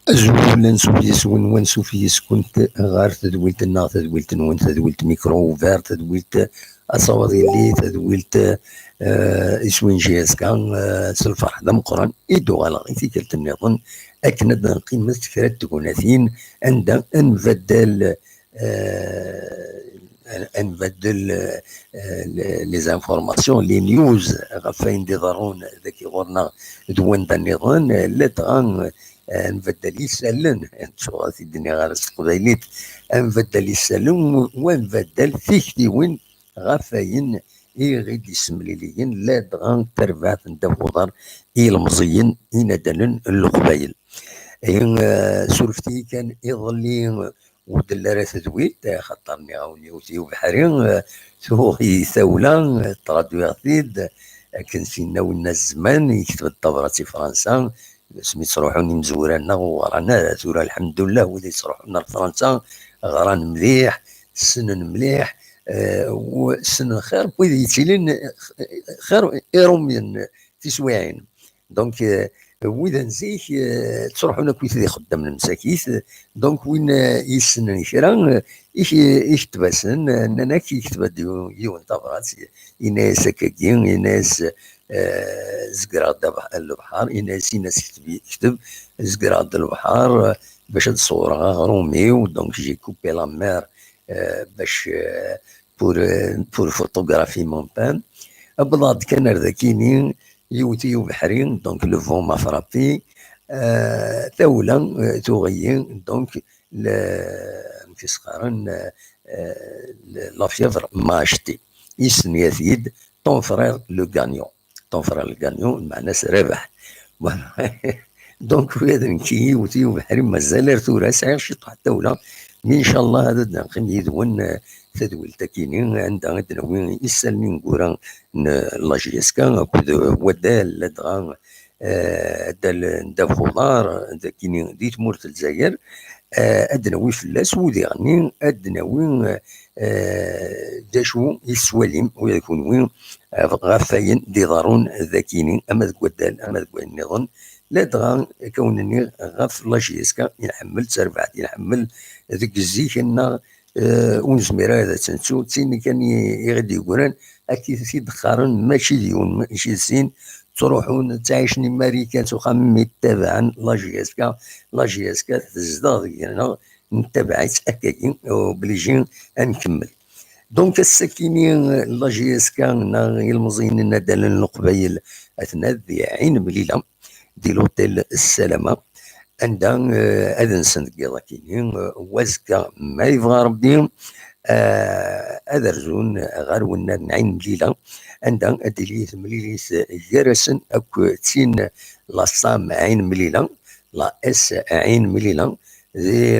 أزول نسوف يسون ونسوف يسكنت غار تدويلت النار تدويلت نون تدويلت ميكرو فار تدويلت أصواتي اللي تدويلت إسوين جياس كان سلفرح دم قران إدو على غيثي كلت النظن أكند قيمة كرات تكوناتين عند نبدل نبدل لي زانفورماسيون لي نيوز غفاين دي ضرون ذاك غورنا دوان دا النظام لا تغان نبدل يسالن شغل في الدنيا غير القبايليت نبدل يسالن ونبدل فيك وين غفاين غيد يسمليليين لا دغان تربعت ندفوضر المزيين يندلن القبايل سولفتي كان يظلي ودلارة تدويت خطرني غاوني وتيو بحرين سوغي ثولة طرادو غثيد كنسينا ونا الزمان يكتب الطبرات فرنسا سميت صروحوني مزورانا ورانا ثورة الحمد لله ولي صروحونا لفرنسا غران مليح سنن مليح وسنن خير بويد يتيلين خير إيرومين تسويعين دونك وإذا نزيك تروحونا كويت ذي خدام المساكيت دونك وين يسنن كرا إيش تباسن أننا كي يكتب يون طبرات إناس كاكين إناس زقراد البحر إناس يكتب زقراد البحر باش تصورها رومي ودونك جي كوبي لا مير باش بور فوتوغرافي مون بان بلاد كان ذاكيني يوتيو بحرين دونك لو فون ما فرابي ثولا تغيين دونك كيسقارن لا فيفر ما اشتي يسن يزيد طون فرير لو غانيون طون فرير لو غانيون معناه ربح دونك هذا كي يوتيو بحرين مازال ثورة سعير شي طح الدولة ان شاء الله هذا نقيم يدون تدويل تاكينين عندها عندنا وين يسالني نقول لاجيسكا كود ودال لدغا دال دا خضار كيني ديت مورت الجزائر ادنا وي فلاس ودي غني ادنا وين داشو يسواليم ويكون وين غفاين دي ضارون ذاكيني اما ذكودال اما ذكوين النظام لا دغا كونني غف لاجيسكا ينحمل تربعت ينحمل ذيك الزيكنا ونزمير هذا تنسو تسيني كان يغدي يقولان اكيد سيد خارن ماشي ديون ماشي سين تروحون تعيشني ماريكان تخممي تابعا لاجيسكا تزداد يعني نتابعت اكاكين وبليجين نكمل دونك السكينين لاجيسكا المزين ندال القبايل اثناء عين مليله دي لوتيل السلامه عندها اذن سندقي كاينين وازكا ما يبغى ربي اذرزون غير ونا نعين مليله عندها ادليت مليليس جرسن اكو تين لا صام عين مليله لا اس عين مليله زي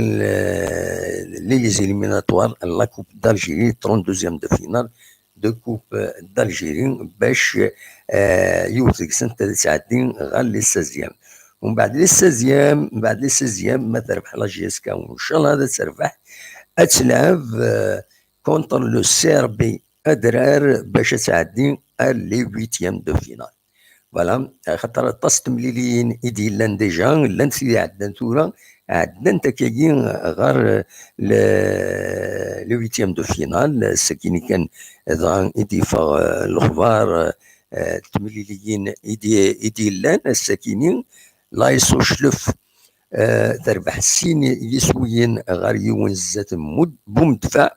لي زيليميناتوار لا كوب دالجيري 32 دو فينال دو كوب دالجيري باش يوثق سنه تعدين غير لي 16 ومن بعد لي 16 ما تربح لاجيسكا وان شاء الله هذا تربح اتلعب كونتر لو سيربي ادرار باش تعدي لي 8 دو فينال فوالا خاطر طاس تمليلين ايدي لان ديجا لان سيدي عندنا ثورة عندنا نتاكاين غير لو 8 دو فينال ساكيني كان ايدي فا الاخبار تمليلين ايدي لان الساكينين لا يسو شلف تربح السين يسويين غير يون زات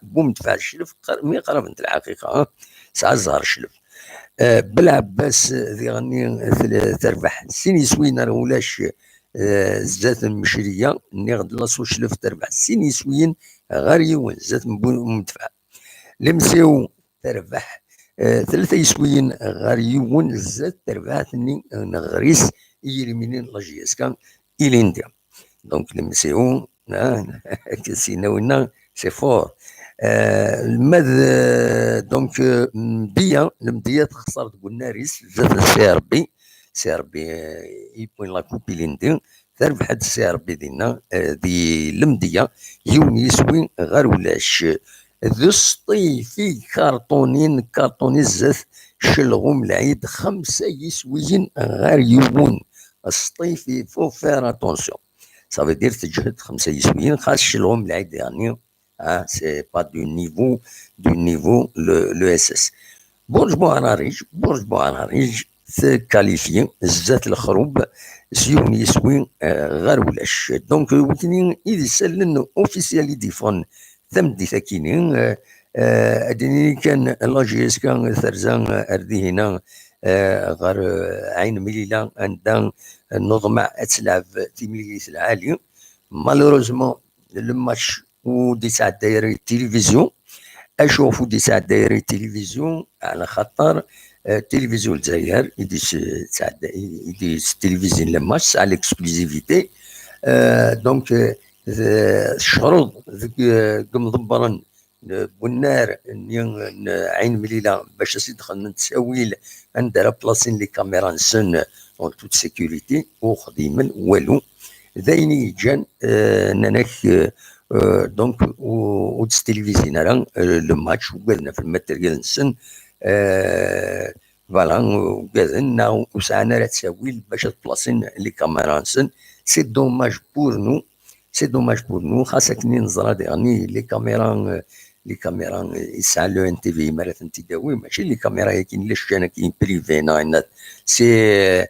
بومدفع الشلف مي قرب انت الحقيقه ساعه زهر الشلف بالعباس ذي غني تربح سين يسوين ولاش زات المشريه ني غد لاصو شلف تربح سين يسوين غير يون زات بومدفع لمسيو تربح ثلاثة يسويين غير يون زات تربح ثني نغريس يرمينين لاجيس كان إلينديا دونك لمسيو كسيناونا سي فور المذ دونك المدية تخسر قلنا ريس جات سي ار بي يبوين لا كوبي ليندي تربح هاد السي ار بي دينا دي المدية يون يسوي غير ولاش ذو سطي في كارطونين زات شلغوم العيد 5 يسويين غير يون السطي في فو فير اتونسيون ça veut dire تجهد 5 يسويين خاص شلغوم العيد يعني سي با دو نيفو لو اس اس برج بوعناريج كاليفي زات الخروب سيون يسوي غير ولاش دونك وثنين اذا سلن اوفيسيالي ديفون ثم دي ثاكينين اديني كان لاجيس كان ثرزان اردي هنا غير عين مليله عندها نظمع تلعب تيميليس العالي مالوروزمون الماتش ودي ساعه داير التلفزيون اشوف ودي ساعه داير التلفزيون على خاطر التلفزيون الجزائر يديس التلفزيون الماتش على الاكسكلوزيفيتي دونك الشروط مضبرا والنار عين مليله باش يدخل نتساويل عندها بلاصين لي كاميرا نسن اون توت سيكوريتي وخديما والو ذايني جان ناناك دونك وتستلفزينا راه لو ماتش وقالنا في الماتريال نسن فوالا وقالنا وسعنا راه تساويل باش تبلاصين لي كاميرا نسن سي دوماج بور نو خاصك نزرا ديغني لي كاميرا يسعى لو ان تي في مرات تداوي ماشي لي كاميرا كاين لاش كان كاين بريفينا سي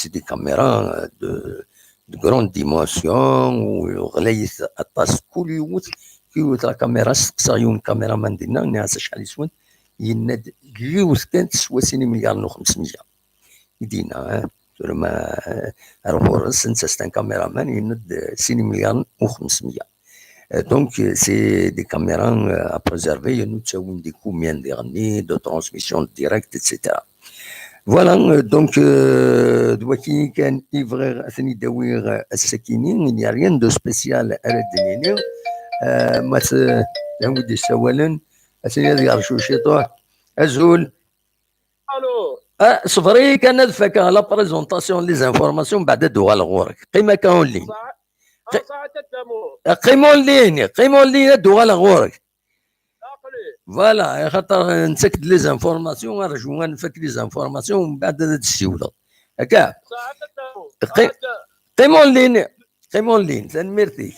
دي كاميرا دو غروند ديمونسيون وغليث اطاس كل يوت لا كاميرا سقسا كاميرا مان ديالنا ناس شحال يسون يناد يوث كانت تسوى 2 مليار و500 يدينا ما روح سنسستان كاميرا مان يناد 2 مليار و500 Donc, c'est des caméras à préserver. Nous avons des combien d'années de transmission directe, etc. Voilà, donc, كان يبغي ثاني يداوي السكينين il n'y a rien de spécial à la دنيا ما ودي سوالا ثاني هذه شوشيطو أزول صفري كان ندفك لا بريزونطاسيون لي زانفورماسيون بعد دوغا الغورك قيمة كاون لي قيمون لين دوغا لغورك فوالا خاطر نسكت لي زانفورماسيون نرجو نفك لي زانفورماسيون من بعد هاد السيوله هكا قيمون لين تنميرتي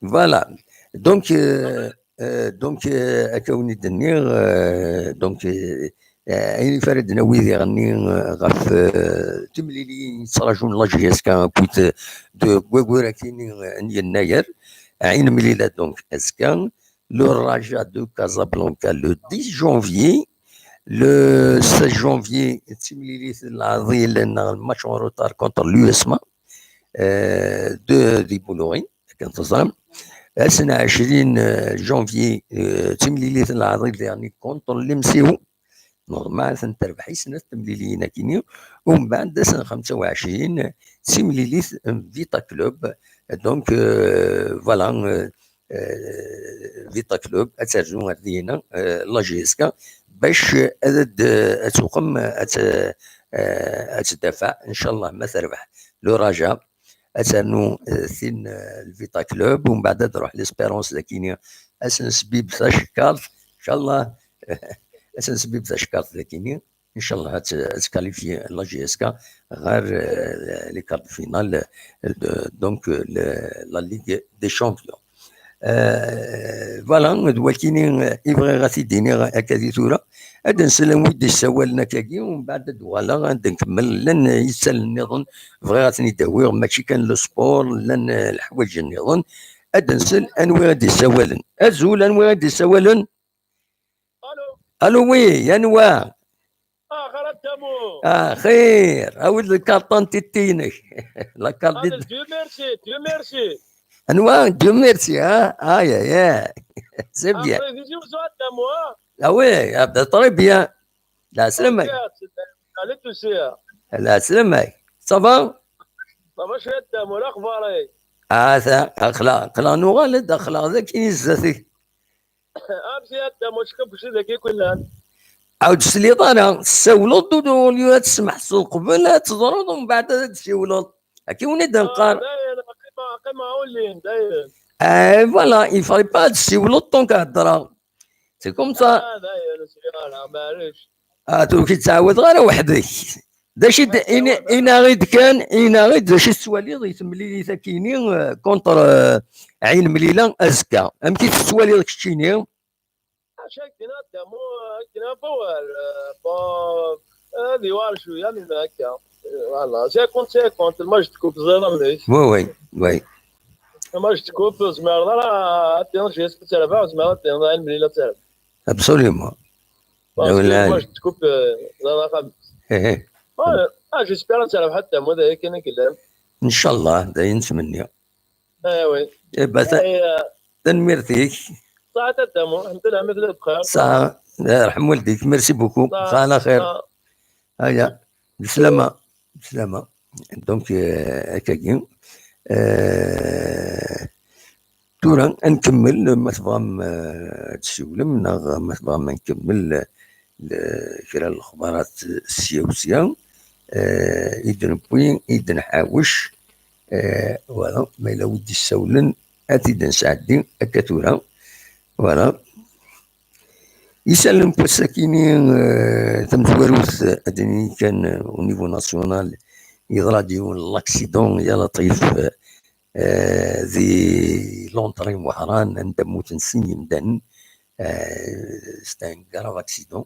فوالا دونك اكوني دنيغ دونك اين فرد نويذي غني غف تمليلي صراجون لاجيس كان كويت دو غوغورا كيني الناير عين مليله دونك اسكان لو راجا دو كازابلانكا لو 10 جونفيي لو 16 جونفيي تمليلي العظيم لان الماتش اون روتار كونتر لو اسما دي بولوري كان تصام السنه 20 جونفيي تمليلي العظيم يعني كونتر لمسيو نورمال تربحي سنه تمليلينا كينيو ومن بعد سنه 25 تمليليت فيتا كلوب دونك فوالا فيتا كلوب اترجم هذينا لاجيسكا باش اتوقم اتدافع ان شاء الله ما تربح لو رجاء اترنو ثين الفيتا كلوب ومن بعد تروح ليسبيرونس ذاكينيا اسنسبي بتاشكال ان شاء الله اسنسبي بتاشكال ذاكينيا ان شاء الله تكاليفي لا جي اس كا غير لي كارت فينال دونك لا ليغ دي شامبيون فوالا ولكن يبغي غتديني هكا ثوره هذا نسلم ودي السوالنا كاكي ومن بعد فوالا غادي نكمل لان يسال نظن بغي غاتني داوي ماشي كان لو سبور لان الحوايج نظن هذا نسال انوي غادي السوالن ازول انوي غادي السوالن الو وي انواع خرجت مو خير عاود الكارطون تيتينك لا كارت ديو ميرسي انواع ديو ميرسي يا سي بيان وي طري بيان لا سلامك لا سلامك صافا شويه دم ولا اخبارك اخلاق نوغالد اخلاق ذاك يزاتي امشي دم واش كبش ذاك كلها عاود السليطانه السولط وليات تسمح السوق قبل تضرب ومن بعد تسولط كي وليد نقار قيمه اولين داير فوالا يفالي با تسولط طونك هضره سي كوم سا معليش تو كي تعاود غير وحدك داش انا غيد كان انا غيد داش السواليض يتملي ثاكيني كونتر عين مليله ازكى امتي السواليض كشيني شاكينا دمو كنا بوال هذه وار شويه من هكا فوالا سيكونت الماتش تكوب زيرو مليح وي الماتش تكوب زمار راه تنجي اسكو تلعب زمار تنجي عين مليله تلعب ابسوليومون الماتش تكوب زيرو خمس جيسبير تلعب حتى مو ذاك انا كلام ان شاء الله دا نتمنى وي بس تنميرتيك صحة الدمو الحمد لله مثل بخير صح يرحم والديك ميرسي بوكو على خير هيا بسلامة دونك هكاكي تورا نكمل ما تبغى تسولم ما تبغى ما نكمل خلال الاخبارات السياسيه اذا نبوي اذا نحاوش فوالا ما الا ودي السولن اتيد نساعدي هكا تورا فوالا يسلم الساكنين تم تواروث ادني كان او نيفو ناسيونال يغراديو لاكسيدون يا لطيف ذي لونطري وحران عند موتنسي مدن ستا ان كراف اكسيدون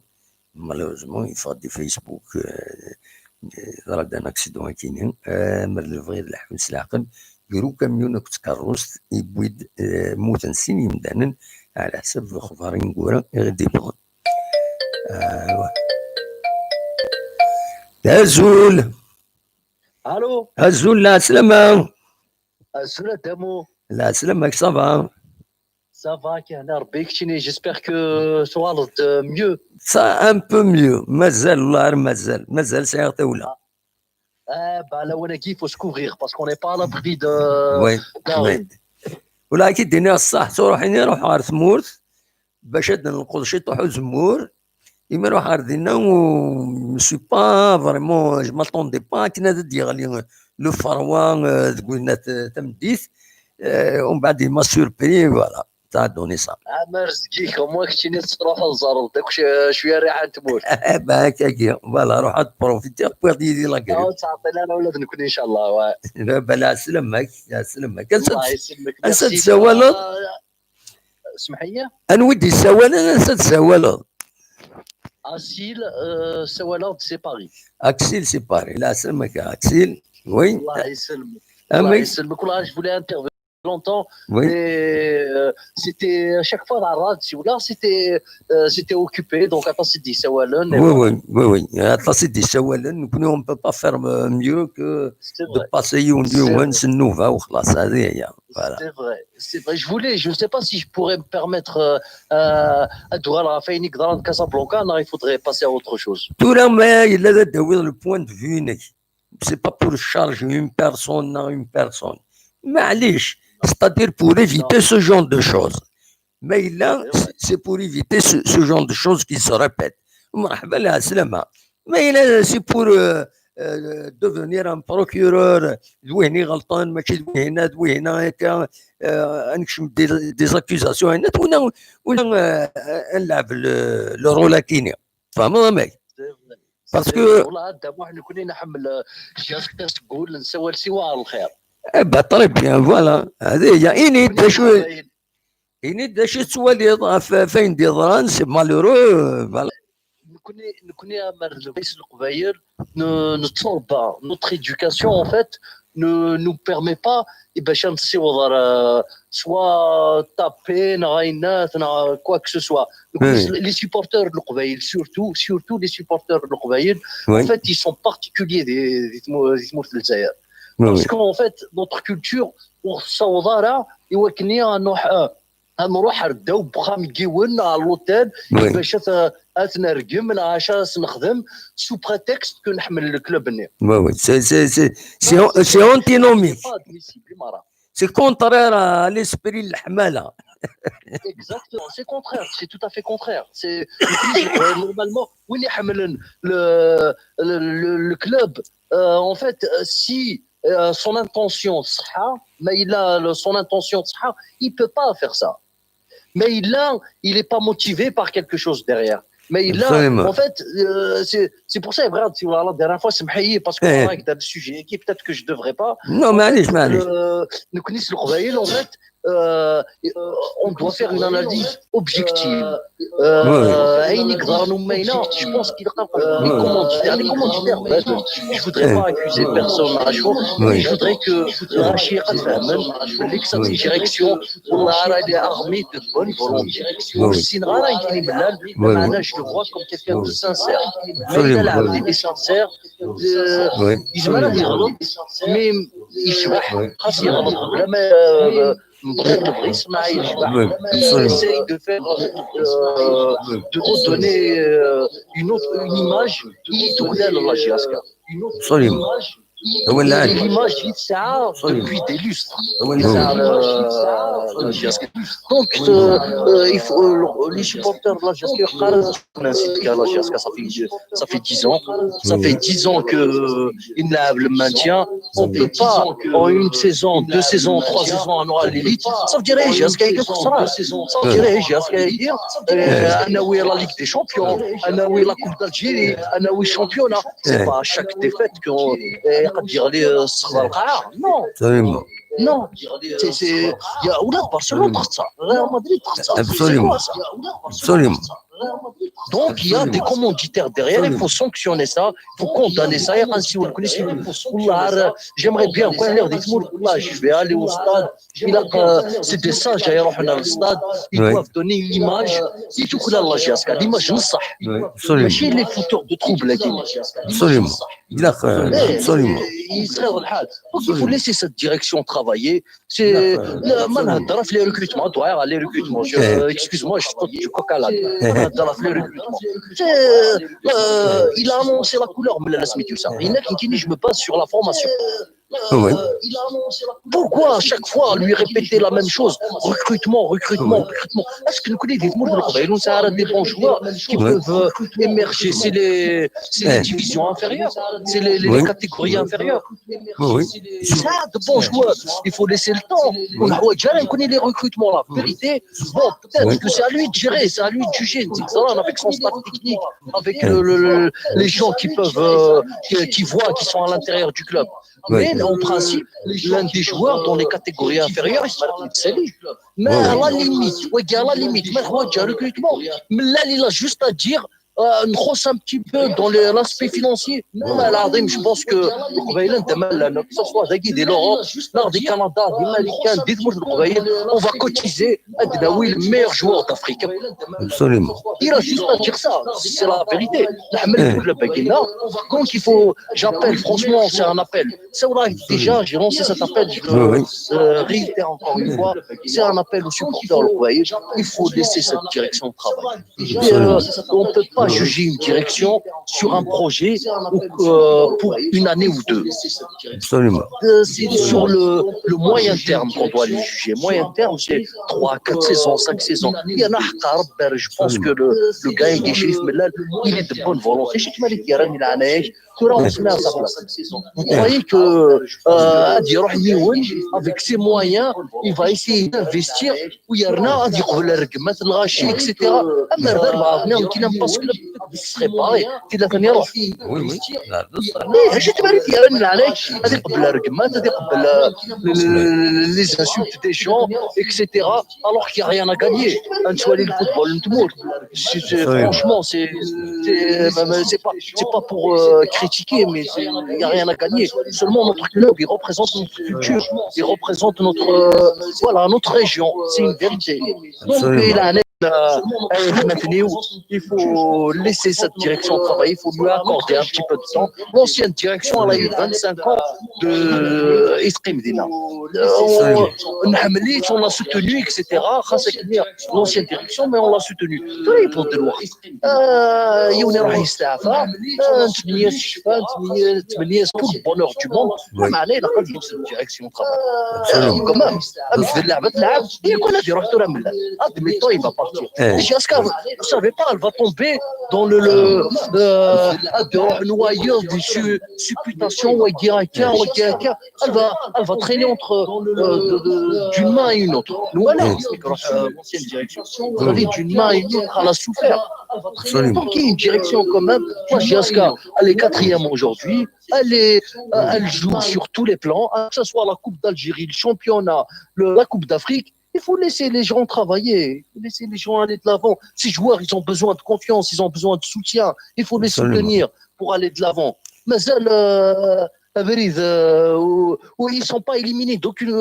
مالوزمون يفادي فيسبوك راه ان اكسيدون كاينين مر فغير الحبس العقل يرو كاميون كتكروس يبويد موتنسي مدن على حسب الاخبار نقولها غادي يبغى هزول هزول لا سلامة السلام دامو لا سلامك صافا كي هنا ربي يكتيني جيسبيغ كو توالد ميو سا ان بو ميو مازال والله مازال سيغطي ولا là on a qu'il faut se couvrir parce qu'on n'est pas à l'abri de وي ولا كي دينا الصح تروحيني روح غير ثمورت باش نقول شي طوحو زمور إما روح غير دينا و سي با فريمون جو ماتوندي با كنا ديالي لو فروان تقولنا تمديت ومن بعد ما سوربري فوالا تاع دوني صا مرزقيك وما كنتيني تروح للزرل داك شويه ريحه تموت هكاكي فوالا روح بروفيتي بوغ لا كريم تعطينا انا ولاد نكون ان شاء الله بلا سلامك الله يسلمك انسى تسوالط اسمح لي نودي السوالط انسى تسوالط اسيل سوالط سيباري اكسيل سيباري لا سلمك اكسيل وي الله يسلمك والله je voulais intervenir longtemps mais c'était à chaque fois la radio là c'était occupé donc à Tassidi Sawalen oui à Tassidi Sawalen on ne peut pas faire mieux que de passer une nuit نوفا وخلاص هذه هي voilà c'est vrai je ne sais pas si je pourrais me permettre à Douala Faini dans Casablanca non il faudrait passer à autre chose tout là mais il a le point de vue c'est pas pour charger une personne معليش c'est-à-dire pour éviter ce genre de choses. Mais là, c'est pour éviter ce genre de choses qui se répètent. Mais là, c'est pour devenir un procureur, des accusations, le rôle à Kenya. Parce que طيب بيان فوالا هذه هي اني شو إني شي تسوى فين دي ضران سي مالورو. نكوني رئيس القبائل نتربى notre éducation en fait ne nous permet pas باش نتصور soit taper نغاينات quoi que ce soit. Les supporters de القبائل surtout les supporters de القبائل en fait ils sont particuliers des تمور في الجزائر parce qu'en fait notre culture والصوضاره يوكني نروح رداو بخام كيون على اللوتيل باش اتنرقم عشان نخدم سو بريتكست كو نحمل الكلوب ني وي سي اونتينوميك سي كونترير ليسبري الحماله exactement c'est contraire c'est tout à fait contraire c'est normalement وين يحمل le club en fait si son intention صحة mais il a son intention صحة il peut pas faire ça mais il est pas motivé par quelque chose derrière mais en fait c'est pour ça brad tu vois la dernière fois سمحي parce que avec dans le sujet qui peut-être que je devrais pas non معليش نكونيس القبائل en fait on doit faire une analyse objective je pense qu'il les commentaires je voudrais pas accuser personne mais je voudrais que Rachid cette direction elle est armée de bonne volonté je le vois comme quelqu'un de sincère il est sincère mais il essaye de faire de redonner une image l'image depuis des lustres donc il faut les supporters de la GSK ça fait 10 ans que il n'a le maintien on peut pas en une saison 2 saisons 3 saisons on aura l'élite ça veut dire GSK ça veut dire GSK انا ويا la Ligue des Champions انا ويا la Coupe d'Algérie انا ويا championnat c'est pas chaque défaite qu'on قد dire les الصخره القاع non c'est il y a اولاد برشلونه تخسر ريال مدريد تخسر absolument donc il y a des commanditaires derrière il faut sanctionner ça il faut condamner ça j'aimerais bien je vais aller au stade c'est des sages à يروحوا للstade ils doivent donner une image يتوكل الله جاسكا l'image نصح ماشي les fauteurs de troubles absolument donc il faut laisser cette direction travailler c'est ما نهضر في les recrutements les recrutements excuse-moi je coque à l'âne dans le recrutement. Il a annoncé la couleur, mais la semaine ça. Je me base sur la formation. Il a annoncé la couleur. Pourquoi à chaque fois lui répéter la même chose? Recrutement. Est-ce que nous connaissons des bons joueurs qui peuvent émerger? C'est les divisions inférieures, c'est les catégories inférieures. Ça, de bons joueurs. Il faut laisser le temps. On connaît les recrutements, la vérité. Bon, peut-être que c'est à lui de gérer, c'est à lui de juger. Avec son staff technique, avec les gens qui peuvent, qui voient, qui sont à l'intérieur du club. Mais en principe, l'un des joueurs dans les catégories inférieures, c'est lui. Mais à la limite, recrutement. Mais là, il a juste à dire نخص un petit peu dans l'aspect financier. Je pense que que ce soit des l'Europe, des Canada, des Américains, des on va cotiser le meilleur joueur d'Afrique. Absolument. Il a juste à dire ça, c'est la vérité. Donc il faut, j'appelle, franchement, c'est un appel. C'est vrai, déjà, j'ai lancé cet appel, je le réitère encore une fois, c'est un appel aux supporters. Il faut laisser cette direction de travail. On ne peut pas juger une direction sur un projet pour une année ou deux. Absolument. C'est sur le moyen terme qu'on doit les juger. Moyen terme, c'est 3, 4 saisons, 5 saisons. Il y en a je pense que le gars, il est de bonne volonté. Vous croyez que avec ses moyens, il va essayer d'investir où il y a rien à dire, etc. serait pareil. Tu l'as tenu alors. Oui. Je te vérifie, هذه قبل الرقمات هذه قبل les insultes des gens etc. alors qu'il n'y a rien à gagner. نتولي الفوتبول نتموت. Franchement c'est pas pour critiquer mais il n'y a rien à gagner. Seulement notre club il représente notre culture, il représente notre région. C'est une vérité. Donc il faut laisser cette direction travailler, il faut lui accorder un petit peu de temps. L'ancienne direction, elle a eu 25 ans de on l'a soutenu, etc. L'ancienne direction, mais on l'a soutenu. Pour de loin. يوني راح يستعفى تمنية الشفاء تمنية كل bonheur du monde معناه إلا قد يوصل الديريكسيون طبعا كمان مثل اللعبة تلعب هي كلها دي رحت راه من هذا طيب Jasca, vous ne savez pas, elle va tomber dans le noyau des supputations ou elle va traîner d'une main à une autre. Nous, l'ancienne direction, vous savez, d'une main à une autre, elle a souffert. Donc, il y a une direction quand même. Moi, Jasca, elle est 4e aujourd'hui. Elle joue sur tous les plans, que ce soit la Coupe d'Algérie, le championnat, la Coupe d'Afrique. Il faut laisser les gens travailler, il faut laisser les gens aller de l'avant. Ces joueurs, ils ont besoin de confiance, ils ont besoin de soutien. Il faut les soutenir pour aller de l'avant. Mais où ils ne sont pas éliminés d'aucune...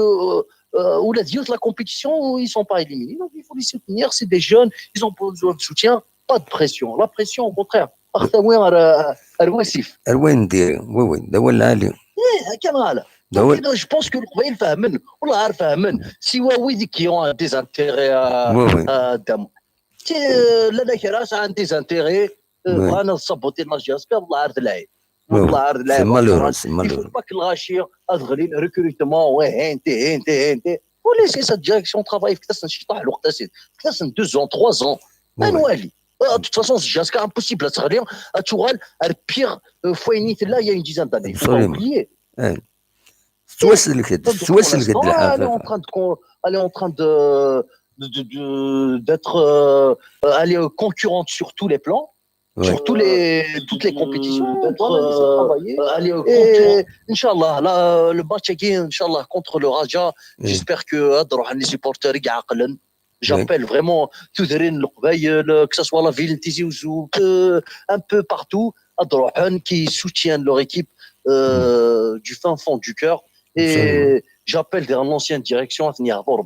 Ou la dios de la compétition, où ils ne sont pas éliminés. Donc il faut les soutenir, c'est des jeunes, ils ont besoin de soutien, pas de pression. La pression, au contraire. Je pense que le فاهمن والله عارف فاهمن سوا ويدي qui ont des intérêts دم لا كراس عن des intérêts انا صبوتي الجاسكا والله عارف العيب والله عارف العيب il faut pas que الغاشيه ادغلي الريكروتمون انت وليسي cette direction travail كتاس نشطح الوقت كتاس 2 ans 3 ans انوالي de toute façon, c'est jusqu'à impossible à Sarrian, à Toural, à le pire Fouinit, là, il y a une dizaine d'années. Il faut pas oublier. Elle est en train d'être elle est concurrente sur tous les plans, sur toutes les compétitions. Et Inch'Allah, le match Inch'Allah contre le Raja, j'espère que les supporters يعقلن. J'appelle vraiment que ce soit la ville Tizi Ouzou, un peu partout, qui soutiennent leur équipe du fin fond du cœur. Et j'appelle vers l'ancienne direction à venir voir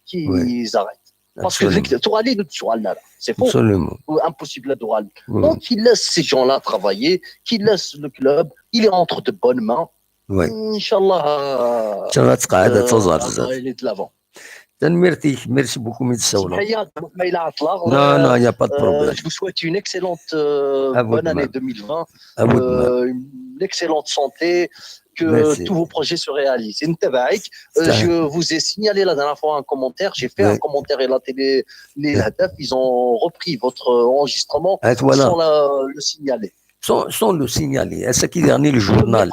qu'ils arrêtent. Parce que c'est faux. Impossible à Doural. Donc, ils laissent ces gens-là travailler, qu'ils laissent le club, il est entre de bonnes mains. Inch'Allah, il est de l'avant. Merci beaucoup, M. Saoula. Non, il n'y a pas de problème. Je vous souhaite une excellente bonne année 2020, une excellente santé, que tous vos projets se réalisent. Je vous ai signalé la dernière fois un commentaire, j'ai fait un commentaire et la télé, les Hadaf, ils ont repris votre enregistrement sans le signaler. Sans le signaler. Est-ce qu'il y a le journal?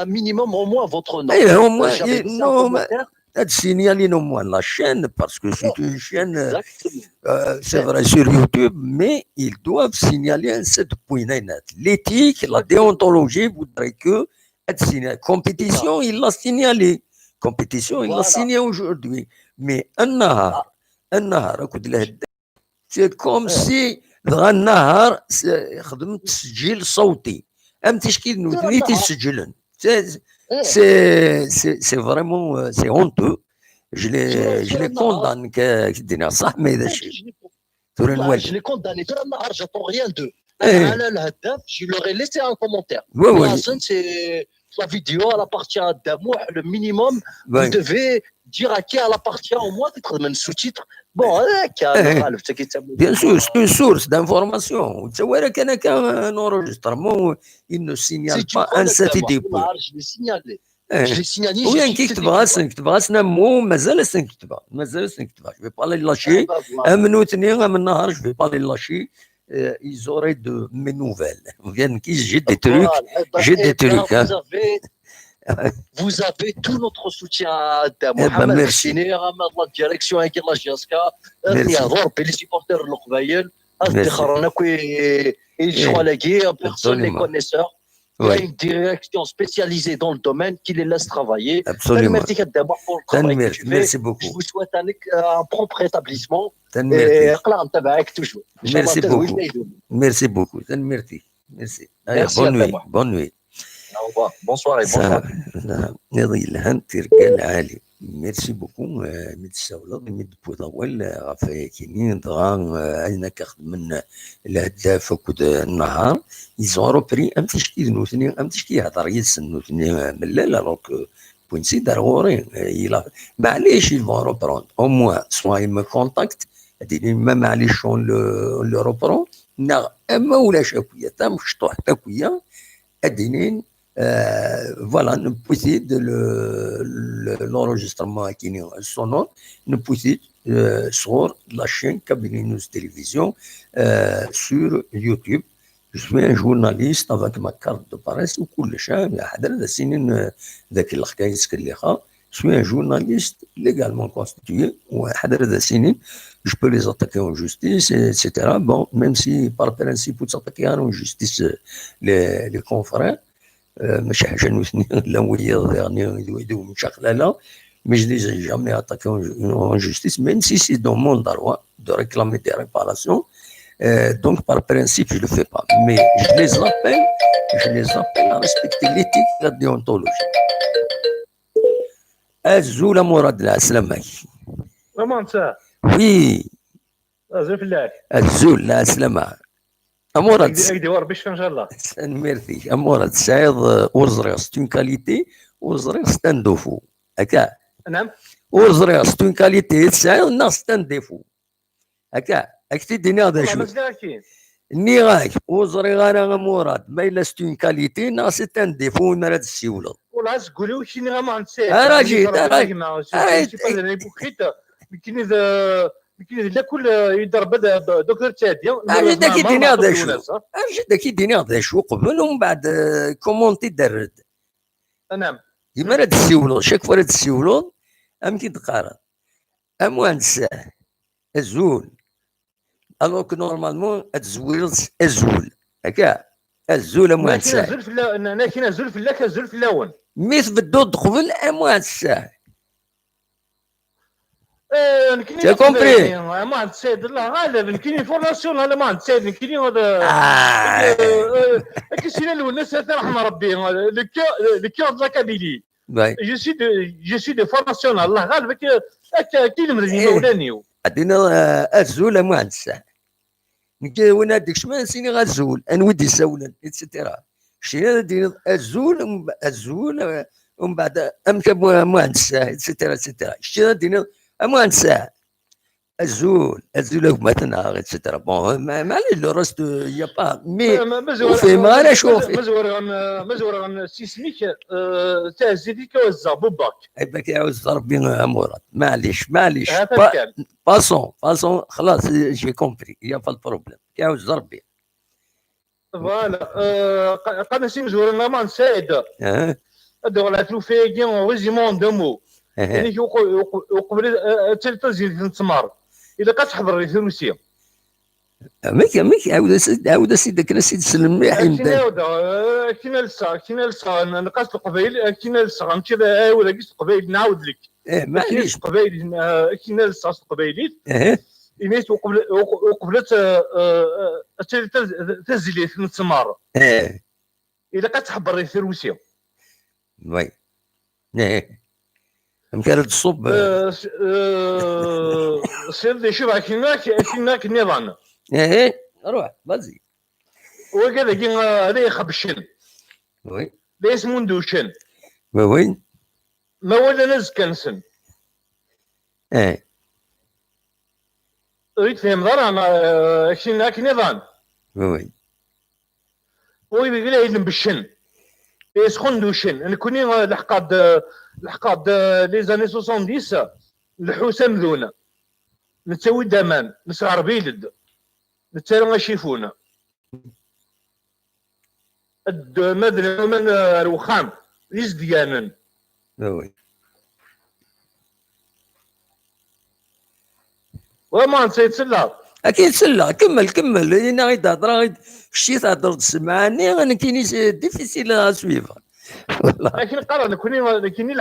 Un minimum, au moins votre nom. Au moins, signaler au moins la chaîne, parce que c'est une chaîne, c'est vrai, sur YouTube, mais ils doivent signaler un 7.9. L'éthique, la déontologie voudrait que la compétition, il l'a signalé. Compétition, il l'a signé aujourd'hui. Mais un nahar, c'est comme si النهار خدمت تسجيل صوتي ام تشكيل نوثني تسجلن c'est vraiment c'est honteux je les condamne كدينا صح ما اذا شيء je les condamne ترى النهار j'attends rien d'eux على الهداف je leur ai laissé un commentaire c'est la vidéo elle appartient à Damouh le minimum vous devez dire à qui elle appartient au moins d'être un sous-titre. Bon, bien sûr, c'est une source d'information. Un enregistrement, il ne signale pas un satellite. Je l'ai signalé. Je l'ai signalé. Oui, un qui te brasse, un mot, mais je vais pas les lâcher. Un minute, je vais pas les lâcher. Ils auraient de mes nouvelles. J'ai des trucs. Vous avez tout notre soutien à Mohamed Siner, la direction avec la Jaska, les supporters de l'Okbaïel. Ils sont allégués, personne les connaisseurs. Il y a une direction spécialisée dans le domaine qui les laisse travailler. Absolument. Merci beaucoup. Je vous souhaite un propre rétablissement. Toujours. Merci beaucoup. Merci beaucoup. Merci. Merci. Bonne nuit. Bonne nuit. Au revoir. Bonsoir et bonsoir. ميرسي بوكو متساولة متبوضاول غافي كينين دغا أين كاخد من الهداف وكود النهار يزورو بري أم تشكي نوثني أم تشكي هضر يسن نوثني ملالا روك بوينسي دار غوري معليش يزورو برون أو موا سوا يما كونتاكت هادي ما معليش شون لو روبرون أما ولاش أكويا تام شطوح أكويا أدينين voilà, nous possède l'enregistrement qui est sonore, nous possède sur la chaîne Kabinus Télévision sur YouTube. Je suis un journaliste avec ma carte de presse ou كل شيء حضر ذا سنين ذاك الحكاية سكليها. Je suis un journaliste légalement constitué وحضر ذا سنين. Je peux les attaquer en justice, etc. Bon, même si par principe vous attaquez en justice les confrères. ماشي حاجه نوثني لا ويا يعني يدو مشغله mais je n'ai jamais attaqué en justice même si c'est dans mon droit de réclamer des réparations donc par principe je le fais pas mais je les appelle à respecter l'éthique et la déontologie. الزول مراد العسلامة وي الزول العسلامة Amorad, merci. Amorad, c'est une qualité, c'est un défaut. C'est une qualité, c'est un défaut. أكيد ديني هذا شو نيغاك وزريغانا مراد ما إلا c'est une qualité نا c'est un défaut مراد السيولة والله تقولوا شي نغا ما نسيت راجي لا كل يضرب دكتور تاديا داك يديني هذا شو داك يديني هذا شو قبل ومن بعد كومونتي درد نعم كيما راه تسيولون شاك فوا راه تسيولون يمكن تقارن اموان ساه الزول الوغ كو نورمالمون تزويل الزول هكا الزول اموان ساه لكن الزول في اللك الزول في اللون ميث بالدود قبل اموان ساه T'as compris? ما نسيد الله غالب كاين فورماسيون هذا ما نسيد كاين هذا كاين الناس رحم ربي لو كور دو كابيلي جو سي دو فورماسيون الله غالب كاين مريضين ولاني عندنا الزول ما نساه نكون هذيك شمال سيني غزول انودي سولا اتسيتيرا شي دير الزول ومن بعد امك ما نساه اتسيتيرا شي دير أما نساه الزول ما تنهار اتسيتيرا بون ما لو رست يا با مي وفي ما لا شوف مزور سيسميك تاع زيديك والزابوباك عيبك يعوز ربي مراد معليش باسون خلاص جي كومبري يا با البروبليم يعوز ربي فوالا قد نسي مزور ما نساعد هذا ولا تلوفي ريزيمون دو مو يعني وقبل تنزيل نتمار اذا كتحضر لي ثلثيه ميك عاود سيدي كنا سيدي سلم مليح كاين لسا نقاس القبائل كاين لسا غنمشي ولا قيس القبائل نعاود لك معليش قبائل كاين لسا قبائليت إنيت وقبلت تنزيل نتمار اذا كتحضر لي ثلثيه وي كانت الصب سيدي شوف كيناك النظام روح بازي وكذا كاين ليه خبشن وي ليس مندوشن وين ما ولا نز كنسن ريت فهم ضرا كيناك نظام وي ويبي يلم بالشن يسخن دوشن انا كوني لحقاد لي زاني 70 الحوسه مذونه نتسوي دمان نسعر بيلد نتسالى شيفونا مدري من الوخام يزديانن وي وما نسيت سلا اكيد سلا كمل انا غير تهضر شتي تهضر تسمعني انا كايني ديفيسيل اسويفر والله. لكن قرا كاينين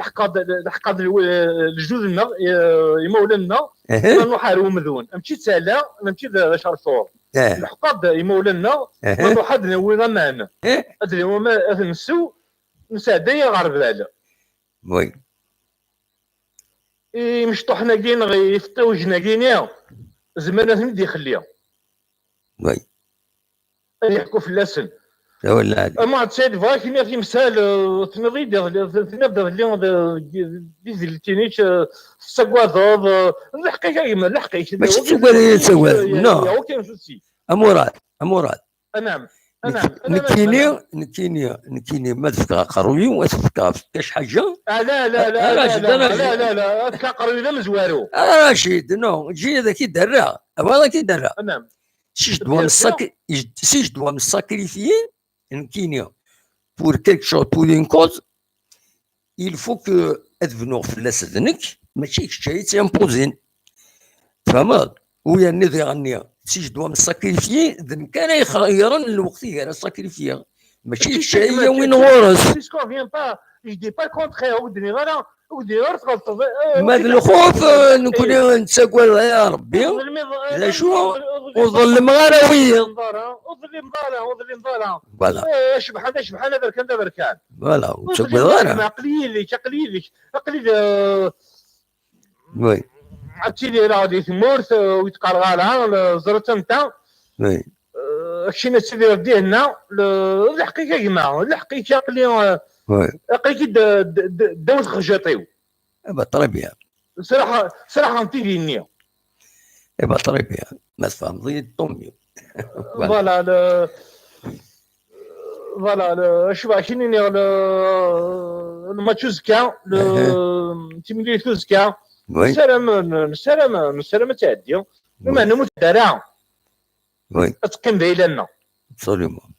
الحقاد الجوج لنا يمولنا نحارو مذون ماشي تسالا ماشي شرطور الحقاد يمولنا نحد نوي معنا ادري هما نسو نساعديا غرب ذالا وي مشطوحنا كاين غيفتوجنا كاين زمان ندي خليها وي يحكوا في اللسن ولا هذه ما تسالي فاكين في مثال تنضيد تنبدا ديزي التينيش سكواض الحقيقه كيما الحقيقه ماشي تسوى نو امورات نعم نكيني ما تفكر قروي وتفكر كاش حاجه لا قروي لا مزوارو رشيد نو جي هذا كي درا هذا كي درا نعم سي je dois me sacrifier pour quelque chose, pour une cause, il faut que ادفنو في لسدنك ماشي شيء تيمبوزين فهمت ويا النذي غنيا سي je dois me sacrifier ذن كان يخيرا الوقت غير ساكريفيا ماشي شيء وين غورس بيسكو فيان با je dis pas le contraire ودني غير ما الخوف نكون نتساقوا يا ربي لا شو وظلم غراوية وظلم ضارة فوالا شبحان بركان فوالا وتساقوا غارة قليل وي عرفتي لي راه غادي تمورت ويتقرغى لها زرت انت وي شي سيدي ديالنا الحقيقة كيما الحقيقة قلي لقيتي داوز خجاطيو ابا طريبيا صراحه انت دينيا ابا طريبيا ما تفهم ضيد طوميو فوالا شوف عشيني الماتش زكا تيميلي زكا نسلم تعدي بما انه متدارع وي تقيم لنا ابسوليومون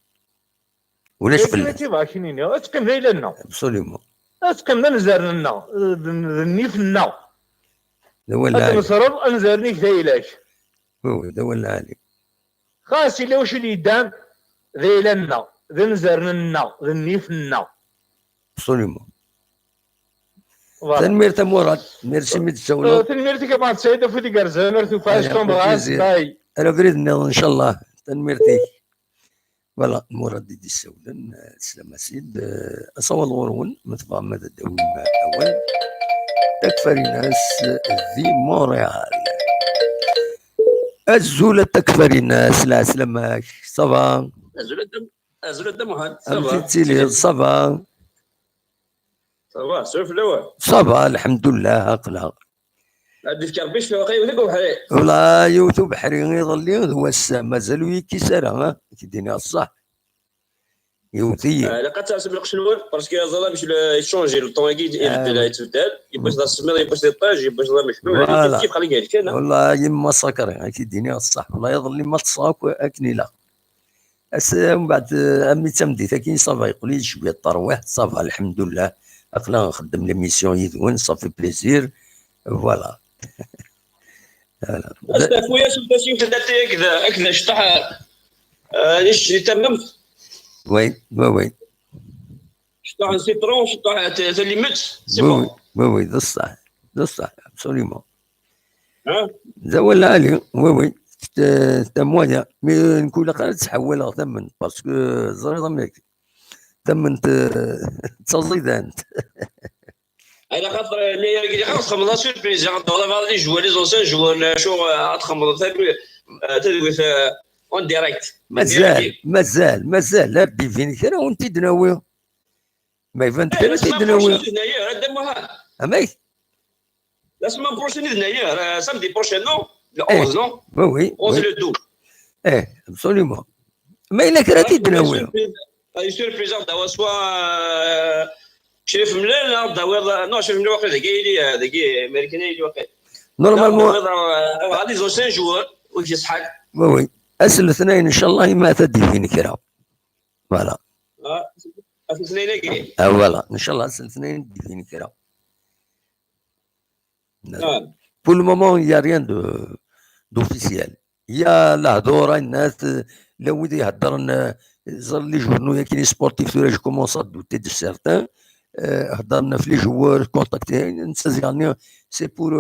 ولاش في عشيني تقيم لنا ابسوليومون تقيم نزرنا النيفنا ولا نصرف انزرني كثايلاش هو ده ولا عليك خاص الا واش اللي دام ذيلنا ذنزرنا ذنيفنا ابسوليومون تنمير مراد ميرسي ميد السولو تنميرتي كما تسيد في ديك الزمر تو فاش كومبراس باي انا بريد ان شاء الله تنميرتي فوالا مراد دي السولن سلام سيد اصور الغرون مثل ما الدولة الاول تكفى الناس ذي مونريال الزولة تكفى الناس لا سلامك صافا الزولة دم واحد صافا صافا صافا سولف الاول صافا الحمد لله اقلع عندي فكر باش في واقعي وثق بحري والله يوتيوب بحري يظل هو مازالو يكسر كيديني الصح يوتي لقد تحسب القشنون باسكو زعما باش يشونجي لو طون يتبدل يباش السمير يباش الطاج يباش محلول كيف خلي قال كان والله يما سكر كيديني الصح والله يظل ما تصاك اكني لا من بعد امي تمديت كاين صافا يقول لي شويه الترويح صافا الحمد لله اقلا نخدم لي ميسيون يدون صافي بليزير فوالا خويا شفت شي خدات هكذا شطح ليش تمم وين شطح سيترون شطح تليمت سي وي ذا الصح ابسوليومون ذا ولا علي وي تموانيا مي نقول لك تحول ثمن باسكو زريضه ميك ثمن تصيدانت على خاطر اللي خاص 15 سوربريز والله لي جوا لي زونسيان جوا شو تخمض تدوي اون ديريكت مازال لا بدي فين كرا وانت تدناوي ما يفهم كرا تدناوي امي لا سمان بروشين هنايا سامدي بروشين نو لو 11 نو وي 11 لو 12 ابسوليومون ما الا كرا تدناوي اي سوربريز دوا سوا شريف ملال داوير نو شريف ملال واقع دقي امريكاني اللي واقع نورمالمون غادي زون 5 جوار ويجي يصحك وي اسل الاثنين ان شاء الله ما تدي فين كرا فوالا الاثنين كي فوالا ان شاء الله اسل الاثنين تدي فين كرا pour le moment il y a rien d'officiel يا الهضور الناس لا ودي يهضر زر لي جورنو كاين سبورتيف تورا كومونس دوتي دو سيرتان هضرنا في لي جوار كونتاكتي نسى يعني سي بور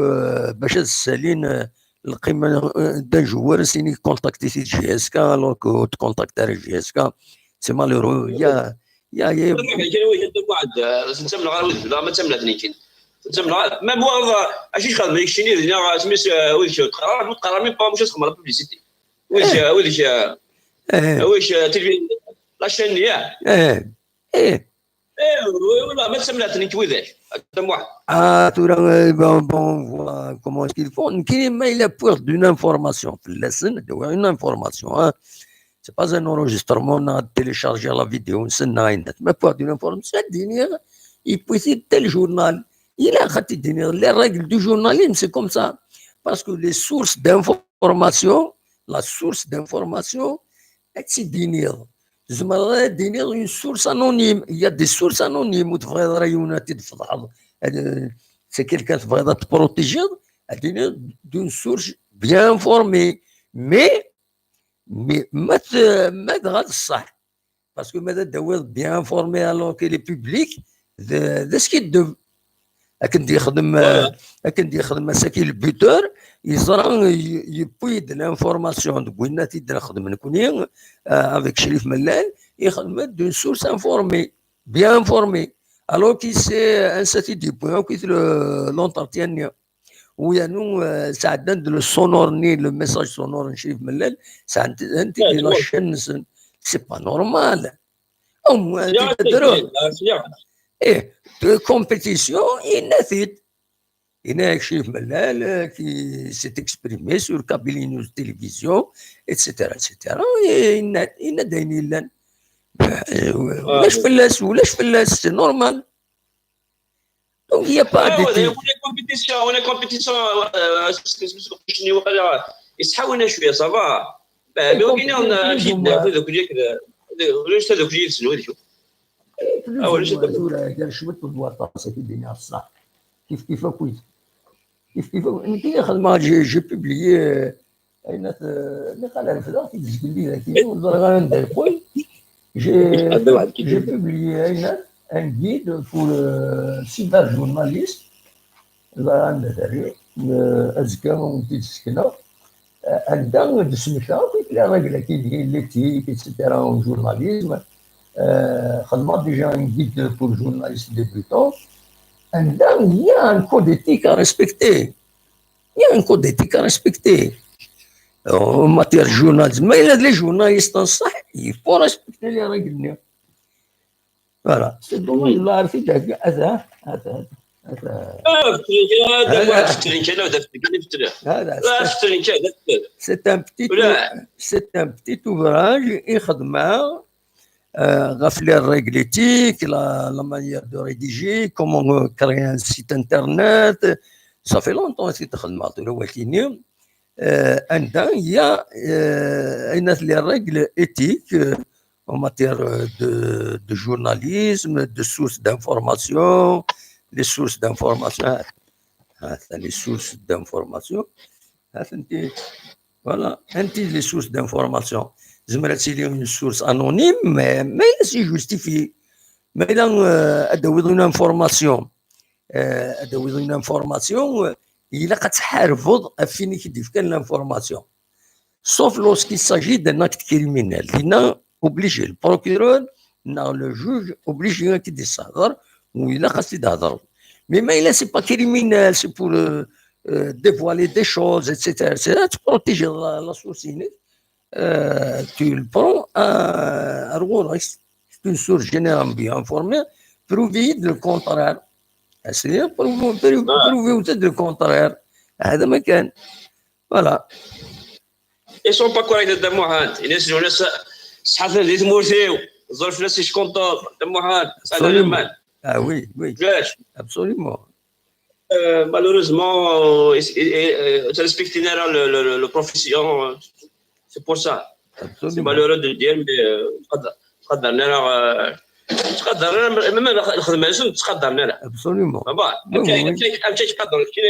باش السالين القيمه دان جوار سيني كونتاكتي في جي اس كا الوغ تكونتاكتي جي اس كا سي مالورو يا كاين واحد تسمى غير لا ما تسمى ثنيكين تسمى ميم هو اش خدم ديك الشيء ديال سميت ويش قرار مي با مش تخمر بوبليسيتي ويش تلفزيون لا شين ياه ايه ولا ما تسمى ثنيك وذاك تم واحد تورا بون كومون كيل فون كاين ما الا بور دون انفورماسيون في اللسن دو اون انفورماسيون سي با ان اونجسترمون تيليشارجي لا فيديو نسنى عندك ما بور دون انفورماسيون الدنيا يبوسي تال جورنال il a les règles du journalisme, c'est comme ça. Parce que les sources d'information, la source d'information, c'est dénir. Dénir une source anonyme. Il y a des sources anonymes où c'est quelqu'un qui va te protéger d'une source bien informée. Mais parce que bien informé alors qu'il est public, de ce qu'il devait. لكن دي يخدم مساكين البيوتور يزرع يبويد لانفورماسيون دوينا تيدنا خدم نكوني افيك شريف ملال يخدم دون سورس انفورمي بيان انفورمي الو كي سي ان ساتي دي بوين كي لونترتيان ويانو ساعدنا لو سونور ني لو ميساج سونور شريف ملال ساعدت انت دي لاشين سي با نورمال او تدرو ايه de compétition inathied. Il y a Chérif Mellal qui s'est exprimé sur Kabylie News Télévision, etc. Il y a des nilan. Wesh Fellas, c'est normal. Donc il n'y a pas d'éthique. On est compétition. يسحونا شويه صافا بوكينا اكيد هذوك هذوك جيل شوف قال شمت الوطاسه في الدنيا الصح كيف كويس كيف انت خدمه جي بوبليي اين اللي قال الفدا تيجي لي كاين وزرغان ندير خويا جي بوبليي اين ان جيد بور سيبر جورناليست زرغان ندير ازكى وتيسكنا عندها تسميتها في الراجل كاين ليتيك اكسيتيرا جورناليزم خدمات déjà un guide pour les journalistes débutants. Il y a un code éthique à respecter. Il y a un code éthique à respecter. En matière de journalisme, mais il y a des journalistes en ça, il faut respecter les règles. Voilà. C'est dommage, là, c'est un petit ouvrage, les règles éthiques, la manière de rédiger, comment créer un site internet. Ça fait longtemps que c'est il y a les règles éthiques en matière de journalisme, de sources d'information, les sources d'information. Les sources d'information. Voilà, les sources d'information. زمرت لي une source anonyme mais c'est justifié mais là ادوي une information ادوي une information الا كتحارفض فين كيدير كان l'information sauf lorsqu'il s'agit d'un acte criminel هنا obligé le procureur le juge obligé qu'il décide ou il a خاص يهضر mais là c'est pas criminel c'est pour dévoiler des choses etc tu protéger la source tu le prends à c'est une source généralement bien informée, prouver le contraire. C'est-à-dire prouver le contraire. هذا ما كان. Voilà. Ils sont pas corrects de Mohamed. Ils sont les صحافة اللي تموتيو الظرف ناس يشكونطوا Mohamed. Ça le mal. Ah oui. Absolument. Malheureusement, ça respecte le profession. C'est pour ça. C'est malheureux de le dire, mais تقدرنا même الخدمة تقدرنا لا. Absolument. كاين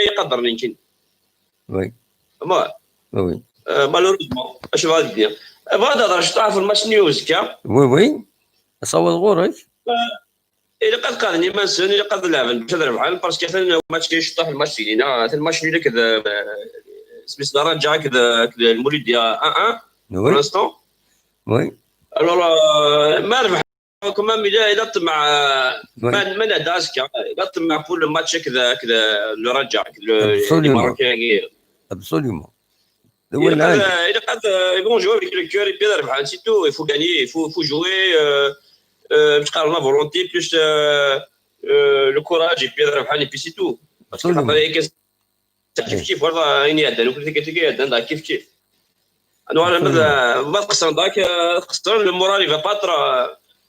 يقدرني كاين. Oui. مالوريزمون اش غادي دير بغيت نهضر شطح في الماتش نيوز كا وي صوت غورك الا قد قادني ما نسن الا قد نلعب باش نربح باسكو مثلا ماتش كيشطح الماتش ديالنا الماتش اللي كذا سميت درجه كذا المولود ديال 1 وي لانستون وي الوغ ما ربح كمان الا طمع ما نعداش كا الا طمع كل ماتش كذا لو رجع الماروكان ابسوليومون il est bon jouer avec le cœur et puis c'est tout, il faut gagner, il faut jouer la volonté plus le courage et puis c'est tout. Parce que كيف والله اني عندنا كل شيء عندنا كيف انا ما خسران داك خسران المورال يفا باتر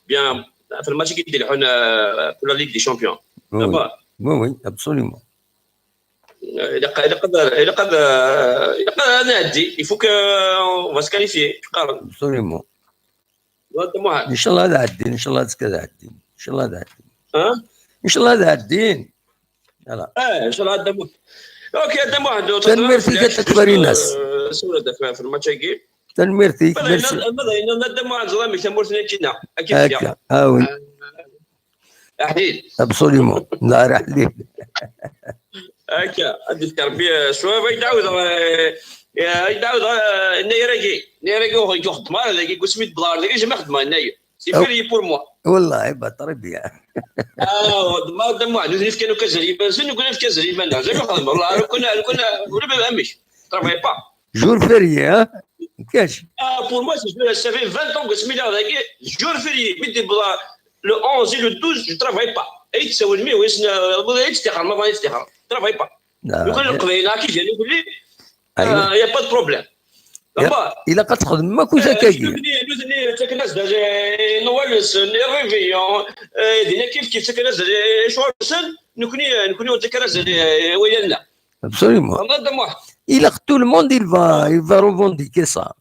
بيان في الماتش اللي يدير حنا في لا ليغ دي شامبيون وي ابسوليومون إلا قد نعدي il faut que on va se qualifier ابسوليومون ان شاء الله هذا عدين ان شاء الله كذا عدين ان شاء الله هذا عدين ان شاء الله هذا عدين يلا ان شاء الله هذا اوكي هذا واحد تنميرتي كتكبر الناس سوره في الماتش كي تنميرتي ميرسي هذا واحد زعما كنمرتني كنا اكيد هكا وي حديد ابسوليومون لا راه حديد هكا هذه التربيه شويه يداود نيراكي يخدم هذا يقول $7 ما خدمه هنايا سي فري بور موا والله بتربيه ما دام واحد في كانوا كازريبان شنو قلنا في كازريبان زعما خدمه والله كنا ولا ما فهمش ترافاي با جور فيري ها كاش بور موا سي في 20 ans قسم لي هذاك جور فيري بدي بلا لو 11 لو 12 جو ترافاي با اي تساوي المي ويسنا تستخر ما بغا يستخر ترافاي با يقول القبيله كي جاني يقول لي يا با دو بروبليم إلا قتخدم ما كوسا كاكي نوزني تكناس نوالس ريفيون دينا كيف تكناس شوارسن نكوني تكناس ويانا ابسوليومون إلا قتو الموند il va revendiquer ça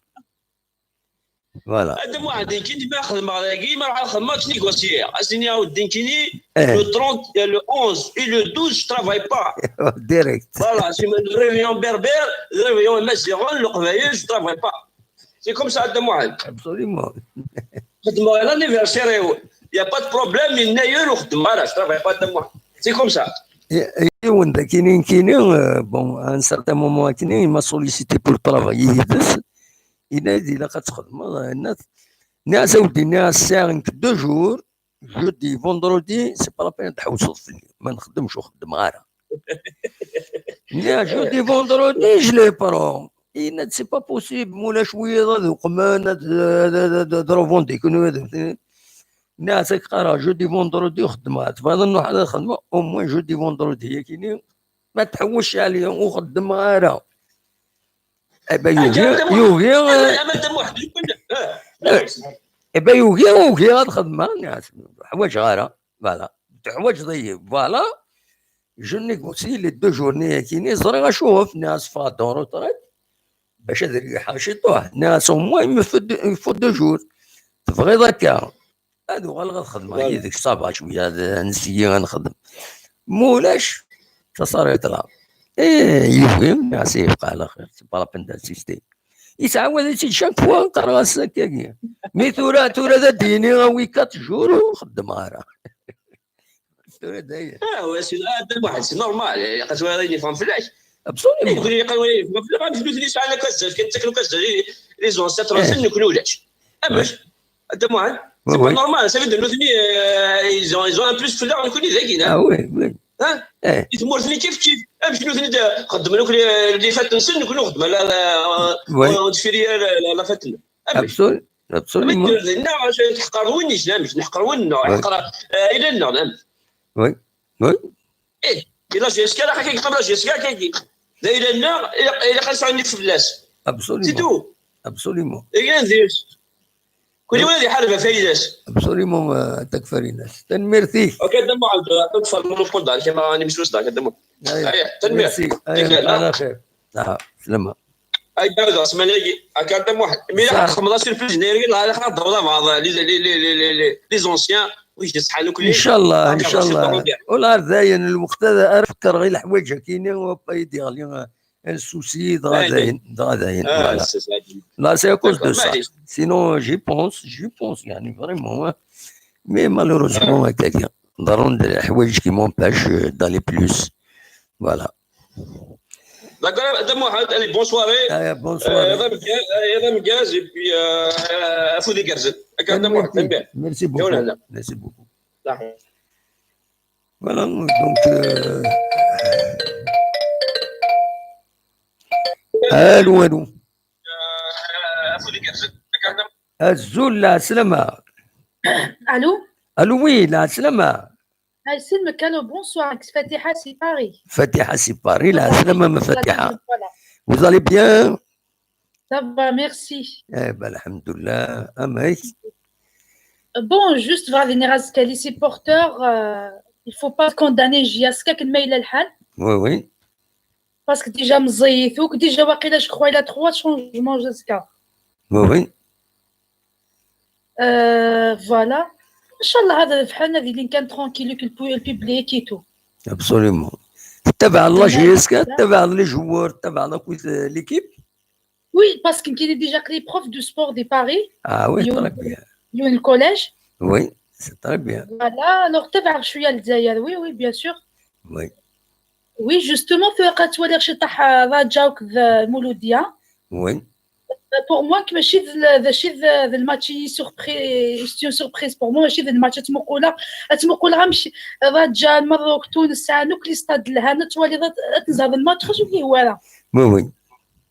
فوالا هذا واحد كي ما خدم هذاكي ما راح خدمه نيغوسيير اسيني عاود كيني لو 30 لو 11 et le 12 ترافاي با ديريكت فوالا سي ريفيون بربر ريفيون مازيغون القبايل جو ترافاي با سي كوم سا هذا واحد ابسوليومون خدمه لانيفرسير يا با دو بروبليم يناير وخدمه راه ترافاي با هذا واحد سي كوم سا ايوا كاينين بون ان سارتان مومون كاينين ما سوليسيتي بور ترافايي بس ينادي لا كتخدم الناس اودي الناس 5 2 جور جودي فوندردي سي با لا بين تحوسوا فيا ما نخدمش ونخدم غيرها جودي فوندردي جلي برون إن سي با بوسيبل مولا شويه ذوق ما دروفوندي كانوا هذا الناس قرا جودي فوندردي وخدمات فظنوا هذا الخدمه او موان جودي فوندردي هي كاينين ما تحوسش عليهم وخدم غيرها ابا يوغي هاد الخدمه الناس حوايج غاره فوالا حوايج ضيب فوالا جو نيغوسي لي دو جورني كاينين صرا غنشوف ناس فادور وطريت باش هاد الريحه شيطوه ناس موان يفو 2 جور تبغي ذاك هادو غالغا الخدمه هي ديك الصباح شويه نسيي غنخدم مولاش تصاري طلع يوغي الناس يبقى على خير سي با لابين دانسيستي يتعاود هادشي شاك فوا نقرا السكاكيه مي ثورا ذا ديني غاوي 4 جور وخدم غيرها ثورا داير هو سي هذا واحد سي نورمال قالوا هذا يفهم فلاش ابسوليومون يقول لي قالوا لي فلاش فلوس اللي على كاز كنتاكلوا كاز لي زون سات راسن نكونوا ولاش باش هذا واحد سي با نورمال سافي دو نوثني ايزون ان بلوس فلاش نكونوا ذاكينا وي ها يتمرثني كيف باش نوثني خدم لك اللي فات نسن نكونوا خدمه لا تفيري لا فاتنا ابسوليومون تحقر ونيش مش نحقر ون حقر الى النوع نعم وي ايه الا جيسكا راه كي قبل جيسكا كي الى النوع الى خاص عندي في فلاس ابسوليومون ايه نديرش كل ولادي حاربه فايداس ابسوليومون تكفري الناس تنميرتي اوكي دمو عند تطفى المونوبول دار كيما راني مش وسط دمو تنميرتي على خير سلامه اي داود اسمعني هكا دم واحد مي 15 في جنيري لا خا ضربنا مع لي زونسيان ويش يصحى كل ان شاء الله ولا زاين الوقت هذا افكر غير الحوايج كاينين وبايدي غالي un souci de radin. Voilà. C'est ça. Là, c'est à cause de ça. معليش. Sinon, j'y pense, يعني vraiment. Mais malheureusement, quelqu'un. ضروري ندير حوايج qui m'empêchent d'aller plus. Voilà. D'accord, Madame Mohamed, allez, bonne soirée. Bonsoir. هذا مكاز et puis افو دي كرزل. هكا Mohamed, bien. Merci beaucoup. يا ولا. Merci beaucoup. لا. Voilà, donc. الو افو دي كرزل. هكا الزول لا سلامة. Allô Oui, la سلامة. C'est le calot, bonsoir, Fatiha, c'est Paris. Fatiha, c'est Paris, la سلامة من Fatiha. Voilà. Vous allez bien? Ça va, merci. Eh ben, alhamdoulilah. Amek. Bon, juste voir les supporters, il ne faut pas condamner Jiaska qui mail al-hal. Oui. Parce que déjà, je crois qu'il a 3 changements jusqu'à. Oui. Voilà. Inch'Allah, هذا فحالنا اللي كان tranquille البيبليك et tout. Absolument. تبع الله جيسكا، تبع لي جوار، تبع l'équipe. Oui, parce qu'il est déjà les profs du sport de Paris. Ah oui, très bien. Il y a le collège. Oui, c'est très bien. Voilà, alors تبع شوية الجزائر. Oui, bien sûr. Oui. Oui, justement, في وقت ولي شطح رجا وكذا المولودية. Oui. Pour moi, que ماشي ذا الماتش سي سوربريز pour moi ماشي ذا الماتش تمقولها ماشي رجا المروك تونس نوك لي ستاد لهنا تولي تنزل الماتش خرج فيه ورا. Oui.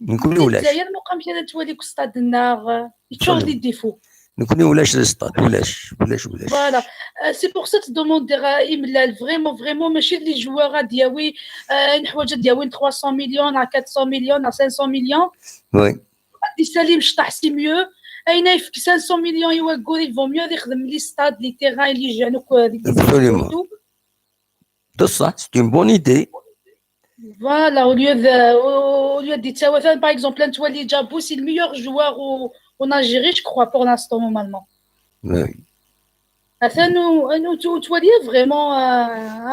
نكون ولاش. الجزائر ما قامش انا تولي ستاد النار تشوف لي ديفو. نكون ولاش الستاد ولاش. Voilà, c'est pour ça que je demande vraiment ماشي لي جوار دياوي الحوايج دياوي 300 مليون à 400 مليون à 500 مليون. Oui. يسالي شطح سي ميو اين يفك 500 مليون يوقور يفو ميو يخدم لي ستاد لي تيران اللي جانوك Absolument. بصح c'est une bonne idée. Voilà, au lieu de Tsawasan, par exemple, Ntwali Djabou, c'est le meilleur joueur en Algérie, je crois, pour l'instant, normalement. Oui. Ntwali est vraiment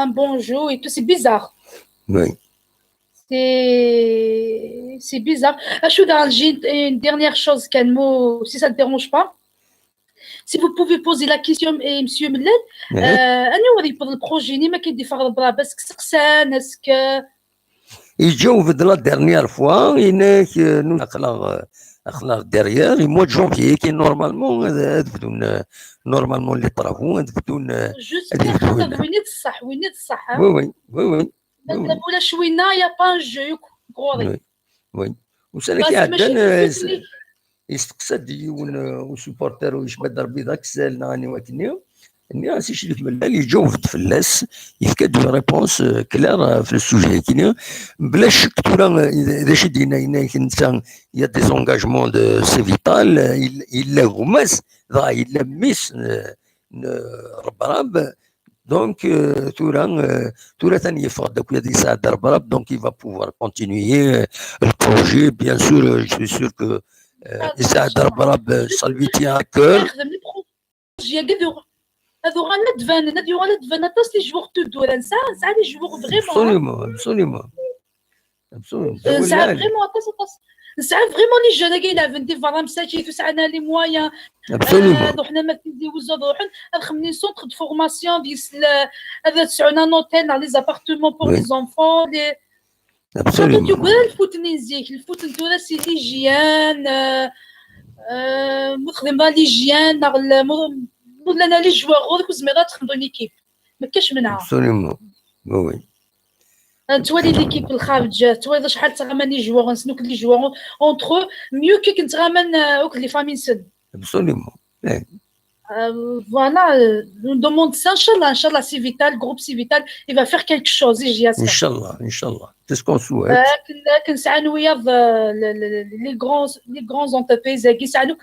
un bon jeu et tout, c'est bizarre. Oui. C'est bizarre. J'ai une dernière chose, Kalmo, si ça ne te dérange pas. Si vous pouvez poser la question, monsieur Mellel, pour le projet, est-ce que يجاوب لا dernière fois إنك أخلاق derrière le mois de janvier qui normalement normalement les travaux بدون juste وين الصح oui ولا شوينا يا با جو غوري oui وسنة كي عندنا يستقصد ديون وسوبورتر ويشبه ضربي ذاك سالنا غاني وكني اني سي شريف ملال يجاوب فلاس يفكا دو ريبونس كلار في السوجي كينا بلا شك تولا اذا شدينا انسان يا دي زونغاجمون دو سي فيتال الا غماس الا ميس ربراب دونك تولا ثاني يفرض داك يدي يساعد ربراب دونك يفا بوفوار كونتينيي البروجي بيان سور جو سور كو يساعد ربراب سالفيتي ان كور هذو غانا دفان تاس لي جوغ تو دوران ساعه لي جوغ فريمون absolument ساعه فريمون ساعه فريمون لي جون كاين لعب ندي فارام ساتي تو ساعنا لي مويان روحنا ما كنديوزو روحنا خمنين سونتر دو فورماسيون ديس هذا تسعونا نوتيل على لي زابارتمون بور لي زونفون لي absolument الفوت نزيك الفوت نتورا سي ليجيان مخدمه ليجيان ولا انا لي جوار غير زميرات تخدموا ليكيب ما كاش منها absolument oui تولي ليكيب الخارج تولي شحال تغامن لي جوار نسنوك لي جوار اونتر ميو كي كنت غامن اوك لي فامي نسن absolument voilà on demande ça inchallah c'est vital groupe c'est vital il va faire quelque chose inchallah c'est ce qu'on souhaite لكن ساعه ويا لي غران انتربريز كي ساعدوك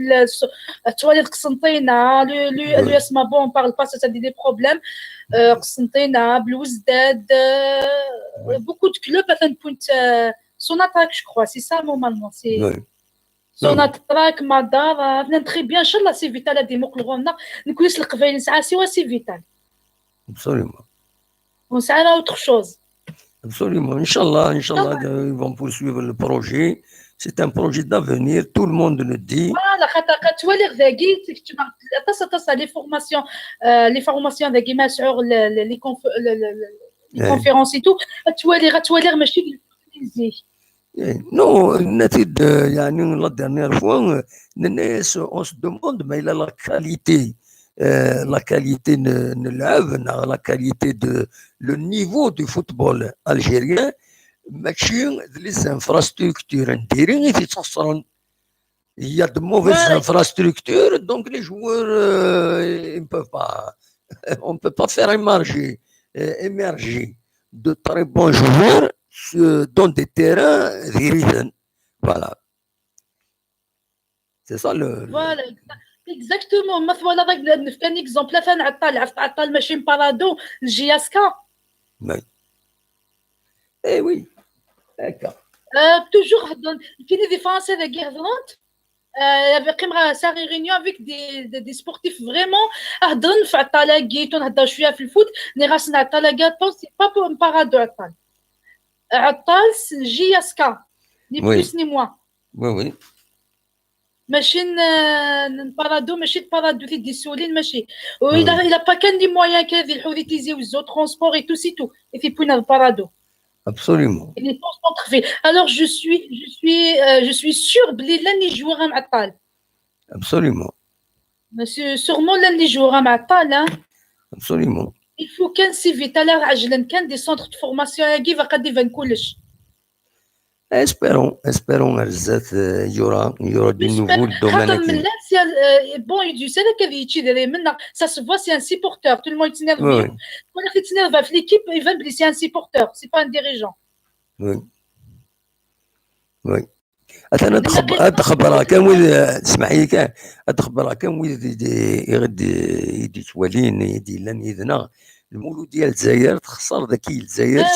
تولي قسنطينه لو اسما بون بارل با سا دي بروبليم قسنطينه بالوزداد beaucoup de clubs مثلا بوينت سوناتاك je crois c'est ça normalement c'est سوناتراك مدار فنان تري بيان ان شاء الله سي فيتال هادي مقلغونا نكويس القبايل نسعى سوا سي فيتال absolument ونسعى اوتر شوز Absolument. Inch'Allah, ils vont poursuivre le projet. C'est un projet d'avenir, tout le monde le dit. فوالا خاطر توالي غداكي تصل لي فورماسيون ذاكي مسعور لي كونفيرونس اي تو غتوالي ماشي بالانجليزي. Non, la dernière fois, on se demande, mais il a la qualité la qualité de le niveau du football algérien, les infrastructures intérieures, il y a de mauvaises infrastructures, donc les joueurs, ils peuvent pas, on ne peut pas faire émerger de très bons joueurs dans des terrains virides. Voilà. C'est ça le. Voilà, exactement. مثلا كان اكزومبل عطال ماشي بارادو الجياسكا. Oui. Eh oui. D'accord. Toujours كاين دي فرونسي ذاك هضرات قيم ساري ريونيون افيك دي سبورتيف فريمون هضرن في عطالاكي نهضر شويه في الفوت ني راس عطالاكا سي با بو بارادو عطال جياسكا ني بلوس ني موان. Oui, oui. ماشي نبارادو ماشي تبارادو دي سولين ماشي وإلا با كان لي مويان كذي الحوريتيزيو زو ترونسبور اي تو سي تو اي بوين البارادو. Absolument. Il est concentré. Alors je suis sûre بلي لن يجوغا معطال. Absolument. Monsieur sûrement لن يجوغا معطال. Absolument. Il faut كان سيفي تالا عجلا كان دي سونتر دو فورماسيون هاكي فقد يفان كلش. Espérons il y aura de nouveaux domaines. Bon, du sais que ça se voit, c'est un supporter. Tout le monde est nerveux. Quand il est nerveux, l'équipe, c'est un supporter, c'est pas un dirigeant. Oui. Oui. أتخبر كم اسمحي كان أتخبر كم يدي توالين يدي لن يدنا المولود ديال الجزائر تخسر ذاكي الجزائر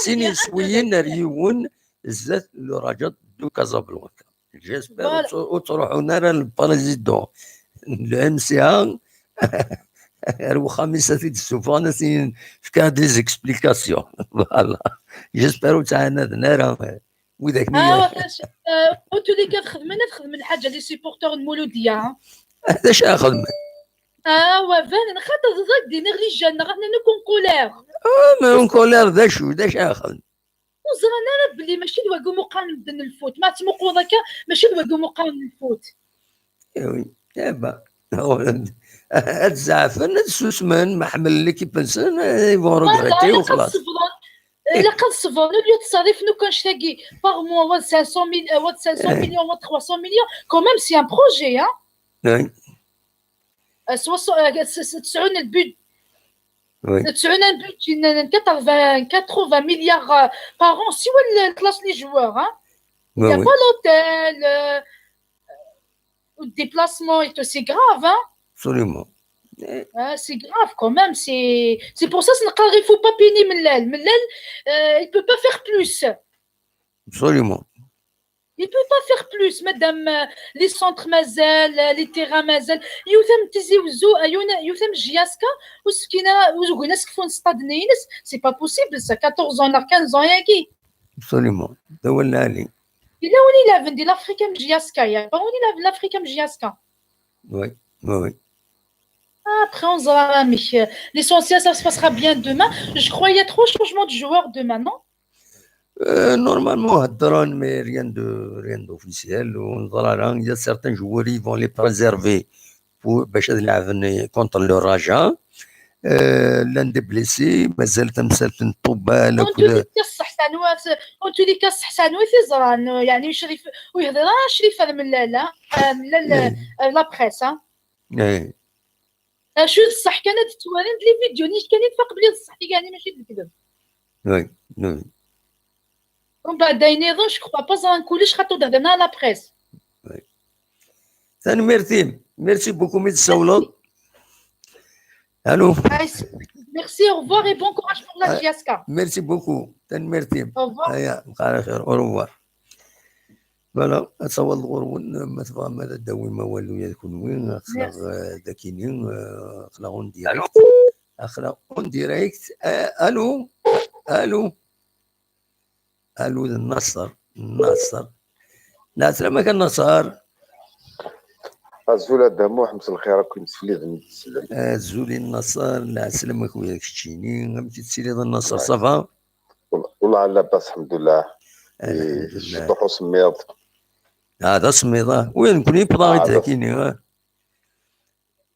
سنين سويين ريون زاد لو راجل دو كازابلانكا. جيسبر وتروحوا نرى البريزيدون الام سي ا خميسة في السوفانة سين في هاد لي زيكسبليكاسيون. فوالا جيسبر تاعنا نرى وذاك قلت لك تخدم الحاجه لي سيبورتور المولوديه. هذا اش اخدم؟ وفعلا خاطر ضد دي رجالنا رانا نكون كولير. ما نكون كولير ذا شو ذا اش اخدم؟ وزرانا بلي ماشي الواقو مقارن بدن الفوت ما تمقوا ذاك ماشي الواقو مقارن الفوت. وي دابا هاد الزعفان هاد السوسمان ما حمل ليكيب انسان يفون روغريتي وخلاص. إلا قد صفر اليوم تصريف نو كان شتاقي باغ موا 500 مليون و 300 مليون كوميم سي ان بروجي ها. وي 90 البيت 90 بيت 80 مليار باغ ان سوا الكلاس لي جوار ها. يا با لوتيل والديبلاسمون اي تو سي غراف ها. Absolument. C'est grave quand même, c'est pour ça qu'il ne faut pas péner Mellal. Mellal, il ne peut pas faire plus. Absolument. Il ne peut pas faire plus, madame. Les centres mazel, les terrains mazel. Youtham tizi ouzo, youtham jiaska, ou ce qui n'a, ou ce qui font stade neynes, c'est pas possible ça. 14 ans, 15 ans, yaki. Absolument. دولنا علي. Il a où il a vendu l'Afrique jiaska, il y a pas où il a l'Afrique jiaska. Oui, oui, oui. Après, on verra, mais l'essentiel, ça se passera bien demain. Je crois qu'il y a 3 changements de joueurs demain, non? Normalement, mais rien d'officiel. Il y a certains joueurs qui vont les préserver pour contre le Raja. L'un des blessés, مازال تمثل طوبة on te dit كاس حسانوي في زران يعني شريف ويهضر شريف هذا من لا لا بريس ها. شو الصح كانت توالين لي فيديو نيش كان يتفق بلي الصح يعني ماشي بالكذب. وي وي. ومن بعد داينيضون جو كخوا با زان كلش خاطر هضرنا لا بريس. وي. ثاني ميرسي بوكو ميت السولون. الو. ميرسي او ريفوار اي بون كوراج بور لا جياسكا. ميرسي بوكو ثاني ميرسي. او ريفوار. هيا على خير او ريفوار. فوالا اتصور الغرون ما تبغى ماذا داوي ما والو يكون وين اخلاق ذاكيين اخلاق اون ديريكت اخلاق اون ديريكت. الو الو النصر لا سلامك النصر الزول دموح مسا الخير راكم تفليد زولي النصر لا سلامك وياك تشيني غمتي تسيري النصر صافا والله لاباس الحمد لله الحمد لله شطوح سميض هذا سميضه وين نكوني بضاغي تاكيني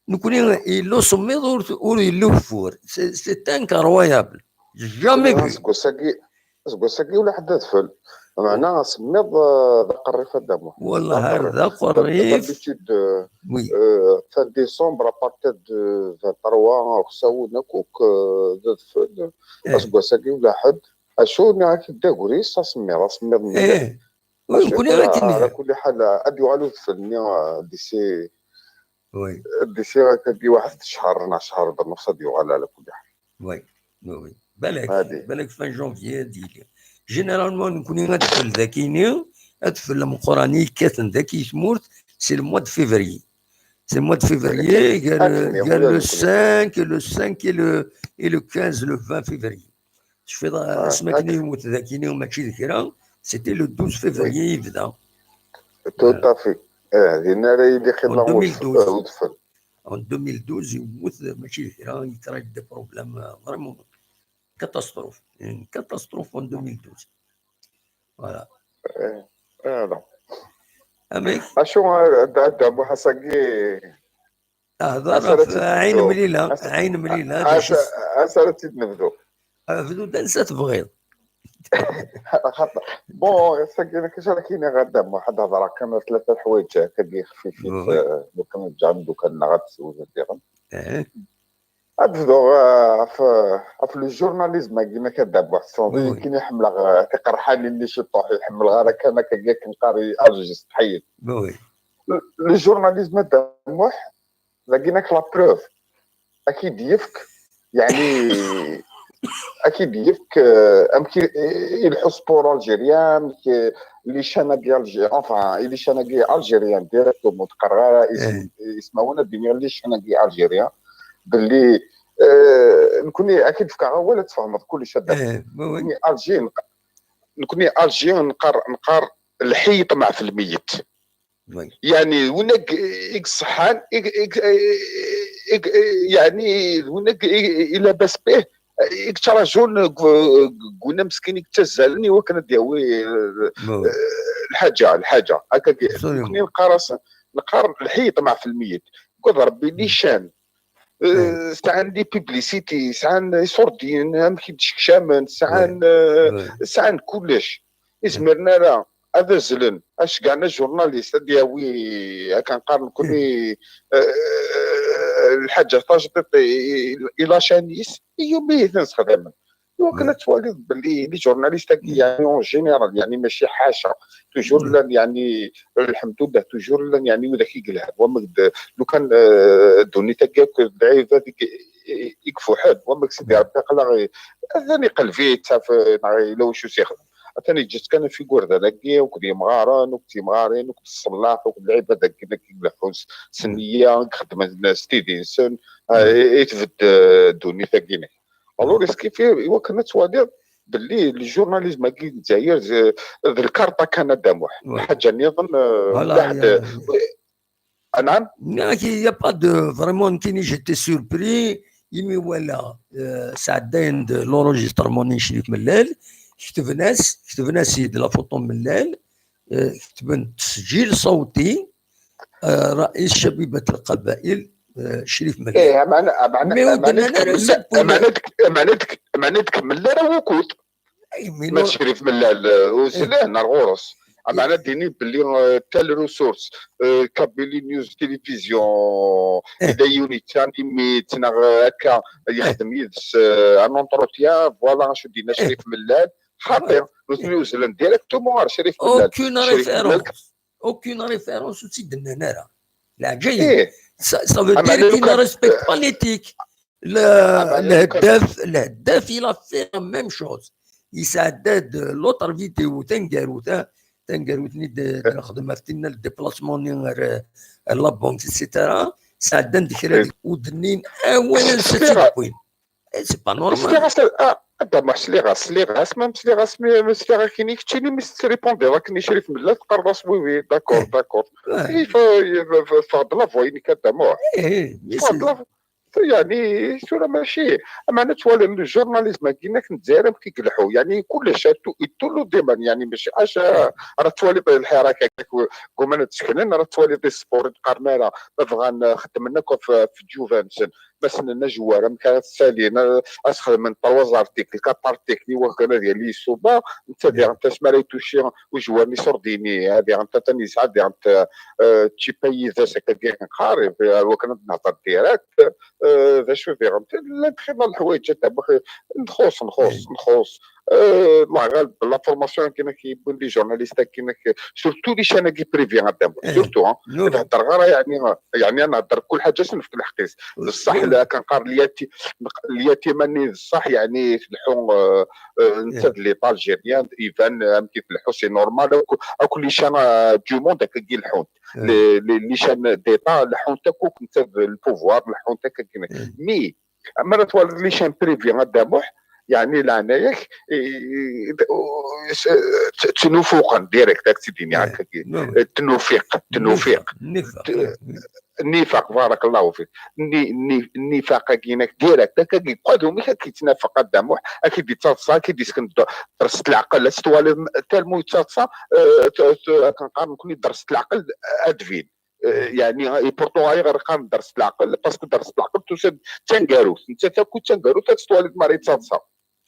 نكوني إلو سميض اور إلو فور سي انكرويابل جامي في سكوساكي ولا حد دفل معناها سميض ذاك الريف دموح والله هذا قريف وي فان ديسمبر ابارتي دو 23 خصاونا كوك دفل سكوساكي ولا حد اشو ناك داكوري سميض نكوني على كل حال اديو على دفلني ديسي وي ديسي كدي واحد شهر بنص ديو على كل حال وي بالك فان جونفيي ديالي جينيرالمون نكوني غادفل ذاكيني ادفل مقراني كاتن ذاكي تمورت سي الموا دو فيفريي قال لو 5 et le 15 le 20 février شوفي اسمك يموت ذاكيني وماشي ذكرى سيتي لو 12 فيفريي يبدا توتافي هذه ناري اللي خدمه ودفل en 2012 يموت ماشي ذكرى يكرا دي بروبليم فريمون كاتاستروف en 2012 voilà لا اميك اشو هذا ابو حساكي هذا عين مليله اسرت نبدو بدو نسات تبغيض بون ساكينا كشاركينا غدا واحد هضره كان 3 حوايج كدي خفيفين لو كان جام دو كان غتسوز ديالهم ابدو في الجورناليزم كيما كداب واحد الصوندي كاين يحمل كقرحاني اللي شي طوح يحمل غير كان كنقاري ارجس تحيد وي الجورناليزم دموح لقيناك لا بروف اكيد يفك يعني اكيد يفك امكن الحسبور الجيريان اللي شانا ديال انفان اللي شانا ديال الجيريان ديريكتو متقرره اسمعونا الدنيا اللي شانا ديال الجيريان باللي نكوني اكيد فكا ولا تفهم كل شيء نكوني نكوني الجي نقار الحي طمع في الميت يعني هناك صحان يعني هناك الا باس به ترجون قلنا مسكين يتزالني وكان دياوي الحاجه هكا كني نقار الحي طمع في الميت قلت ربي نيشان ساعان دي بيبليسيتي ساعان يصوردين ما كيدش كشامن ساعان كلش ازمرنا راه هذا زلن اش كاع جورناليست دياوي هكا نقارن كوني الحاجه طاجت الى شانيس يوميه نستخدم وكانت توالد باللي لي جورناليست يعني اون جينيرال يعني ماشي حاجه توجور يعني الحمد لله توجور يعني وذاك يقلها لو كان دوني تاكاك ضعيف هذيك يكفو حد وماك سيدي ربي قال ثاني قلبي تاف لو شو سيخدم ثاني جيت كان في كورده داكي وكدي مغارن وكتي مغارين وكنت الصلاح وكنت اللعيبه داك كيبلحوس سنيه خدمه ستيدينسون يتفد دوني تاكيني الوغ كيف هو كانت توادر باللي الجورناليزم كي الجزائر الكارطه كان دموح حاجه نظن واحد نعم يا با دو فريمون كيني جيتي سوربري يمي ولا ساعدين لونجسترمون شريف ملال كتب ناس سيد لا فوطو ملال كتب تسجيل صوتي رئيس شبيبه القبائل شريف ملال ايه معناتك ملال وكود ما شريف ملال وسلان الغرس معنا ديني باللي تال ريسورس كابيلي نيوز تيليفزيون اذا يونيتان ميتنا هكا يخدم يدس ان اونتروتيان فوالا شو دينا شريف ملال خاطر نوزلن ديريكتومون شريف ملال اوكين ريفيرونس وتسدنا هنا لا جاي ça veut dire qu'il ne respecte pas l'éthique. الهداف il a fait la même chose. يساعد l'autre vidéo تنقروتني نخدم فتنا الديبلاسمون لابونك ايتترا ساعدنا ندير ودنين اولا 7 بوين سي با نورمال دابا سلي غاس كاينين كتشيني مي ريبوندي راك نشري في ملات قرص وي داكور كيف فهاد لا فويني كدموع فهاد لا يعني سورة ماشي معناتها تولي الجورناليزم كيناك الجزائر كيقلحوا يعني كلش يتولوا ديما يعني ماشي راه تولي الحراك هكاك كوما تسكنن راه تولي دي سبور قرماله بغا خدمنا في جوفانسن مثلا جواره مكان سالينا اسخل من 3 ارتيكل 4 ارتيكل وكذا ديال لي سوبا انت دير انت سماري توشي وجواني سورديني هذه انت تاني ساعه دير انت تشي بايزا سكاكي قارب وكان نهضر ديريكت باش دير انت لا تخيل الحوايج تاع نخوص الله غالب لا فورماسيون كاينه كيبان لي جورناليست كاينه سورتو لي شانا كي بريفي غادام سورتو نهضر غير يعني انا نهضر كل حاجه في الحقيقه بصح لا كنقار اليتيماني بصح يعني يفلحوا انت لي طالجيريان ايفان امكي يفلحوا سي نورمال كل شان دو موند هكا كيلحون لي شان ديتا لحونتك انت البوفوار لحونتك كاين مي اما توالد لي شان بريفي غاداموح يعني لعنايك تنوفوقا ديريكت اكتديني هكا تنوفيق النفاق بارك الله فيك النفاق كاينك ديريكت هكا كيقعدوا ملي كيتنافق قدامه اكيد يتصا اكيد يسكن درست العقل ستوالي تالمو يتصا كنقارن كوني درست العقل ادفين يعني بورتوغالي غير قام درست العقل باسكو درست العقل توسد تنقاروت انت تاكو تنقاروت تستوالد ماري تصا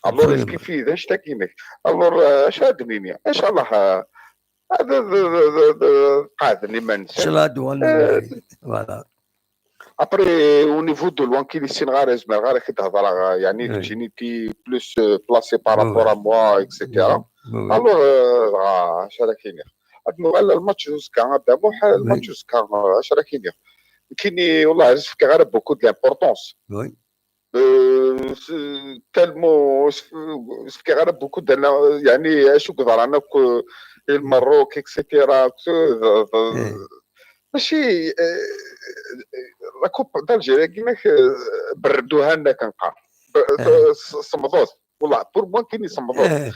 الور اسكي في ذا شتا كاينك الور اش هادني ان شاء الله هذا قاعدني ما نسى ان شاء الله دوان فوالا ابري او نيفو دو لوان كي لي غارز غير كي تهضر يعني جينيتي بلوس بلاسي بارابور ا موا اكسيتيرا الور اش راه كاين هاد الماتش جوز كان دابا الماتش جوز كان اش راه كاين والله عزيز فيك غير بوكو دو لامبورطونس وي تالمو فيك غير بوكو دو يعني اشو كثر انا المروك اكسيتيرا ماشي لا كوب دالجيريا كيما بردوها لنا كنقار صمدوت والله بور موا كاين يصمدوت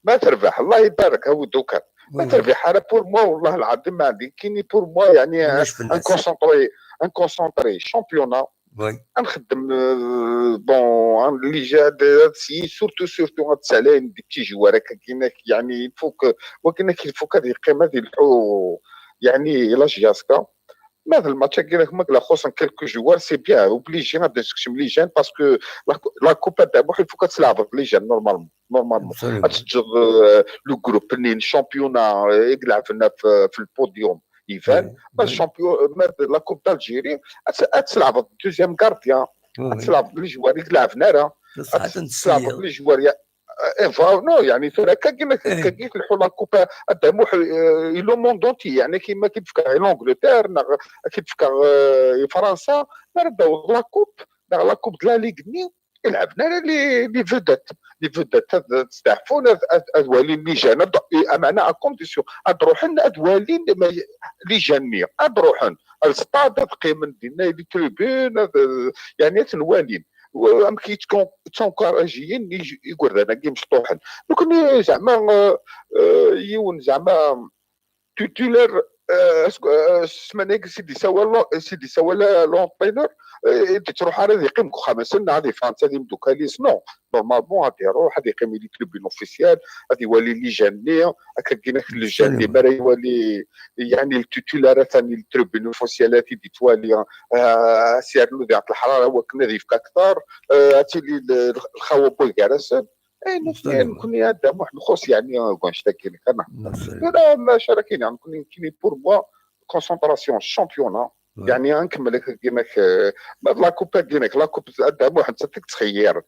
ما تربح الله يبارك هو دوكا ما تربح انا بور موا والله العظيم ما عندي كاين بور موا يعني ان كونسونطري شامبيونا نخدم بون اللي جا سي سورتو غتسالين ديك تي جوار هكا كاينه يعني الفوك ولكن الفوك هذه القيمه ديال الحو يعني لا جياسكا هذا الماتش كاين خصوصا كيلكو جوار سي بيان اوبليجي غادي تكشم لي جان باسكو لا كوبا دابا الفوك تلعب لي جان نورمالمون تسجل لو جروب نين شامبيونا يلعبنا في البوديوم ايفان الشامبيون لا كوب دالجيري تلعب دوزيام كارديان تلعب لي جوار يلعبنا راه تلعب لي جوار نو يعني هكا كاين الحول لا كوبا قدامو لو موندونتي يعني كيما كيتفكر لونجلتير كيتفكر فرنسا رداو لا كوب د لا ليغ ني لعبنا لي فودات تستعفون ادوالين لي جان معنا كونديسيون ادروحن ادوالين لي جانيه ادروحن الستاد قيمن دينا لي تريبون يعني تنوالين وام كيتكونكاراجيين يقول انا كي مشطوحن لكن زعما يون زعما توتولر سمانيك سيدي سوا لونطينور تروح هذا يقيم 5 سنين هذه فرنسا هذه مدوكا ليس نو نورمالمون غادي يروح هذا يقيم لي تريبون اوفيسيال غادي يولي لي جاني هكا كاين لي جاني ما يولي يعني التوتولار ثاني التريبون اوفيسيال هذه دي توالي سير له ذات الحراره هو كنا ذيك اكثر هاتي لي الخوا بوي كارسن نكون هذا واحد الخوص يعني كونشتاكي لك انا ما شاركين يعني كاين بور موا كونسونطراسيون شامبيونا يعني غنكمل لك كيما لا كوبا كينك لا كوب قدام واحد تخير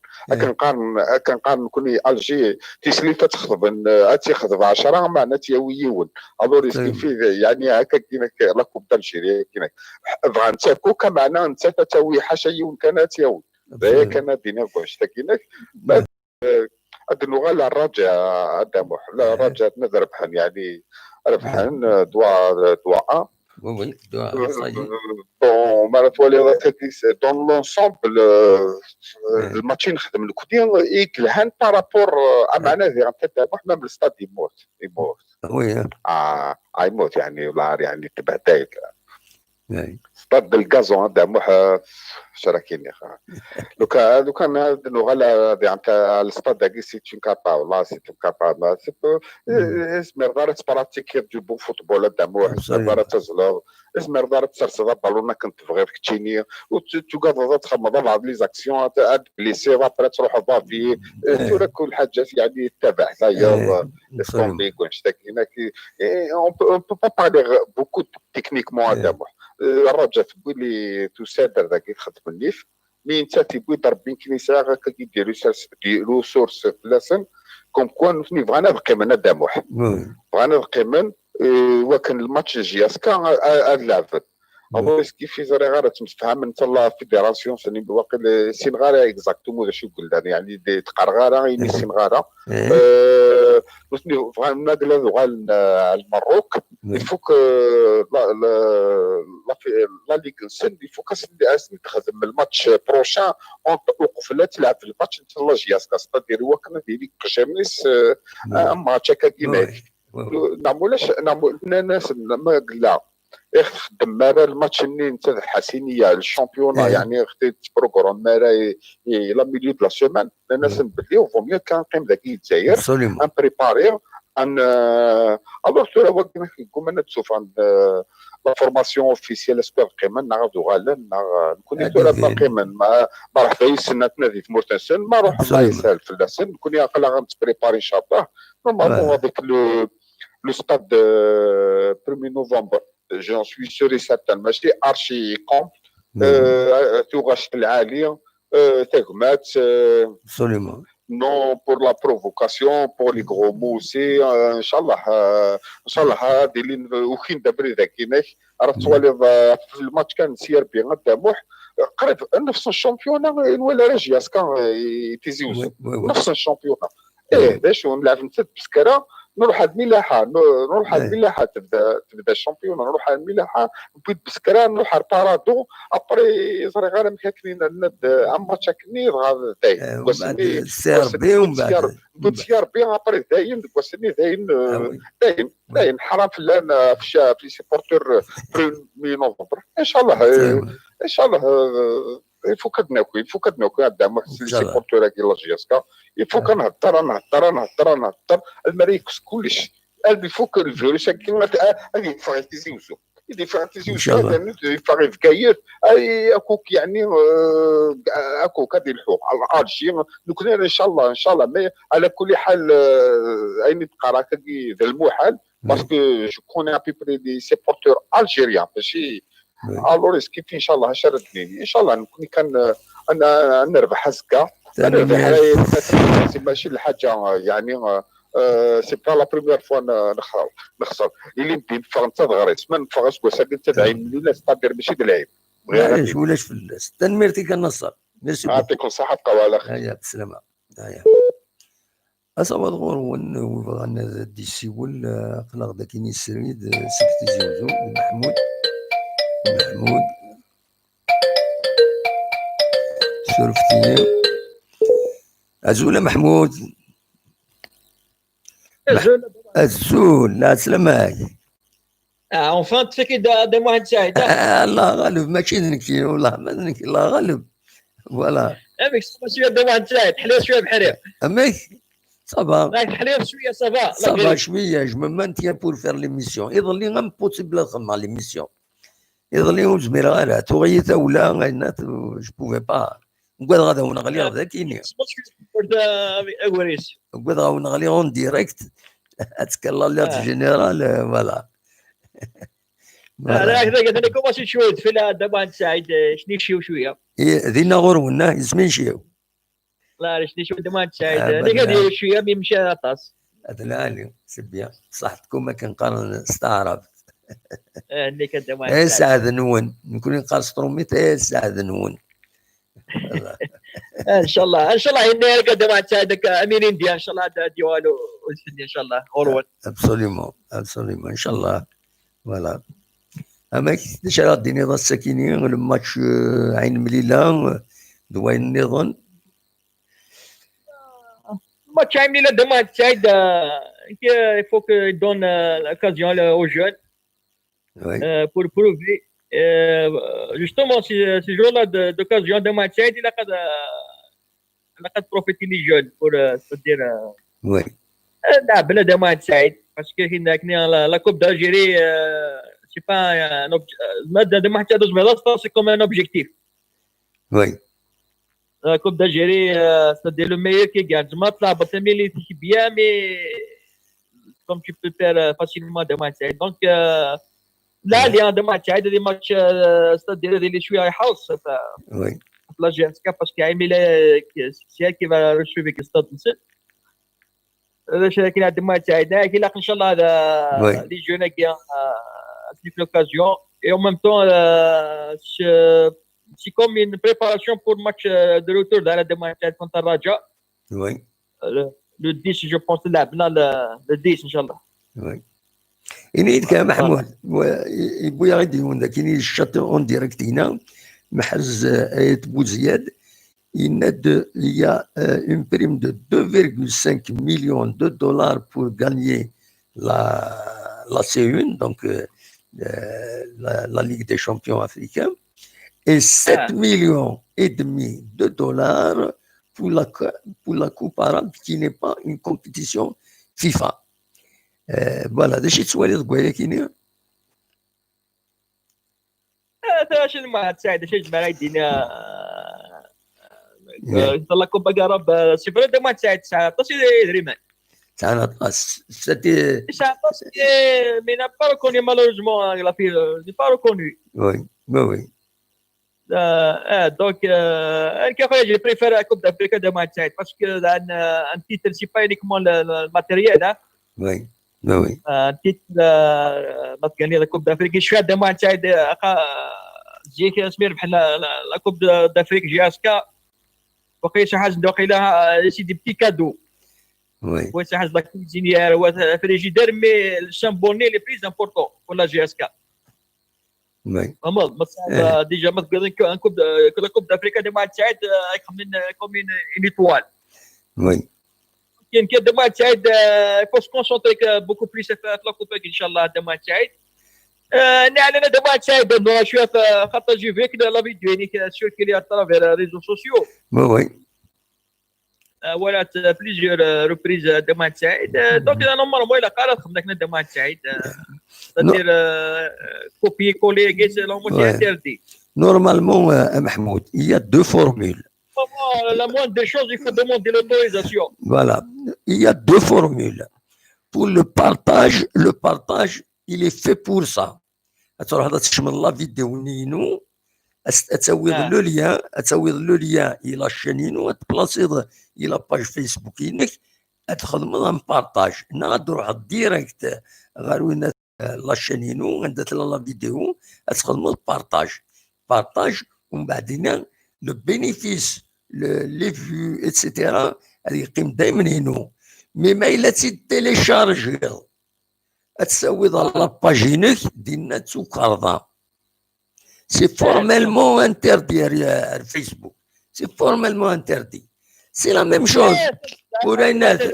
كنقارن كوني الجي تيسليفه تخضب تيخضب 10 معنا تيويون الور يسكن فيه يعني هكا كينك لا كوب دالجيريا كينك بغا نتاكو كمعنا انت تاوي حاشا كانت يون هي كانت دينا واش كينك هاد اللغه لا الرجاء قدام لا الرجاء نذربحن يعني ربحن دوا وي صايي بون معناتها ولي دون لونسومبل الماتش نخدم الكودين يكلهان بارابور معناه زي غنتبع ميم الستاد يموت وي يموت يعني ولا يعني تبع دايك يعني ستاد الكازون هذا موح شراكين يا اخي لو كان على نتاع الستاد داكي سي تون كابا والله سي تون كابا اسمر دارت براتيكي دو بون فوتبول هذا موح اسمر دارت تزلو اسمر دارت تسرسل بالونا كنت بغيت كتشيني وتقعد تخمض بعض لي زاكسيون بليسي ابري تروح ضافي تورا كل حاجه يعني تابع هي الفوندينغ ونشتاك هناك اون بو با بارلي بوكو تكنيكمون هذا موح الرجل تقول لي تسادر ذاك يخدم النيف مي انت تيبغي ضرب بين كنيسه هكا كيديروا سورس بلاسن كوم كوان فني بغانا نبقي من هذا موح بغانا نبقي من وكان الماتش جياسكا هاد لعبت الوغ كيف زري غير تمتفهم انت لا فيدراسيون سني بواقي سينغارا اكزاكتومون شو قلنا يعني تقرغاره يعني سينغارا وسني فغانا نقول المروك يفوك لا ليغ نسن يفوك اسني تخدم الماتش بروشان وقف لا تلعب في الماتش انت لا جياسكا ستادير هو كان ديريك جامنيس ماتش هكا كيما نعمل الناس ما قلنا خدم مارا الماتش اللي انت حسينيه الشامبيون يعني خديت بروغرام مارا لا ميليو دو لا سيمان الناس نبدلو فو ميو كان قيم ذاك الجزائر ان بريباري ان الوغ تو هو كما كنقول انا تشوف عند لا فورماسيون اوفيسيال اسبير قيما نعرضوا غالا نكون تورا باقي ما راح يسنى تنادي في مورتنسن ما روح الله يسهل في اللسن نكون ياقل غنتبريباري ان شاء الله نورمالمون هذاك لو ستاد 1 نوفمبر j'en suis sûr et certain ماشي ارشي كومب توغاش العاليه تغمات absolument non pour la provocation pour les gros mots c'est ان شاء الله هذه اللي وكين دبري ذاك هناك راه توالي في الماتش كان سير بين قداموح قريب نفس الشامبيون ولا راجياس كان تيزيوز نفس الشامبيون باش نلعب نتد بسكره نروح هاد الملاحه تبدا الشامبيون نروح هاد الملاحه نبيد بسكران نروح البارادو ابري صري غير مكاكنين ند اما تشكني غاد داين وسني السيربي ومن بعد سيربي ابري داين وسني داين حرام في لان في سيبورتور 1 نوفمبر ان شاء الله يفوك ناكل هذا محسن سيبورتور كي لاجياسكا يفوك نهضر المريكس كلش قلبي فوق الفيروس كيما هذه فرانتيزيوزو هذا يفرق في كاير اكوك يعني اكوك هذه الحقوق على الجي نكون ان شاء الله ما على كل حال اين تقرا كي ذا المحال باسكو جو كوني ا بيبري دي سيبورتور الجيريان ماشي الوريس كيف ان شاء الله شردني ان شاء الله نكون كان انا نربح هكا ماشي الحاجه يعني سي با لا بريمير فوا نخسر اللي ندير فرنسا غريس ما نفرش وساكن تدعي من الناس تقدر ماشي دلعيب ولاش في التنميرتي كنصر ماشي يعطيكم الصحه بقاو على خير هيا بالسلامه هيا اصابت غور وبغانا ديسي ولا قلق داكيني السريد سكتي زوزو محمود شرفتي أزول محمود أزول لا سلامك اونفان تفكي دا واحد سعيد الله غالب ماشي نكي والله ما نكي الله غالب فوالا امك شويه دا واحد سعيد حليب شويه بحرير امك صافا راك حليب شويه صافا شويه جو مو مانتيان بور فير ليميسيون يظل غير امبوسيبل نخدم على ليميسيون يظل وزمير غير توغيتا ولا غير جو بوفي با نقول غادا ونغلي غدا كيني نقول غادا ونغلي اون ديريكت اتكلم لا جينيرال فوالا لا هكذا قلت لكم ماشي شويه في دابا سعيد شني شويه ذينا غرونا يسمين شيو لا شني شويه دابا سعيد اللي قاعد شويه مشى طاس هذا العالي سبيا صحتكم ما كنقارن استعرب اللي كدابا سعد نون نكون نقال ستروميت سعد نون ان شاء الله هنا قدام تساعدك امينين ديال ان شاء الله ديوالو ان شاء الله اول ابسوليومون ان شاء الله فوالا اما كيفاش غادي نضال الساكنين الماتش عين مليله دوين النظام Match عين مليله de match سعيد il faut qu'il donne l'occasion aux jeunes pour prouver justement ces jours-là d'occasion de match سعيد لقد profiter les jeunes pour c'est-à-dire oui لعب بلا de match سعيد parce que la Coupe d'Algérie c'est pas un objectif de match c'est comme un objectif oui la Coupe d'Algérie c'est le meilleur qui gagne ما تطلع بتملي bien mais comme tu peux faire facilement des matchs donc là il y a des matchs des matchs c'est-à-dire اللي شويه يحوص oui la GSK parce qu'il y a Emile c'est elle qui va reçoivre le stade نسيت كاين هاد الماتش هذا كيلاقي ان شاء الله هذا لي جون كي في لوكازيون et en même temps c'est comme une préparation pour le match de retour dans la match contre Raja oui le 10 je pense لعبنا le 10 ان شاء الله oui إني كان محمود بويا غادي يكون كاين الشاط اون ديريكت هنا محرز آية بوزياد il y a une prime de 2,5 millions de dollars pour gagner la C1 donc la Ligue des champions africains et 7 millions et demi de dollars pour la Coupe arabe qui n'est pas une compétition FIFA. Voilà, des choses اللي تقولي كاينين. هذا شنو ما تساعد شي جماعه يدينا la Coupe arabe c'est vrai ما تساعد تصير دريمان. Ça c'était mais n'a pas reconnu malheureusement la fille n'est pas reconnu. Oui, oui. Donc je préfère la Coupe d'Afrique de match parce que un titre c'est pas uniquement le matériel hein. Oui. Oui. Un titre ما تغني la Coupe d'Afrique شويه de match جيك اسمي ربح la Coupe d'Afrique جاسكا وقيل شي حاجه وقيلها سي دي بتي كادو. Oui. Ouais, ça la cuisinière, ouais, le frigidaire, mais le chambonnet est le plus important pour la GSK. Oui. Déjà, la Coupe d'Afrique de match comme une étoile. Oui. Il y a des matchs, il faut se concentrer beaucoup plus sur la Coupe, Inch'Allah, de match. نعلن de match, je suis à j'ai vu que la vidéo est circulée à travers les réseaux sociaux. Oui, oui. Voilà, plusieurs reprises de match. Donc, normalement, il a carrément de match. C'est-à-dire, copier-coller, c'est la moitié interdit. Normalement, Mahmoud, il y a deux formules. La moindre des choses, il faut demander l'autorisation. Voilà, il y a deux formules. Pour le partage, il est fait pour ça. La vidéo Nino, تسوي لو ليان الى الشانينو تبلاصي الى باج فيسبوك انك تخدم بارطاج هنا غتروح ديريكت غير وين لا شانينو عندها لا فيديو تخدم بارطاج ومن بعدين لو بينيفيس لي فيو ايتترا هذه يقيم دائما هنا مي ما الا تيليشارجي تسوي لا باجينك ديالنا تسوكرضا. C'est formellement interdit à Facebook. C'est formellement interdit. C'est la même chose pour un autre.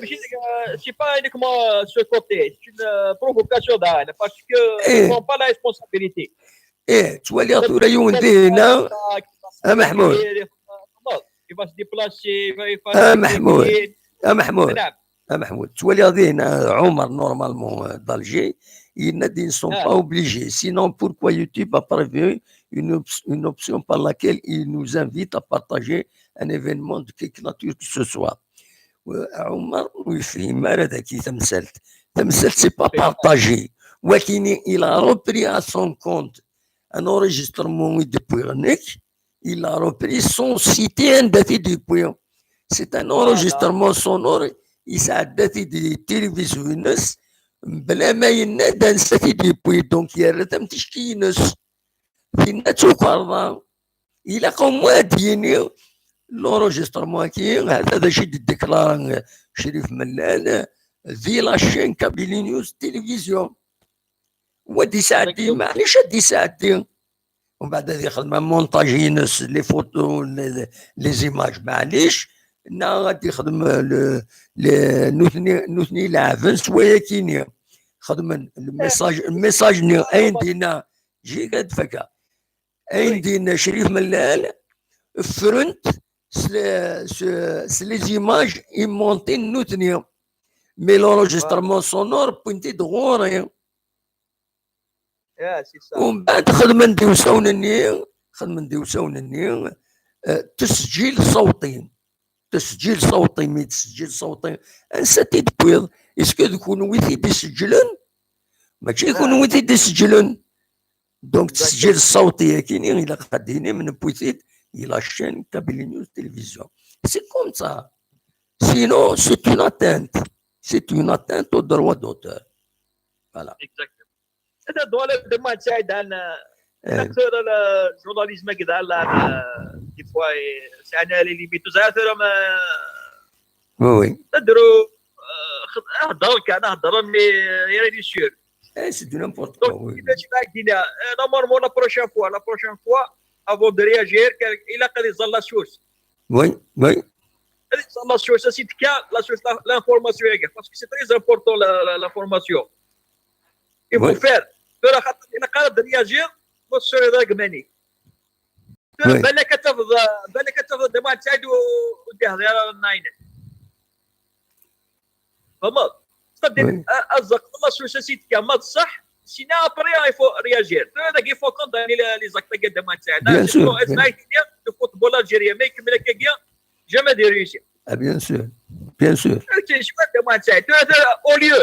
C'est pas uniquement ce côté, c'est une provocation d'âne parce qu'ils n'ont pas la responsabilité. Tu vois, les autres, ils ont dit, non, Mahmoud. Il va se déplacer, il va Mahmoud. Tu vois, les autres, Omar, normalement, d'Alger, ils ne sont pas obligés. Sinon, pourquoi YouTube a prévu une option par laquelle il nous invite à partager un événement de quelque nature que ce soit. Omar, c'est pas partagé. Il a repris à son compte un enregistrement depuis il a repris son site depuis. C'est un enregistrement sonore. Il s'est daté des télévisions. بلا ما ينادى نستفيد بوي دونك يا ريتهم تشكينس فينا تشوكرضا الى قوم واديني لونجسترمون كاين هذا شي ديكلار شريف ملال في لاشين كابيلي نيوز تيليفزيون هو دي ساعتي معليش دي ساعتي ومن بعد هذه يخدم مونتاج ينس لي فوتو لي زيماج معليش غادي يخدم نوثني لعبن سوايا كينيا خدم الميساج ني اين دينا جي قد فكا اين دينا شريف ملال فرنت سلي زيماج يمونتين نوثني مي لونجسترمون سونور بوينتي دغوري ومن بعد خدم نديوسون تسجيل صوتي مي تسجيل صوتي انساتي تبويض اسكو يكونوا ويثي يسجلون ماشي يكونوا ويثي يسجلون دونك التسجيل الصوتي كاينين الى خديني من بويثيت الى شين كابيلي نيوز تلفزيون سي كوم سا سينو سي اون اتانت او دروا دوتور فوالا هذا دولة دما تساعد عن اكثر الجورناليزم كذا على دي فوا ساعدنا لي ليميتو زعما وي نديرو هضر كان هضر مي راني سيور سي دو نيمبورت كوا وي دينا نورمالمون لا بروشين فوا افون دو رياجير الى قد يظل لا سورس وي لا سورس سي تكا لا سورس لانفورماسيون باسكو سي تري امبورطون لانفورماسيون il faut faire ترى خاطر الا قالت رياجير بصوا هذاك ماني بالك تفضل دابا تساعد وديها غير ناين فهمت صدق ازق والله شو سيت كما صح سينا ابري يفو رياجير هذاك يفو كونداني لي زاكتا قد ما تساعد اسمعي لو فوتبول الجيريا ما يكمل هكايا جامي دي ريوسي بيان سور شو ما تساعد اوليو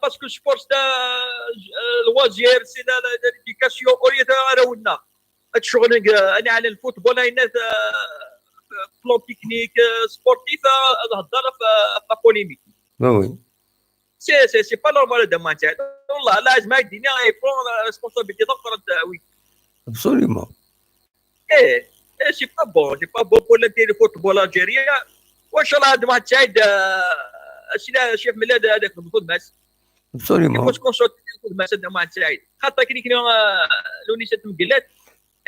باسكو السبور سي الوازير سي ليديكاسيون اوليو راودنا هاد الشغل انا على الفوتبول هنا بلون تكنيك سبورتيف هضر في بوليميك وي سي با نورمال هذا ما تاع والله لازم الدنيا يبرون ريسبونسابيلتي ضرب وي ابسوليومون سي با بون بور لي فوتبول الجيريا واش الله هذا ما تساعد شاف ملاد هذاك الخدمات ابسوليومون واش كونسولت الخدمات هذا ما تساعد خاطر كي لونيسات مقلات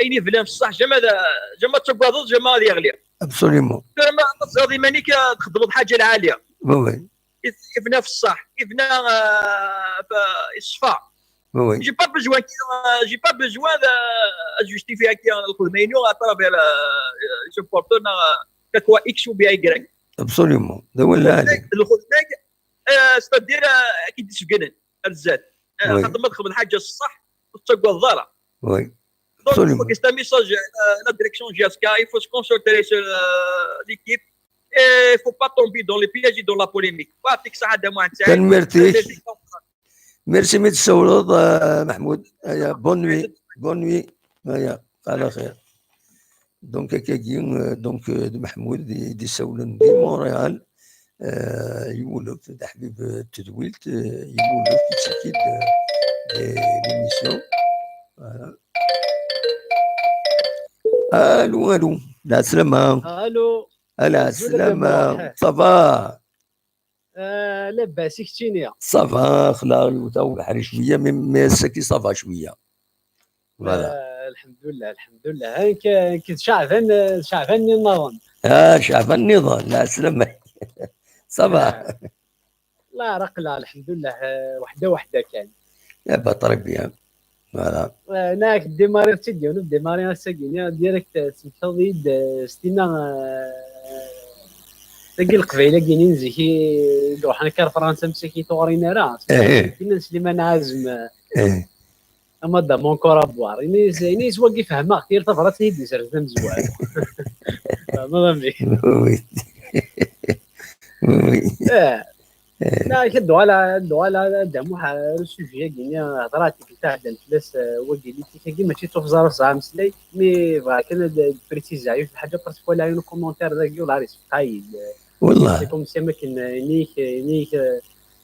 ايني فلان بصح جما تقاضض جما هذه غاليه ابسوليومون ما غادي مانيك تخدم بحاجه العاليه وي يفنا في الصح يفنا في الصفا وي جي با بيزوان جوستيفي هكا الخدمينو اترافير سبورتورنا كتوا اكس و بي اي ابسوليومون هذا هو اللي عليك الخدمه ستادير كي تسكن الزاد خاطر ما تخدم الحاجه الصح تقوى الضاره وي Donc, il faut que c'est un message à la direction GSK, il faut se concentrer sur l'équipe et il ne faut pas tomber dans les pièges et dans la polémique. ميرسي ميت السولوض محمود بون نوي على خير دونك كاين دونك محمود دي سولن دي مونريال يولف حبيب التدويلت يولف تسكيد ليميسيون الو لا سلامة الو لا سلامة صافا لاباس كتينيا صافا خلاص وتاو بحري شويه مي ساكي صافا شويه فوالا الحمد لله كنت شعبان النظام شعبان النظام لا سلامة صافا لا رقلا الحمد لله وحده كان يا بطربيا فوالا هناك ديماري تديونو ديماري ساكينيا ديريكت تمشي ستينا تلقي القبيله كاينين زكي روح انا كار فرنسا مسكي تورينا راه كاين سليمان عازم اما دا مون كورابوار يعني زواقي فهمها كثير طفرات يدي سرزنا مزوال ما فهمتي لا كدو على دموها السوجي كاين هضرات تاع الفلاس وقيلي كي ماشي توفزار صعب مسلي مي كان بريسيزايو في حاجه باسكو لا يونو كومونتير داك ولا ريس قايد والله كوم سمكن نيك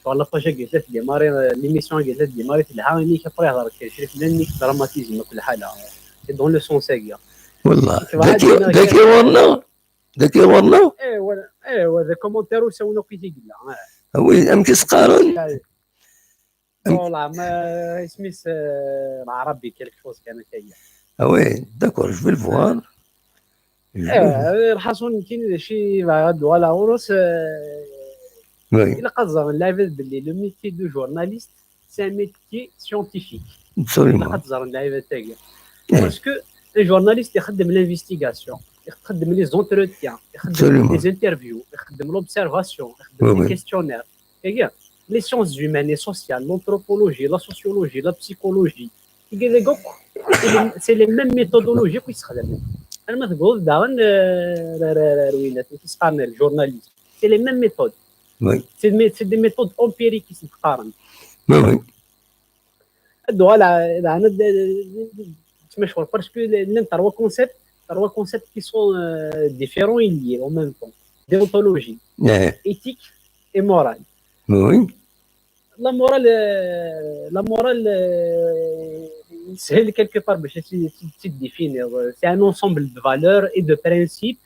والله فاش قلت لك ديماري ليميسيون قلت لك ديماري تلها نيك فري هضر كيشرف نيك دراماتيزم كل حاله دون لو سون ساغيا والله داكي ورنا ايوا ذا كومونتير وساونا في تيقلا وي امكس قارن والله ما سميت العربي كيلك شوز كان كاين. وي داكور جو في الفوار. الحصون كاين شي فوالا ورس. إلا قدر نلعب باللي لو ميتي دو جورناليست سي ان ميتي سيونتيفيك. إلا قدر نلعب تاعي باسكو الجورناليست يخدم لانفستيغاسيون، يخدم لي زونتروتيان، يخدم لي انترفيو، يخدم لوبسيرفاسيون، يخدم لي كيستيونير كاين لي سيونس هيومان لي سوسيال لونتروبولوجي لا سوسيولوجي لا بسيكولوجي كاين كوك سي لي ميم ميثودولوجي كيستخدم. انا ما تقول داغن روينات كيسقارن الجورناليست سي لي ميم ميثود. سي دي ميثود امبيريك كيتقارن. هادو انا تمشوا باسكو لان تروا كونسيبت كي سون ديفيرون لي او ميم طون ديونتولوجي ايتيك اي مورال. وي لا مورال سهل كيلكو بار باش تديفينير سي ان انسومبل دو فالور اي دو برينسيپ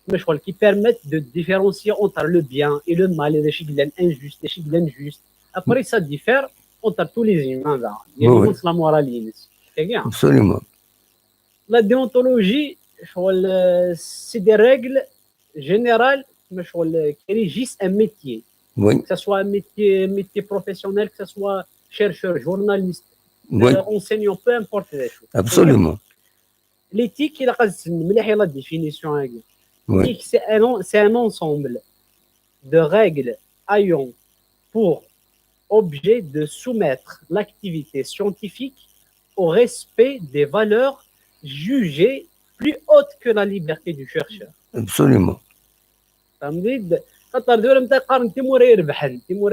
مشغل كي بيرميت دو ديفيرونسيي اونتر لو بيان اي لو مال. هذا شي قلان انجوست شي قلان جوست ابري سا ديفير اونتر تو لي زيمان يعني لا مورالين كاع ابسوليومون. لا ديونتولوجي شغل سي دي ريغل جينيرال شغل كي ريجيس ان ميتيي que ce soit un métier professionnel, que ce soit chercheur, journaliste, enseignant, peu importe les choses. Absolument. L'éthique, il a la définition. L'éthique, c'est un ensemble de règles ayant pour objet de soumettre l'activité scientifique au respect des valeurs jugées plus hautes que la liberté du chercheur. Absolument. خاطر دور نتا قارن تيمورا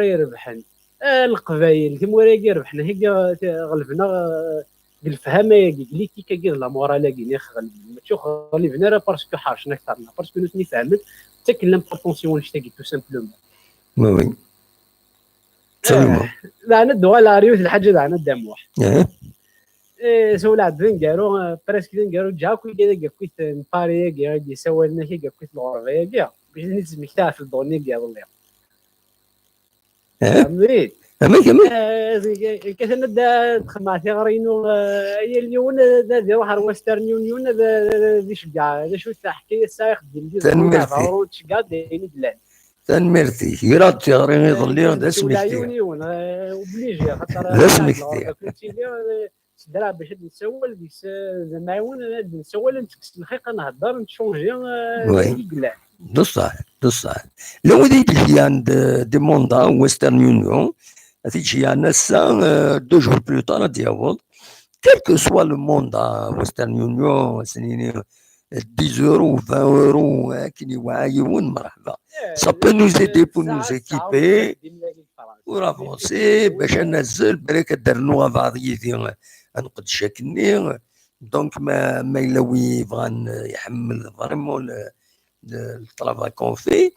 يربحن القبايل تيمورا يربحنا هي غلبنا بالفهمه ليتيكا كاين لا مورال كاين غلب ماشي غلبنا راه باسكو حارشنا كثرنا باسكو نوتني فهمت حتى كاين لامبورطونسيون نشتاقي تو سامبلومون. وي سلمى لا ندو على ريوت الحاجه تاعنا داموح سول عاد فينغارو بريسك فينغارو جاكو كيت نباري كاع يسوى لنا كي كيت الغربيه كاع باش نسمي كتاع في الدوني كاع والله فهمتي كيف نبدا تخمع في غرينو هي اليون دي روح ويسترن يونيون دي شكاع هذا شو الحكايه السايخ ديال تنمرتي شكاع دايرين دلان تنمرتي يراد تغريني ظلي هذا اسمك يونيون وبليجي خاطر لازمك درا باش نسول زعما نسول نتكس الحقيقه نهضر نتشونجي كلان بصح لو ديك عند دي موندا ويسترن يونيون هذيك هي نسا 2 جور بلو طار ديال quel que soit le monde ويسترن يونيون سنيني 10 اورو 20 اورو كي يوعيون مرحبا ça peut nous aider pour nous équiper ورافونسي باش ننزل بريك درنوها بعضيتي نقد شاكني دونك ما يلوي بغى يحمل فريمون الطلبه كون في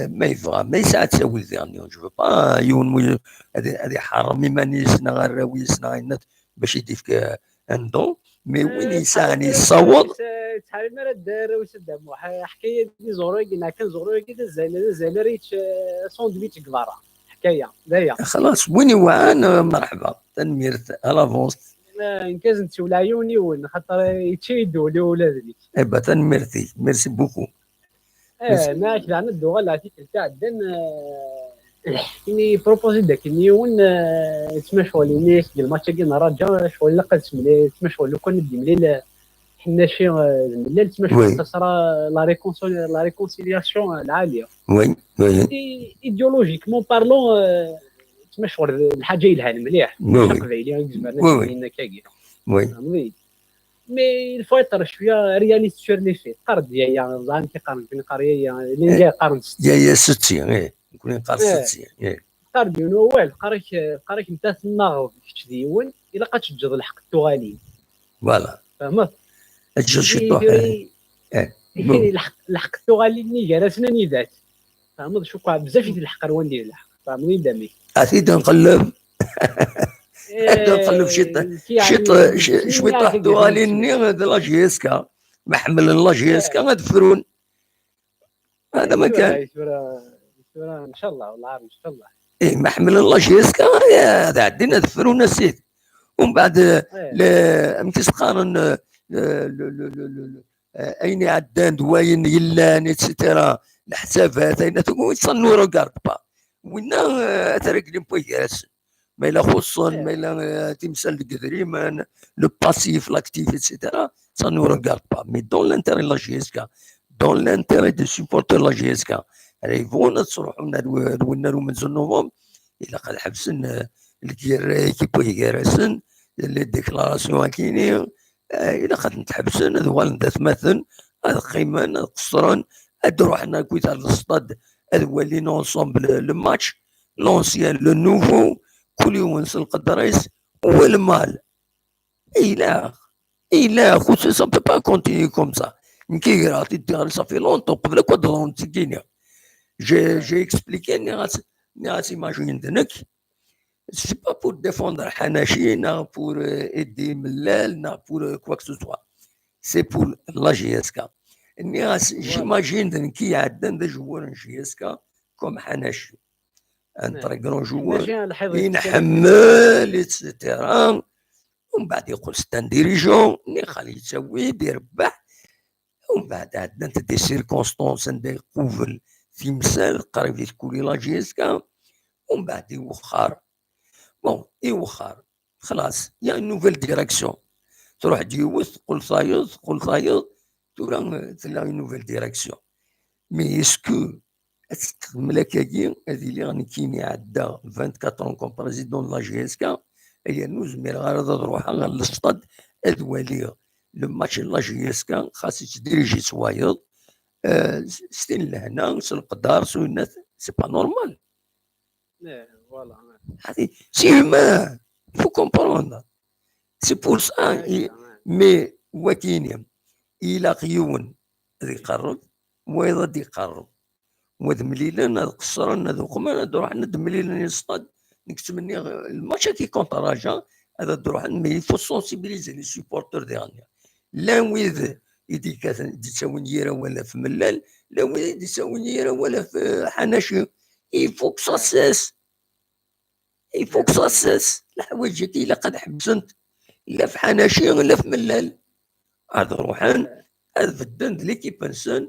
ما يبغى ما يساعد تسوي ديرنيون جو با يون هذه حرمي مانيش نغراوي سناينات باش يديك عندهم مي وين يساعني يصوت تحال مرا دار واش دام حكايه دي زوروي كان زوروي كده زين ريتش ساندويتش كبارا حكايه دايا خلاص وين يوعان مرحبا تنميرت الافونس ان كاز نتولى عيوني ون خاطر يتشيدوا لي ولادي ايبا تنميرتي ميرسي بوكو ما كذا ندو غلا فيك تاع دن اني بروبوزي داك نيون تسمى شغل نيك ديال الماتش كي نراجع شغل لقيت ملي تسمى شغل لو كان ندي ملي حنا شي ملي تسمى شغل صرا لا ريكونسيلياسيون العاليه وي ايديولوجيكمون بارلون تسمى شغل الحاجه يلهان مليح قبيلي زعما كاين وي مي الفويتر شويه رياليست سور لي في قرد هي زعما كيقارن بين قريه اللي جاي قارن هي 60 نكون نقارن 60 قرد نوال قريك نتا تناغ ديون الا قات تجد الحق التغالي فوالا فهمت اجل شي طوح الحق التغالي اللي جالسنا نيدات فهمت شو كاع بزاف ديال الحق روان ديال الحق فهمتني دامي اكيد نقلب نقلب شوي طاح دواليني هذا لاجيسكا محمل لاجيسكا غادفرون هذا ما كان ان شاء الله والله ان شاء الله ايه محمل الله جيسكا هذا عندنا دفرونا السيد ومن بعد امتى تقارن اين عدان دواين يلان اتسيتيرا الحسابات اين تصنوا روغارد با وين تركلين بوياس ما إلا خصوصا ما إلا تمثال القدريمان لو باسيف لاكتيف اتسيتيرا تصنوا روغارد با مي دون لانتيري لا جيسكا دون لانتيري دو سيبورتور لا جيسكا ريفون تصرحوا لنا من زنوهم إلا قد حبسن الكير كيبو يقارسن اللي ديكلاراسيون كيني إلا قد نتحبسن هذا ندات مثلا هذا قيمان هذا قصران هذا روحنا كويت على الصطاد هذا ولي نونسومبل الماتش لونسيان لو نوفو كل يوم نسلق الدرايس والمال إلا خوتي سا بو با كونتيني كوم سا نكي راتي دير صافي لونطون قبل كودرون تيكينيا جي اكسبليكي نغاتي ماجين دنك سي با بور ديفوندر حناشي نا بور ايدي ملال نا بور كواك سو سوا سي بور لا جي اس كا نغاس جيماجين دنكي عدن دا جوار جي اس كا كوم حناشي ان تري كرون جوار ينحمل اتسيتيرا ومن بعد يقول ستان ديريجون اللي خليه يسوي بيربح ومن بعد عندنا دي سيركونستونس ندير قوفل في مثال قريب يتكولي لا جيسكا ومن بعد يوخر بون يوخر خلاص يا نوفيل ديريكسيون تروح تجوز تقول صايد تلاقي نوفيل ديريكسيون مي اسكو تستخدم لكاكي هذه اللي راني كيني عدى 24 كوم بريزيدون لا جيسكا هي نوزمير غير تروح غير للصطاد ادوالي لو ماتش لا جيسكا خاص يتديريجي صوايد ستين لهنا القدار سوينات سي با نورمال فوالا هذه سي هيومان فو كومبروندر سي بور سا مي وكينيا الى قيون هذا يقرب ويضد يقرب وذ مليلان هذا قصران هذا قمان هذا روح ند مليلان يصطاد نكتب مني الماتش كي كونتراجا هذا تروح مي فو سونسيبيليزي لي سيبورتور ديالنا لا ويذ يدي تساوي نيرة ولا في ملال لا ويدي تساوي نيرة ولا في حناشي يفوك صاصاس الحوايج كي إلا قد حبسنت لا في حناشي ولا في ملال هذا روحان هذا في الدند ليكيب انسان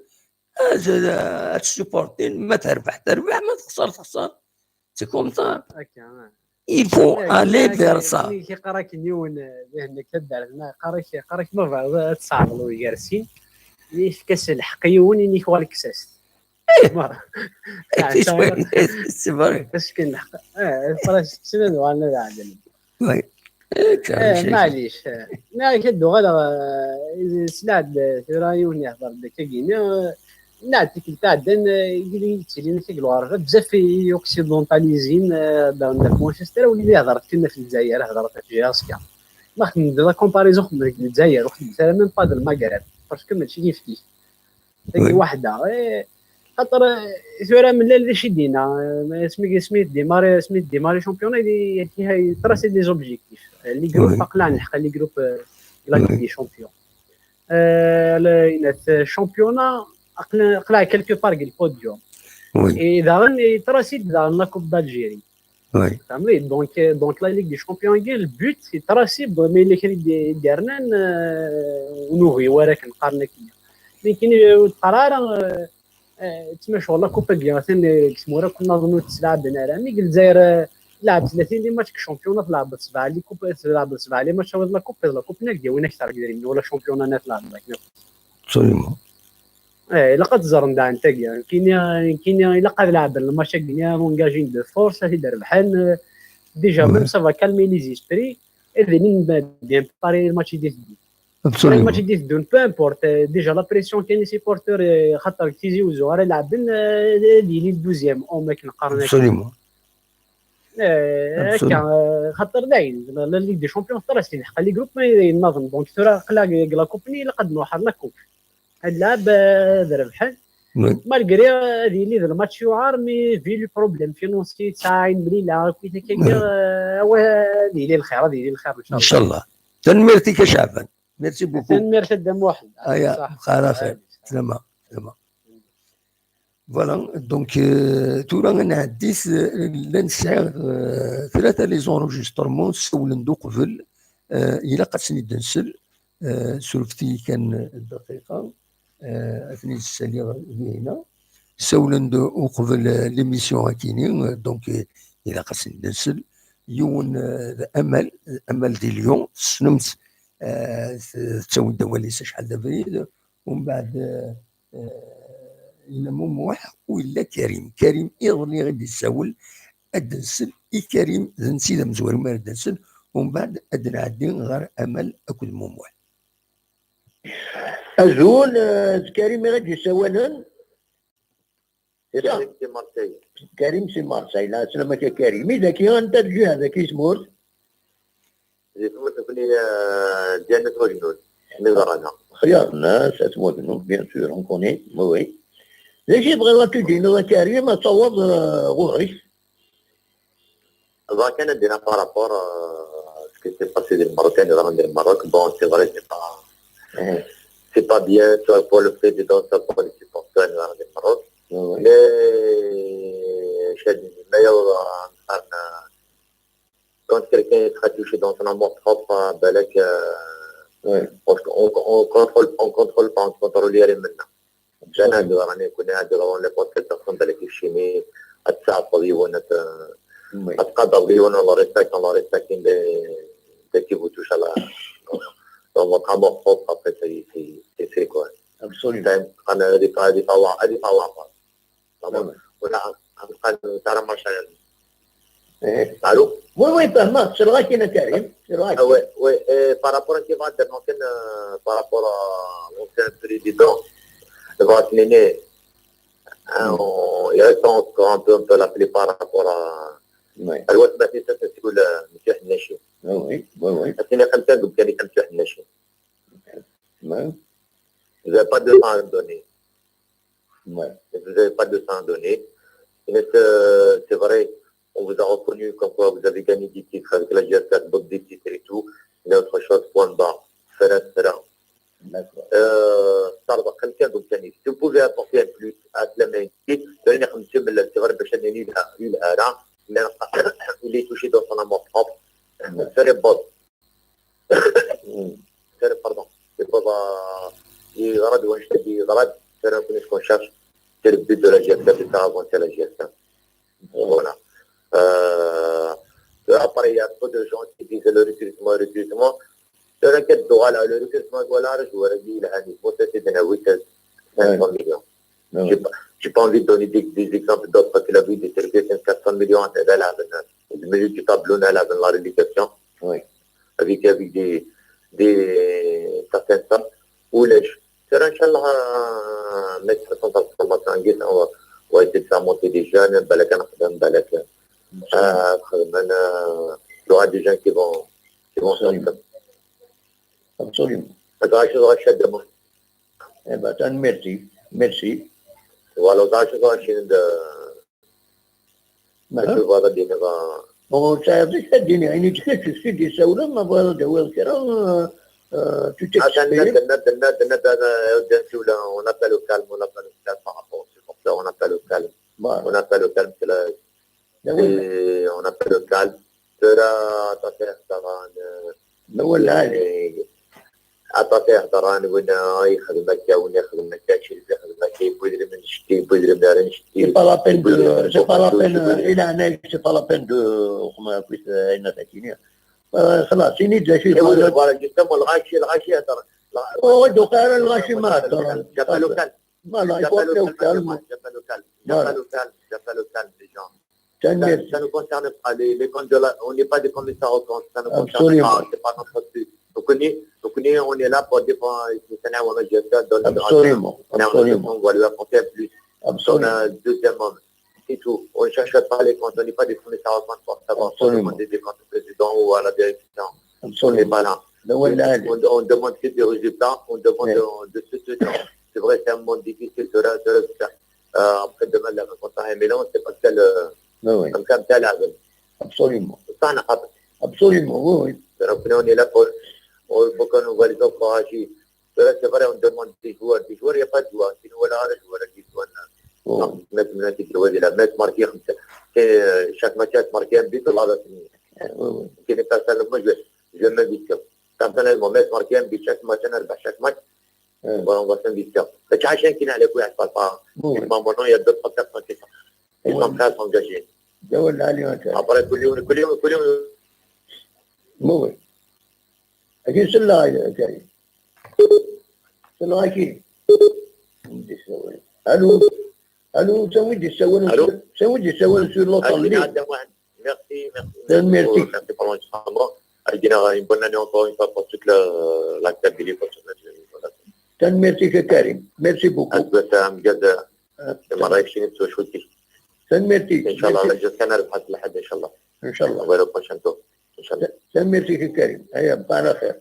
هذا تسيبورتين ما تربح ما تخسر سي كوم سا il faut aller vers ça كي قراك نيون بهنك تدار قراك ما بعد تصعب لو يارسين اللي في كاس الحقيون اللي خوال كساس سي فري باش كاين الحق فراش تسند وانا عندنا وي معليش ما كدو غدا سلاد رايون يهضر داك كاين نعطيك تعدن يقول لي تيقولوا راه بزاف يوكسيدونتاليزين داون في مانشستر واللي هضرت كنا في الجزائر هضرت في جاسكا ما خدمت لا كومباريزون خدمت في الجزائر وخدمت ميم با المغرب باسكو ماشي كيف كيف ديك وحده خاطر ثورة من اللي شدينا سميت ديماري شامبيون اللي تراسي دي زوبجيكتيف اللي جروب قلع نحق اللي جروب لا دي شامبيون الشامبيونا قلع كلكو بارك البوديوم اذا تراسي لا كوب دالجيري فهمتي دونك لا ليغ دي شامبيون كاع البوت تراسي مي اللي كان دارنا ونوغي وراك نقارن كي كاين القرار تما شغل كوبا كيا كسمورا كنا نظنوا تلعب هنا مي الجزائر لعب 30 دي ماتش شامبيونات لعبت 7 لي كوبا لعبت 7 لي ماتش لا كوبا ناك وين اكثر دايرين ولا شامبيونات لعب سوليمون الا قد زرن دا انت كاين الا قد لعب الماتش كاين مونجاجين دو فورس هذه دار بحال ديجا ميم سافا كالمي لي زيسبري اذن بيان باري الماتش دي الماتش دي دون بو امبورت ديجا لا بريسيون كاين سيبورتور خاطر كيزي وزوار لاعبين لي دوزيام او ماك نقارن ابسوليومون خاطر داين لا ليغ دي شامبيون ترى لحق لي جروب ما ينظم دونك ترى قلا لا كوبني لقد نوحر لا كوب هاد اللاعب دار بحال مالغري هذه اللي الماتش يعار مي في لو بروبليم فينونسي تاع مليله كي هكا هو هذه اللي الخير ان شاء الله تنميرتي كشعبان ميرسي بوكو تنمير شدام واحد خلاص سلامة فوالا دونك تورا غنعديت لنسعى ثلاثه لي زونجسترمون سولندو قبل الى قاسني دنسل سولفتي كان دقيقه اثني السالي هنا سولندو قبل ليميسيون هاكيني دونك الى قاسني دنسل يون امل دي ليون سنمت تسوي دوالي شحال دابا ومن بعد إلا موح ولا كريم يظني غادي يساول الدنسل كريم نسيت مزوار ما الدنسل ومن بعد نعدي غير امل اكل موح أزول كريم غادي يساولن كريم سي مارسيل كريم سي مارسيل لا سلامة كريم إذا كي أنت الجهة هذا كي سمور يتمت في جنة وجنود نظرنا خيار الناس أتموت منهم بيان سور أون كوني وي ليش يبغي الله تدينا كريم تصوض غوري إذا كان دينا بارابور سكي سي باسي ديال الماروك نظرا ديال الماروك بون سي فري سي با بيان سوا بور لو بريزيدون سوا بور لي سيبورتور نظرا ديال الماروك مي شادين ما يوضع quand quelqu'un sera touché dans son amour propre, on contrôle pas, on contrôle les maintenant. J'en ai deux années, qu'on a devant n'importe quelle personne de l'équipe chimie, à t'sapper, on a t'cadrer, on la respecte, dès qu'il vous touche à la, dans votre amour propre, après c'est quoi? Absolument. On a des parois, on a un marché. Allô? Oui, فهمك شو رايك انا كريم؟ شو رايك؟ Oui, par rapport à ce qui par rapport à l'ancien président, le Vasliné, il reste encore un peu l'appeler par rapport à الوقت ما في سنة تقول مسيح الناشي. Oui. أنا خمسة قبل كان مسيح الناشي. Vous n'avez pas de temps à donner. Vous n'avez pas de temps à donner. C'est vrai. On vous a reconnu comme quoi vous avez gagné des titres avec la GS4, beaucoup des titres et tout. Mais autre chose, point bas. D'accord. صار quelqu'un donc si vous pouvez apporter un plus à la main لأن خمسة من الصغار باش نني الآراء il est touché dans son amour propre. C'est bon. Pardon. C'est pas غرض ونشتري غرض c'est un peu ce qu'on cherche. C'est le but de la GS4 de faire avancer la GS4. Voilà. Après, il y a trop de gens qui disent le recrutement. Je regarde le recrutement, voilà, je vous redis, il a un niveau, c'est de 500 millions. Je n'ai pas envie de donner des exemples d'autres qu'il a vu des services 400 millions à le milieu du tableau, à la réalisation, avec des certaines sommes. Ou les mettre son transformation en guise, on va essayer de faire monter des jeunes, il y aura des gens qui vont sortir. Absolument. Eh bien, merci. Voilà, bon, ça veut dire que الدنيا تشكي دي سوله ما بغا جواز كرا on appelle au calme par rapport au supporter, on appelle au calme. On appelle au calme, on appelle au calme. أعطى احترام ونا يخدمك ونخدمك شيء يخدمك يبودر من شتي يبودر من رين شتي. C'est pas la peine إلى هنا c'est pas la peine de comment appeler ça هنا تكينيا. خلاص يني جا شيء. ولا جسم الغاشي ترى. هو دكان الغاشي ما ترى. جبلو كلب. ما لا يقول كلب. جبلو كلب les gens. Ça ne concerne pas les comptes de la, on n'est pas des commissaires aux comptes, ça ne concerne pas, c'est pas notre but. Donc on est là pour défendre le Sénat, on a gestion, Absolument. On va lui apporter un plus. Absolument. On a un deuxième homme, c'est tout. On ne cherche pas les comptes, on n'est pas des commissaires aux comptes pour savoir pour demander des comptes au président ou à la direction. On n'est pas là. On demande que des résultats, on demande de se tenir. C'est vrai, c'est un monde difficile, après demain, la réponse à un mélange, c'est parce que comme ça, c'est la vie. Absolument. Ça n'a pas. Absolument, oui. Donc, on est là pour qu'on nous voit les encourager. C'est vrai, on demande des joueurs. Il n'y a pas de joueurs. Sinon, voilà, les joueurs qui sont là. الناس ماركي خمسه chaque match marqué un but là qui n'est personnellement je m'invite personnellement marqué un but chaque match نربح chaque match on va s'inviter فاش عشان كي نعرف واحد بالبا maintenant il y a d'autres personnes qui sont prêts à s'engager après كل يوم مو اكيد سلا جاي سلا اكيد الو سوي سوون sur l'autre merci أدينا une bonne année encore une fois pour toute la stabilité pour toute la merci كريم merci beaucoup بس بجد مرة يكشين تسوي merci إن شاء الله على جد كان نربح لحد إن شاء الله إن شاء الله ويلو باشنتو إن شاء الله merci كريم هيا بقى على خير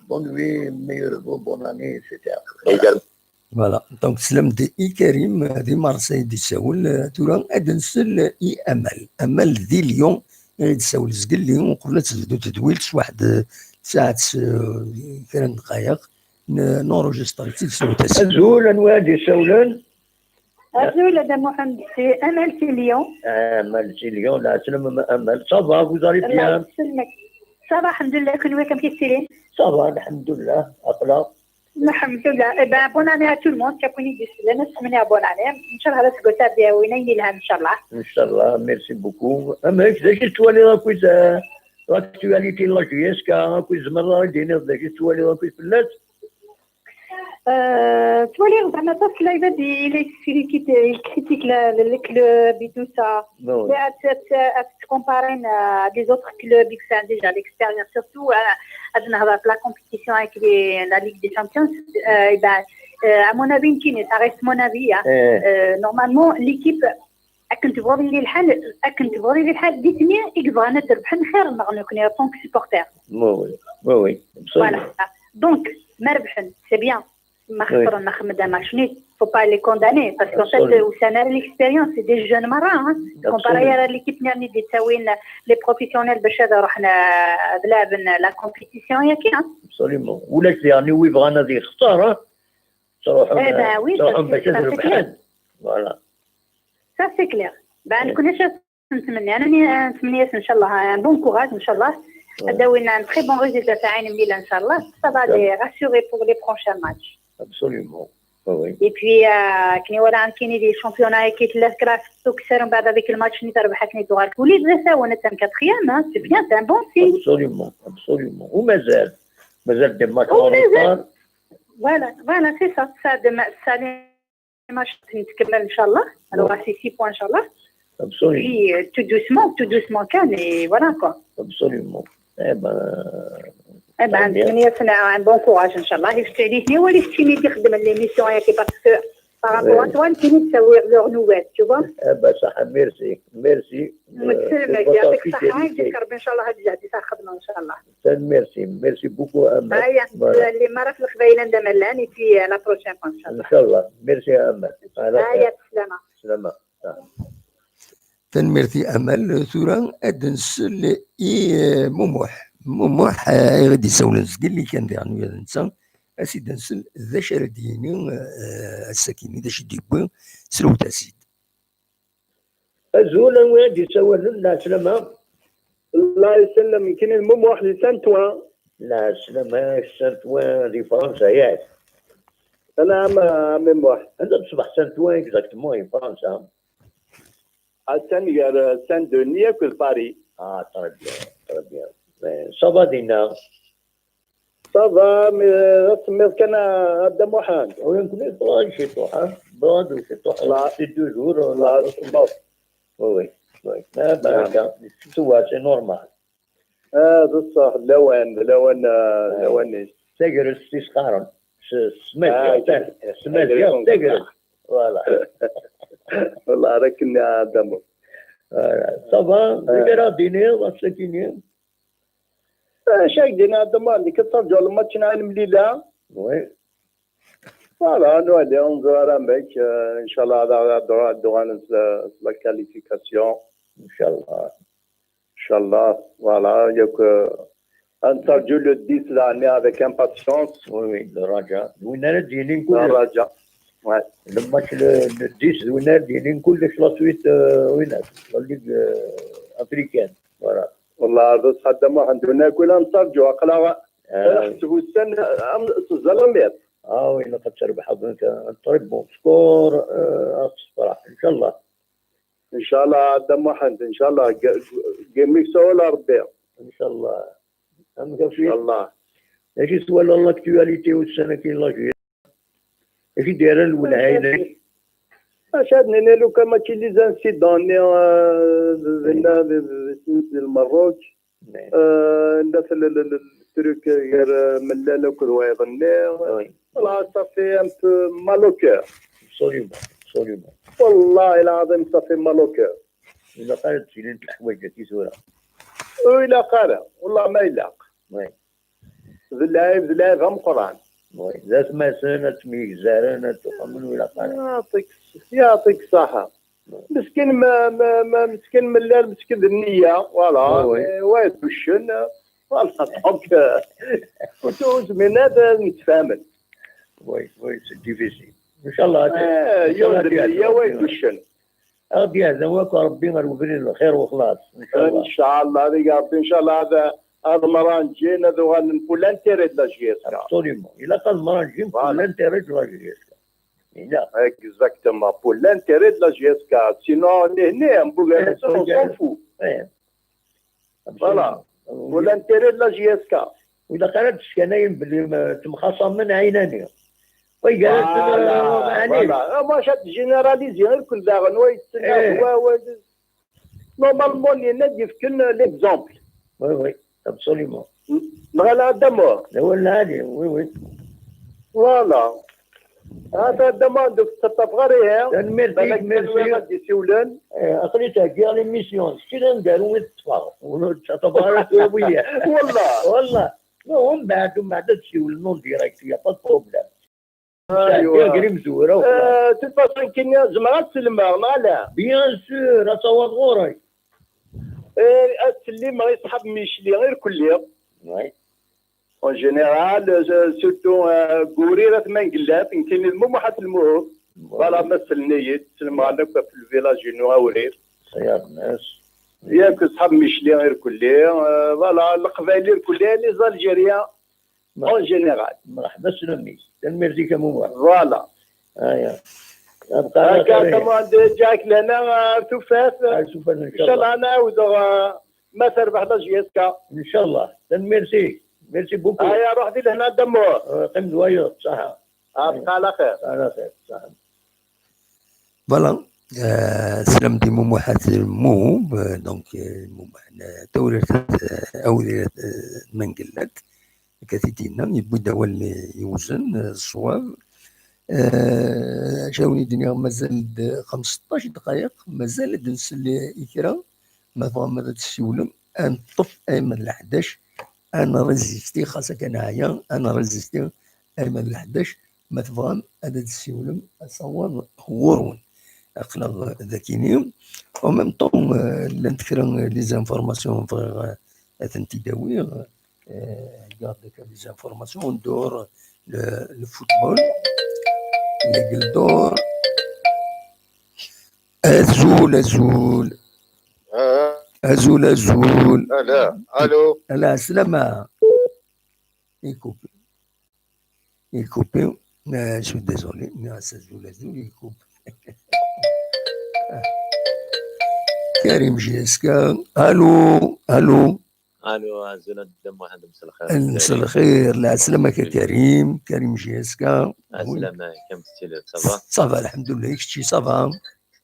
bonne vie meilleur vœu bonne année etc. Voilà, donc سلام دي اي كريم دي مارسيل دي ساول تورا ادنسل اي امل دي اليوم يتساول زقل اليوم قبل تبدو تدويلت واحد ساعة كان دقائق نورجستر تساول تساول أزول أنواع دي ساولن أزول هذا محمد سي أمل سي ليون سي ليون لا سلام أمل صافا vous allez bien صافا الحمد لله كل وين كيسيرين صافا الحمد لله أقلا الحمد لله با بون اني تو الموند كابوني دي سلامه سمني بون اني ان شاء الله هذا تقول تاع وين لها ان شاء الله ان شاء الله ميرسي بوكو اما كيفاش تولي راكوز لاكتواليتي لا جي اس كا راكوز مره دينا كيفاش تولي راكوز بلات تولي زعما باسكو لا يبان لي كي كريتيك لو كلوب اي تو سا تكومبارين دي زوتر كلوب كي سان ديجا ليكسبيريونس سورتو هاد نهضر في لا كومبيتيسيون avec la Ligue des Champions à mon avis ça reste mon avis normalement l'équipe كنت تبغي لي الحال دي ثانيه يبغى نربح خير نكون طونك سيبورتير وي فوالا دونك ما ربحن سي بيان ما خسرنا نخمد ماتش نيت faut pas les condamner parce qu'en fait وسنا l'expérience c'est des jeunes مرة comparé à l'équipe نيرني دي تساوين لي بروفيسيونيل باش هذا رحنا بلعبن لا كومبيتيسيون ياك ابسوليومون ولا يعني وي بغانا ذي خساره صراحه صراحه باش نربحان فوالا سا سي كلير نكون نتمنى انا نتمنى ان شاء الله بون كوراج ان شاء الله داوينا ان تري بون ريزولتا تاع عين مليله ان شاء الله ça va les rassurer pour les prochains matchs absolument oui et puis كني ولا كاين دي شامبيونات كي تلاف كراف تكسر من بعد هذيك الماتش اللي تربح كني تغارك وليد زاونا تم كاتريام سي بيان سي ان بون سي absolument ومازال دي ماتش فوالا سي سا دي ماتش نتكمل ان شاء الله alors c'est 6 points ان شاء الله absolument tout doucement كان et voilà quoi absolument نتمنى ان بون كوراج ان شاء الله يفتح هو اللي شتيني يخدم ليميسيون ياك باسكو بارابور انتوان كاين تسوي لور نوفيل تو صح ميرسي مسلمك يعطيك الصحه يجيك ربي ان شاء الله هذه جهدي تاع خدمه ان شاء الله ميرسي بوكو امل اللي مرة في القبيله ندملاني في لا بروشين ان شاء الله ميرسي امل سلامه تنميرتي امل ثورا ادنس اي مموح غادي يسولن اللي كان يعني هذا الانسان اسيد نسل ذا شرديني السكيني ذا شديبو سلو تاسيد ازولا وادي يسولن الناس لما الله يسلم يمكن المموح لسانتوان لا سلام سانتوان دي فرنسا ياك انا مموح انت تصبح سانتوان اكزاكتومون فرنسا الثاني سان دوني في باريس ترى بيان صافا دينا صافا سميت كان هذا محمد ويمكن طوال شي طوحه بعد وشي طوحه سي دو جور لا وي هذا سوا سي نورمال هذا صح لوان تقرا استسقارا سمعت تقرا فوالا والله راكني دمو صافا تقرا ديني وسكيني شاك دينا دمو اللي كترجعوا الماتش نعلم ليله وي فوالا نولي نزور امك ان شاء الله على دوغان لا كاليفيكاسيون ان شاء الله فوالا ياك نترجو لو 10 l'année avec impatience وي الرجاء وين انا ديني نقول الرجاء الماتش الديس زوينات دايرين كلش لا سويت وينات لا ليغ افريكان فوالا. والله هذا تقدم واحد هناك ولا نترجو اقلا حسبوا السن الظلمات. وين قد تربح حظك طريق بون سكور صراحه ان شاء الله. ان شاء الله قدام واحد ان شاء الله جيميك ولا ربي ان شاء الله. ان شاء الله. اجي سؤال لاكتواليتي والسنه كاين لاجي اجي دايره الولايات شادني لو كان ماشي لي زانسيدون المروك الناس الترك غير ملال وكل واحد والله صافي ان بو مالوكور. سوليومون والله العظيم صافي مالوكور. الا قالت في ليله الحوايج تي سوره وإلا قال والله ما يلاق. ذي اللاعب هم قران. ذات ما سنة تميك زارانة تخمن ولا قال. يعطيك الصحة. مسكين ما مسكين ملال مسكين النية فوالا وايد بشن فوالا دونك كنت من هذا نتفاهمن. وي سي ديفيسيل ان شاء الله. يوم النية وايد بشن. غادي هذا واك ربي غير الخير وخلاص ان شاء الله. ان شاء الله هذه ربي ان شاء الله. هذا مرة نجي هذا نقول لانتيري د لا جي اس كا. ابسوليومون الا قال مرة نجي نقول لانتيري د لا جي اس كا. لا اكزاكتومون بول لانتيري د لا جي اس كا سينو هنا نقول انا سون فو. فوالا بول لانتيري د لا جي اس كا. واذا قالت الشكنايم باللي تمخاصم من عيناني وي قالت فوالا ما شات جينيراليزي غير كل داغ ويتسنى هو نورمالمون اللي نادي يفكن ليكزومبل. وي ابسوليومون. نغلا دمو ولا هذه وي فوالا. هذا دمو دوك التفغريه ميرسي غادي يسولن اخريتها كاع لي ميسيون شتي ندارو نتفاهم ونتفاهم وياه والله ومن بعد تسولنو ديريكت يا با بروبليم. ايوا كريم مزوره تفاصيل كاين زعما تسلمها لا بيان سور اصوات غوري السلم يسحب ميشلي غير كل يوم. وي اون جينيرال سورتو كوري راه ما نقلات يمكن مو واحد الموه فوالا مثل نيت تسلم عليك في الفيلاج نو اورير صياد الناس ياك صحاب ميشلي غير كل يوم فوالا القبائل كلها لي زالجيريان اون جينيرال. مرحبا سلمي الميرسي كموال فوالا. هكا كمان جاك لهنا تفاس ان شاء الله نعاودو ما تربح لا جي اس كا ان شاء الله. ميرسي بوكو. روح دي لهنا دمو قيم زوايا صحة. بقى على خير. على خير صحة. فوالا سلام دي موحات مو دونك تورث أوليات منقلات كثيرين يبدا هو اللي يوزن الصواب. جاوني الدنيا مازال 15 دقائق مازال نسل إكرا ما فهم هذا السولم نطف أيمن ل 11 أنا رزستي خاصة أنايا أنا رزستي أيمن ل 11 ما تفهم هذا السولم أصور غورون أقلق ذاكيني وميم طون لنتكرا لي زانفورماسيون فغير تداوي garde que les informations dehors le football les دور أزول لا الو لا سلامة il coupe je suis désolé mais أزول il coupe كريم جيسكا الو زين الدم واحد مساء الخير. مساء الخير لا سلامك يا كريم جيسكا. سلامة كم ستيل صافا؟ صافا الحمد لله كشتي صافا.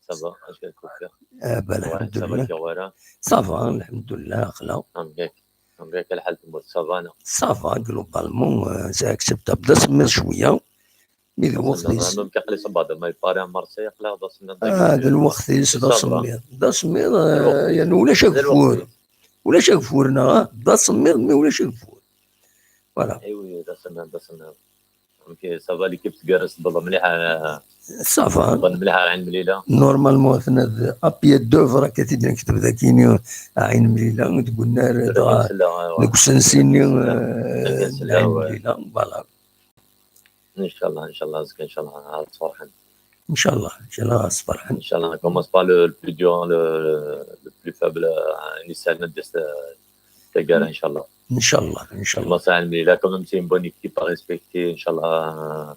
صافا اش كنكوفر؟ الحمد لله. صافا الحمد لله خلا. هكاك الحال تموت صافا. صافا جلوبالمون سي اكسبتابل سمير شوية. مي الوقت ممكن قلي صباط ما يباري عن مرسي قلا دا سمير. هذا الوقت دا سمير يعني ولا شكفور. ولا شغفورنا دا سمير مي ولا شغفور فوالا. ايوي دا سمير ممكن صافا ليكيب تقرس بالله مليحه صافا مليحه عين مليله نورمالمون ثنا ابي دوفر كتبنا نكتب ذاكيني عين مليله تقول لنا نقص نسيني عين مليله فوالا. ان شاء الله ان شاء الله ان شاء الله تصفرحن ان شاء الله ان شاء الله صفرحن ان شاء الله كومونس با لو بلو دور لو بلو فابل نسال ندس تقال ان شاء الله ان شاء الله ان شاء الله المصاعب اللي لا كومون سي بون ايكيب با ريسبكتي ان شاء الله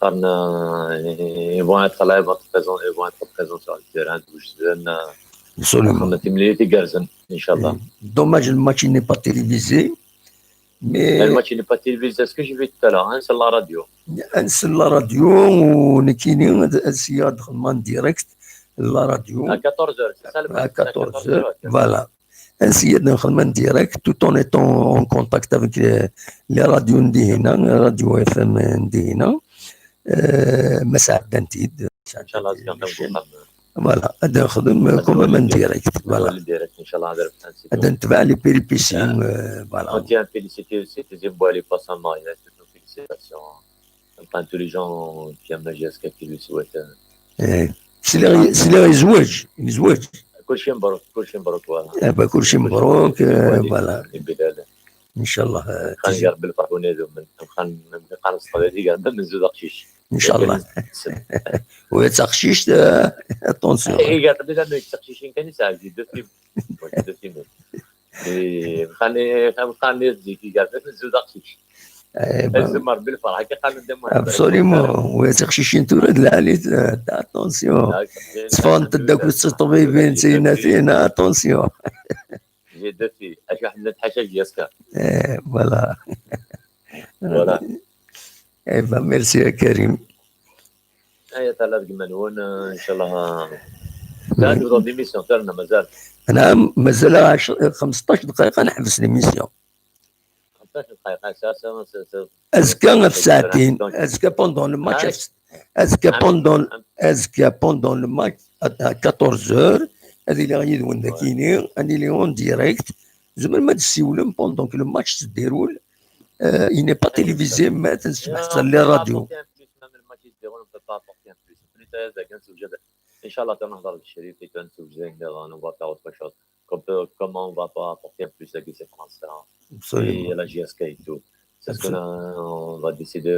قرنا يبغون être là ils vont être présents sur le terrain absolument خدمتي جارزن ان شاء الله dommage le match n'est pas télévisé mais le match n'est pas télévisé ce que j'ai vu tout à l'heure c'est la radio انسى لا راديو ونكيني السياد خدمان ديريكت لا راديو à 14h c'est ça le match à 14h voilà السياد نخدمان ديريكت tout en étant en contact avec les radios ندي هنا راديو اف ام ندي هنا مساعد دنتيد ان شاء الله نخدم فوالا هذا نخدم كوم من ديريكت فوالا ان شاء الله هذا هذا نتبع لي بيريبيسي فوالا on tient à féliciter aussi tes ébois pas sans mariage toutes nos félicitations enfin tous les gens qui aiment la GSK qui lui souhaitent سي لي زواج كل شيء مبروك كل شيء مبروك فوالا كل شيء مبروك فوالا ان شاء الله خلينا نقرب بالفرقونيز خلينا نصطادي من زود قشيش ان شاء الله وتقشيش اتونسيون اي قاعد بدنا التقشيشين كان يساعد دو فيلم خلينا نزيد قاعد زود قشيش الزمر بالفرح كي قال ندم ابسوليمون وتقشيشين تورد العالي اتونسيون صفونت داك الطبيبين سيناتين اتونسيون جي دو في اش واحد نتحاشى جياسكا فوالا فوالا ايوا ميرسي يا كريم ايا تاع منون ان شاء الله لا نديرو ديميسيون تاعنا مازال انا مازال 15 دقيقه نحبس ليميسيون 15 دقيقه اساسا ازكى في ساعتين ازكى بوندون لو ماتش ازكى بوندون لو ماتش 14 هذه اللي غادي يدون كاينين هذه اللي اون ديريكت زعما ما تسيولهم بوندون كو لو ماتش تديرول il n'est pas télévisé ما تنسمح حتى لي راديو ان شاء الله تنهضر بالشريف تنسوق زين on va faire autre chose comment on va pas apporter un plus à ces français et la GSK et tout c'est ce qu'on va décider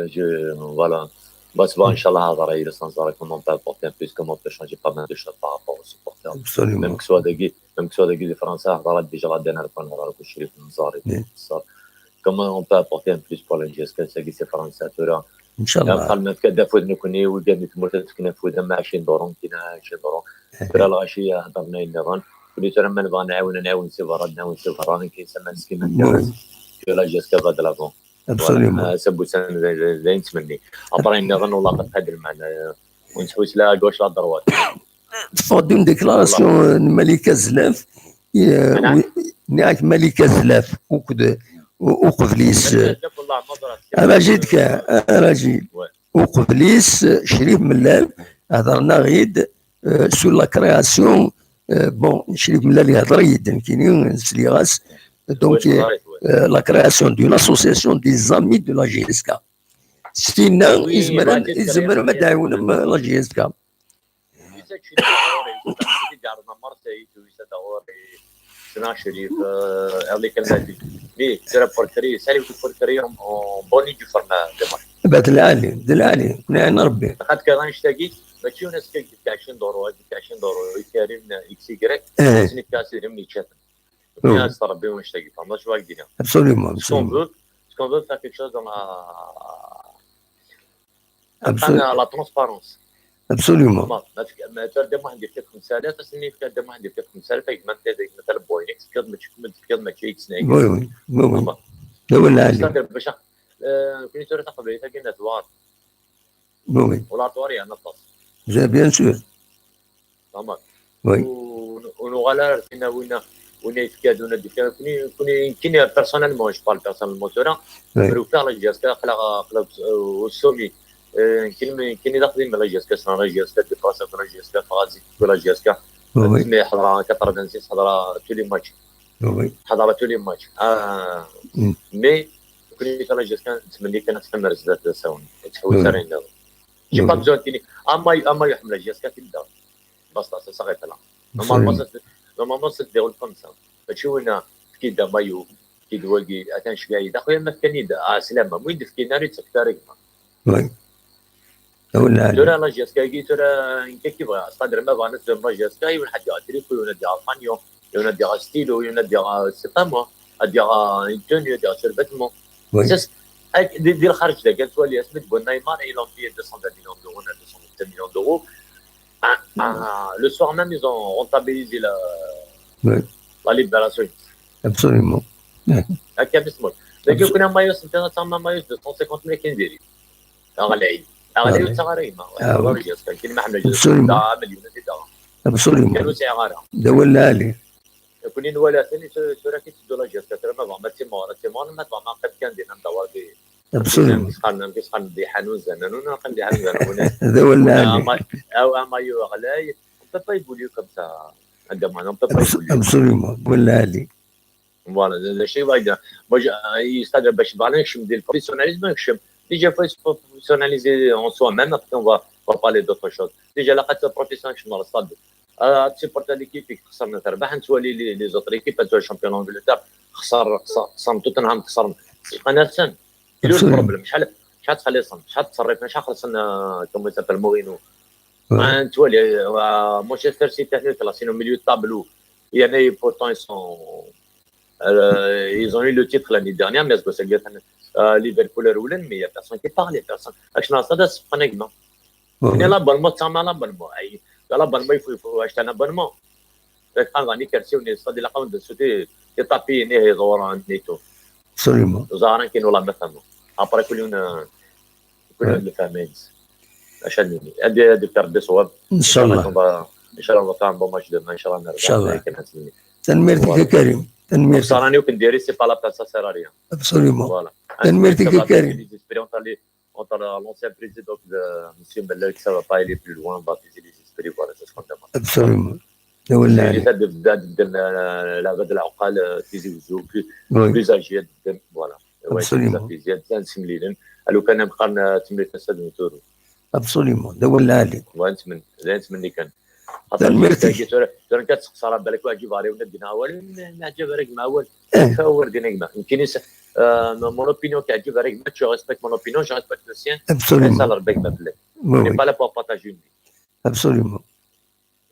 voilà بس ان شاء الله هذا راهي لسانس comment on peut apporter un plus comment on peut changer pas mal de choses par rapport aux supporters même que soit des français هضرات ديجا غادينا نهضروا كل شيء في النزاري comment on peut apporter un plus pour la GSK c'est français ترى ان شاء الله قالنا كذا فودنا كوني وقال لك مرتد كنا فودنا مع 20 دورون كنا 20 دورون ترى الغاشيه هضرنا النظام قلت ترى ما نبغى نعاون سيفران كي سما سكيما لا جيسكا غاد لافون ابسوليومون سبو سن زين تمني ابرا النظام والله قد قدر معنا ونسوس لا غوش لا دروات فودون ديكلاراسيون الملكه زلاف نعك ملكه زلاف وقبليس انا جيتك انا جيت وقبليس شريف ملال هضرنا غيد سور لا كرياسيون بون شريف ملال يهضر يد كاينين سليغاس دونك لا كرياسيون دون اسوسياسيون دي زامي دو لا جيسكا ستينا يزمر ما داعون لا جيسكا سنا شريف اللي كان ليه ترى بورتري سالي بورتري بوني جو فرنا بعد العالي نعم ربي خد كان اشتاقيت ماشي ناس كي 20 دور 20 دور كريم اكس يغريك سني كاسير مني تشات الناس ربي ونشتاقي فما شو واقدين ابسوليومون سكون فو faire quelque chose dans la transparence ابسوليومون ما تقدم واحد يفتح مثال تسني تقدم واحد يفتح مثال فيك ما تدري مثلا بوينكس كذا ما تشيك سناك وي هو العالي باش كنت ترى تقبل تاكينا توار وي ولا تواري انا طاس بيان سور تمام وي ونغالر فينا وين يتكادونا ديك كوني كاين بيرسونيلمون جو بارل بيرسونيلمون ترى روكا لا جاسكا خلا والسومي كاين داخلين من لا جاسكا سنا لا جاسكا دي باسات لا جاسكا فازي ولا جاسكا اسمي حضره 86 حضره تولي ماتش حضره تولي ماتش مي كوني لا جاسكا تمني كانت تستمر زاد ساون تحوس رين جي با بزون كاين اما يحمل لا جاسكا في الدار بس صغيره لا نورمالمون سيت ديرول كوم سا تشوفنا كي دا مايو كي دواقي اتان شقايد اخويا ما كان سلامه وين دفكي ناري تسكتاري وي ولا ترى لا جاسكاي ترى انك كيف صدر ما بغا نسمع ما جاسكاي ونحد يعترف وينادي فانيو ينادي ستيلو ينادي سيتامو ادي انتونيو دي سيرفيتمون سيس دي الخارج ده قالت ولي اسمت بو نيمار il en paye 200 millions d'euros 200 millions d'euros le soir même ils ont rentabilisé la libération absolument هكا بسمول لكن كنا مايوس انت تسمى مايوس 250 مليون كنديري اغلى اغلى تغاري ما كاين ما حنا جوج مليون absolument كانوا سعارها دولنا لي كونين ولا ثاني سورة كي تدولا جاست ترى ما بعمل تيمون ما بعمل قد كان دينا ندور دي absolument نقص دي حنون زنانون قندي حنون زنانون دولنا لي او ما يو غلاي on peut pas évoluer comme ça عندما on peut pas évoluer absolument ولا لي voilà le شيء وايد moi يستدعي باش بالانش ندير البروفيسيوناليزم نكشم déjà faut se professionnaliser en soi-même après on va parler d'autre chose déjà لقيت بروفيسيونال شنو الصاد تسيبورت ليكيب خسرنا تربح نتولي لي زوطر ليكيب تولي شامبيون انجلترا خسر توتنهام خسر انا سن البروبليم شحال تخلي صن شحال تصرف شحال خلصنا كما يسمى مورينو نتولي مانشستر سيتي كلاسينو ميليو تابلو يعني pourtant ils ont eu le titre l'année dernière mais est-ce que c'est Liverpool الاولى mais il y a personne qui parle personne شنو صدق سبانيغما لا بالمو تسمى لا بالمو اي لا بالمو يفو اشتنا بالمو كان غادي كرسيوني صدي لقاون دسوتي يطابي ني دوران نيتو absolument زاران كاين ولا مثلا ابري كلنا فاهمين عشان ادي دكتور بصواب ان شاء الله ان شاء الله نطلع بون ماتش دابا ان شاء الله نرجع ان شاء الله تنميرتك كريم تنميرتك صاراني وكنديري سي با لا بلاصه سيراريا absolument فوالا تنميرتك كريم entre l'ancien président de M. Miller que ça va pas aller plus loin, on va apaiser les esprits, voilà, c'est ce qu'on demande. absolument ولا لي لا غد العقال تيزيدوا بلوز اجيال فوالا زياد سمليلن لو كان مقارنه تمليك نسد نتورو absolument ولا لي نتمنى كان خاطر ترى كتسقسى على بالك واجي فاري وندينا اول نعجب راك مع اول فور دينا يمكن mon opinion qui a dit avec tu respectes mon opinion, je respecte le sien. Absolument. Ça leur bec ma plaît. On n'est pas là pour partager une vie. Absolument.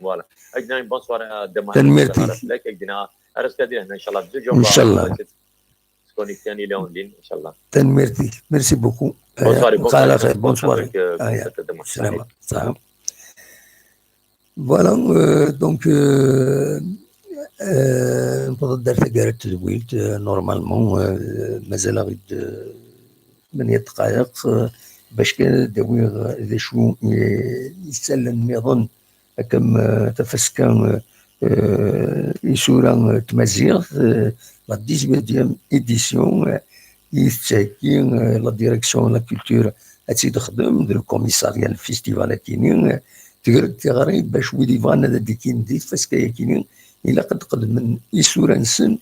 Voilà. Avec une bonne soirée demain. Avec dina reste dire inchallah deux jours. Inchallah. Se connecter en ligne en ligne inchallah. Merci beaucoup. Bonne soirée. Bonne soirée. Salam. Voilà donc نفضل درت قالت تزويلت نورمالمون مازال غير 8 دقائق باش كان داوي ذا شو يسلم يظن كم تفسكان يسورا تمازيغ لا 18 ايديسيون يستاكي لا ديريكسيون لا كولتور هاتي تخدم ديال الكوميساريا الفيستيفال كاينين تغري باش ولي فانا ذا كاين دي فاسكا كاينين إلا قد قدم يسورا نسن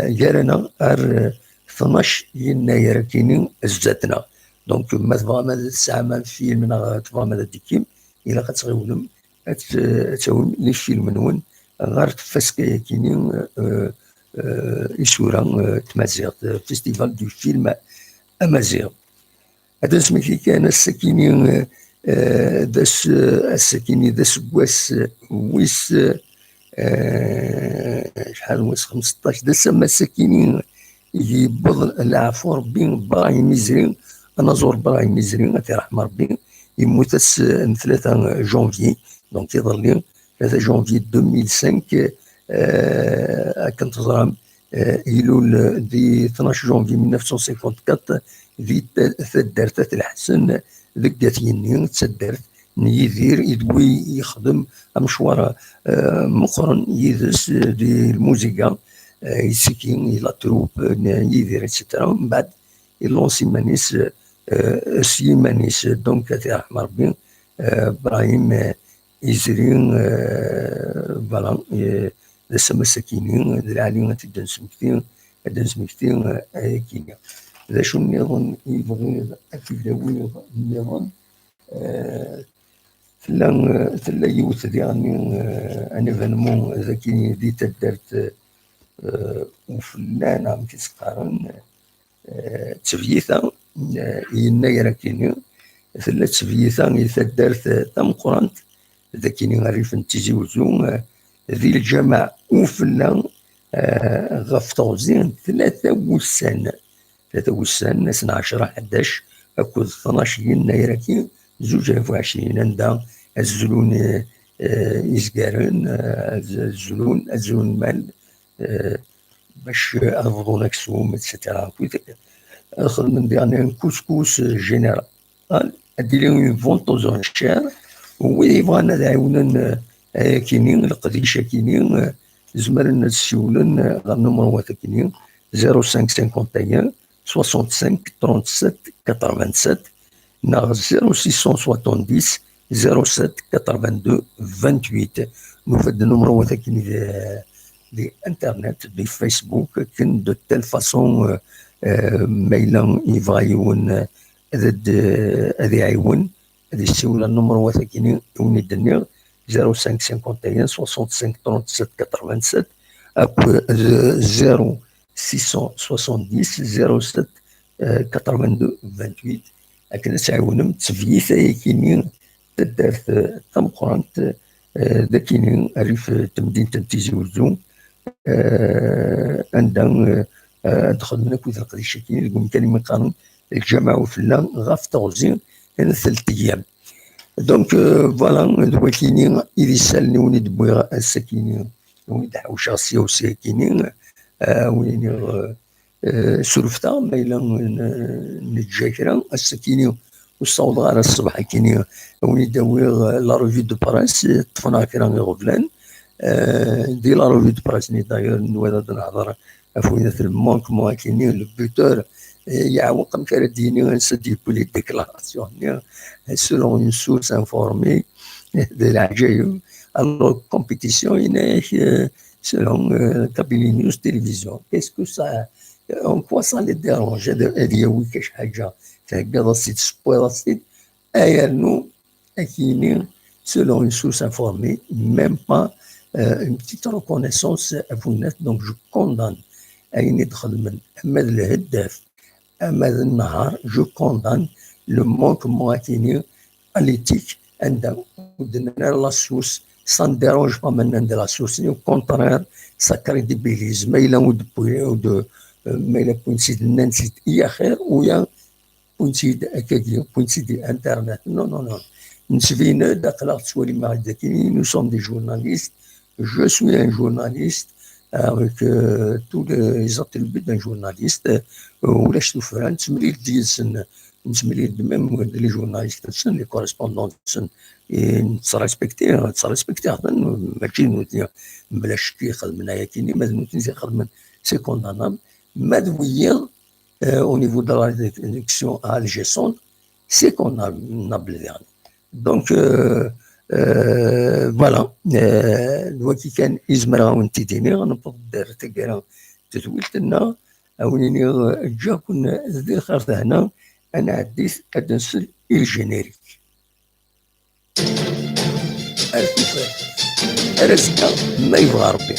جارنا 12 يناير كاينين زاتنا دونك ما تبغى ما الساعه ما فيلم من تبغى ما ديكيم إلا قد تغولم تاول لي فيلم نون غير فاسكا كاينين يسورا تمازيغ فيستيفال دو فيلم امازيغ هذا سميتي كان السكينين داس السكيني داس كواس ويس شحال هو 15 دسم ساكنين يبض العفو ربي باغي ميزرين انا زور باغي ميزرين الله يرحم ربي يموت 3 جونفي دونك يظل لي 3 جونفي 2005 كنتظرهم ايلول دي 12 جونفي 1954 دي دارت الحسن ذاك داتيني تسدرت يدير يدوي يخدم مشوار مقرن يدرس دي الموسيقى يسكين يلا تروب يدير اتسيتيرا من بعد يلونسي مانيس سيمانيس دونك تيرحم ربي ابراهيم يزرين فوالا لسما ساكينين العاليين تبدا نسمكتين كينيا ذا شو النظام يبغي أكيد النظام تلا يوث ديالني ان ايفينمون ذاك دي تدارت وفلان عم تسقارن تبيثا ينايرا كيني ثلاث تبيثا يثدرت تمقرنت ذاكيني غريف نتيجي وزون ذي الجماع وفلان غف توزين 3 وسان 12 11 اكود 12 يناير كي 22 عندها الزلون يزقارن الزلون مال باش ارفضو نكسوم اتسيتيرا اخر من يعني كوسكوس جينيرال ادي لهم فونتوز اون شير وي بغانا نعاونن كاينين القديشه كاينين زمرنا نسيولن غير نمرو كاينين 0551 65 37 87 نا 0670 07 82 28 نوفد النمرو كاين دي انترنت دي فيسبوك كن دو تيل فاسون ميلان يفايون هذا يعاون هذا يسول النمرو كاين يوني الدنيا 0551 65 37 87 اكو 0670 07 82 28 لكن تعاونم تفييث كاينين دارت تمقرنت ذاكينين عرف تمدينة تيزي وزون عندها دخل من كوث القديشة كاين يقول كلمة قانون الجامعة وفلان غاف توزين 3 أيام دونك فوالا دوا كاينين إذا سالني وني دبويغ السكينين وني دحوشا السياسية كاينين وني سلفتا مايلا نتجاكرا السكينين والصوت غير الصباح كاينين وني داويغ لا روفي دو بريس طفنا كرا غفلان دي لا روفي دو بريس ني داير نواد نهضر افوينة المونك كاينين لو بوتور يعوق مكان ديني نسدي بولي ديكلاراسيون سولون اون سورس انفورمي دو العجايب الو كومبيتيسيون هناك سولون كابيلي نيوز تلفزيون كيسكو سا اون كوا سا لي ديرونج هادي وي كاش حاجه تهكا السيت سبوير السيت ايرنو كاينين selon une source informée, même pas une petite reconnaissance à vous net. Donc je condamne Ahmed El-Haddaf, Ahmed El-Nahar, je condamne le manquement à tenir à l'éthique et de la source. Ça ne dérange pas maintenant de la source, au contraire, ça crédibilise. Mais il a ou de mais il a point de Nancy hier ou il y a point de internet. Non, non, non. Nous sommes des journalistes. Je suis un journaliste avec tous les attributs d'un journaliste. Même les journalistes, les correspondants, ça respecter, c'est condamnable. Au niveau de la rédaction à Algesson, c'est condamnable. Donc, voilà. الوقت كان يزمرها وانت ديني غنبدر تقرا تزويلت لنا أوليني جا كنا ذي خرط هنا أنا عديت أدنسل الجينيريك أرسل ما يبغى ربي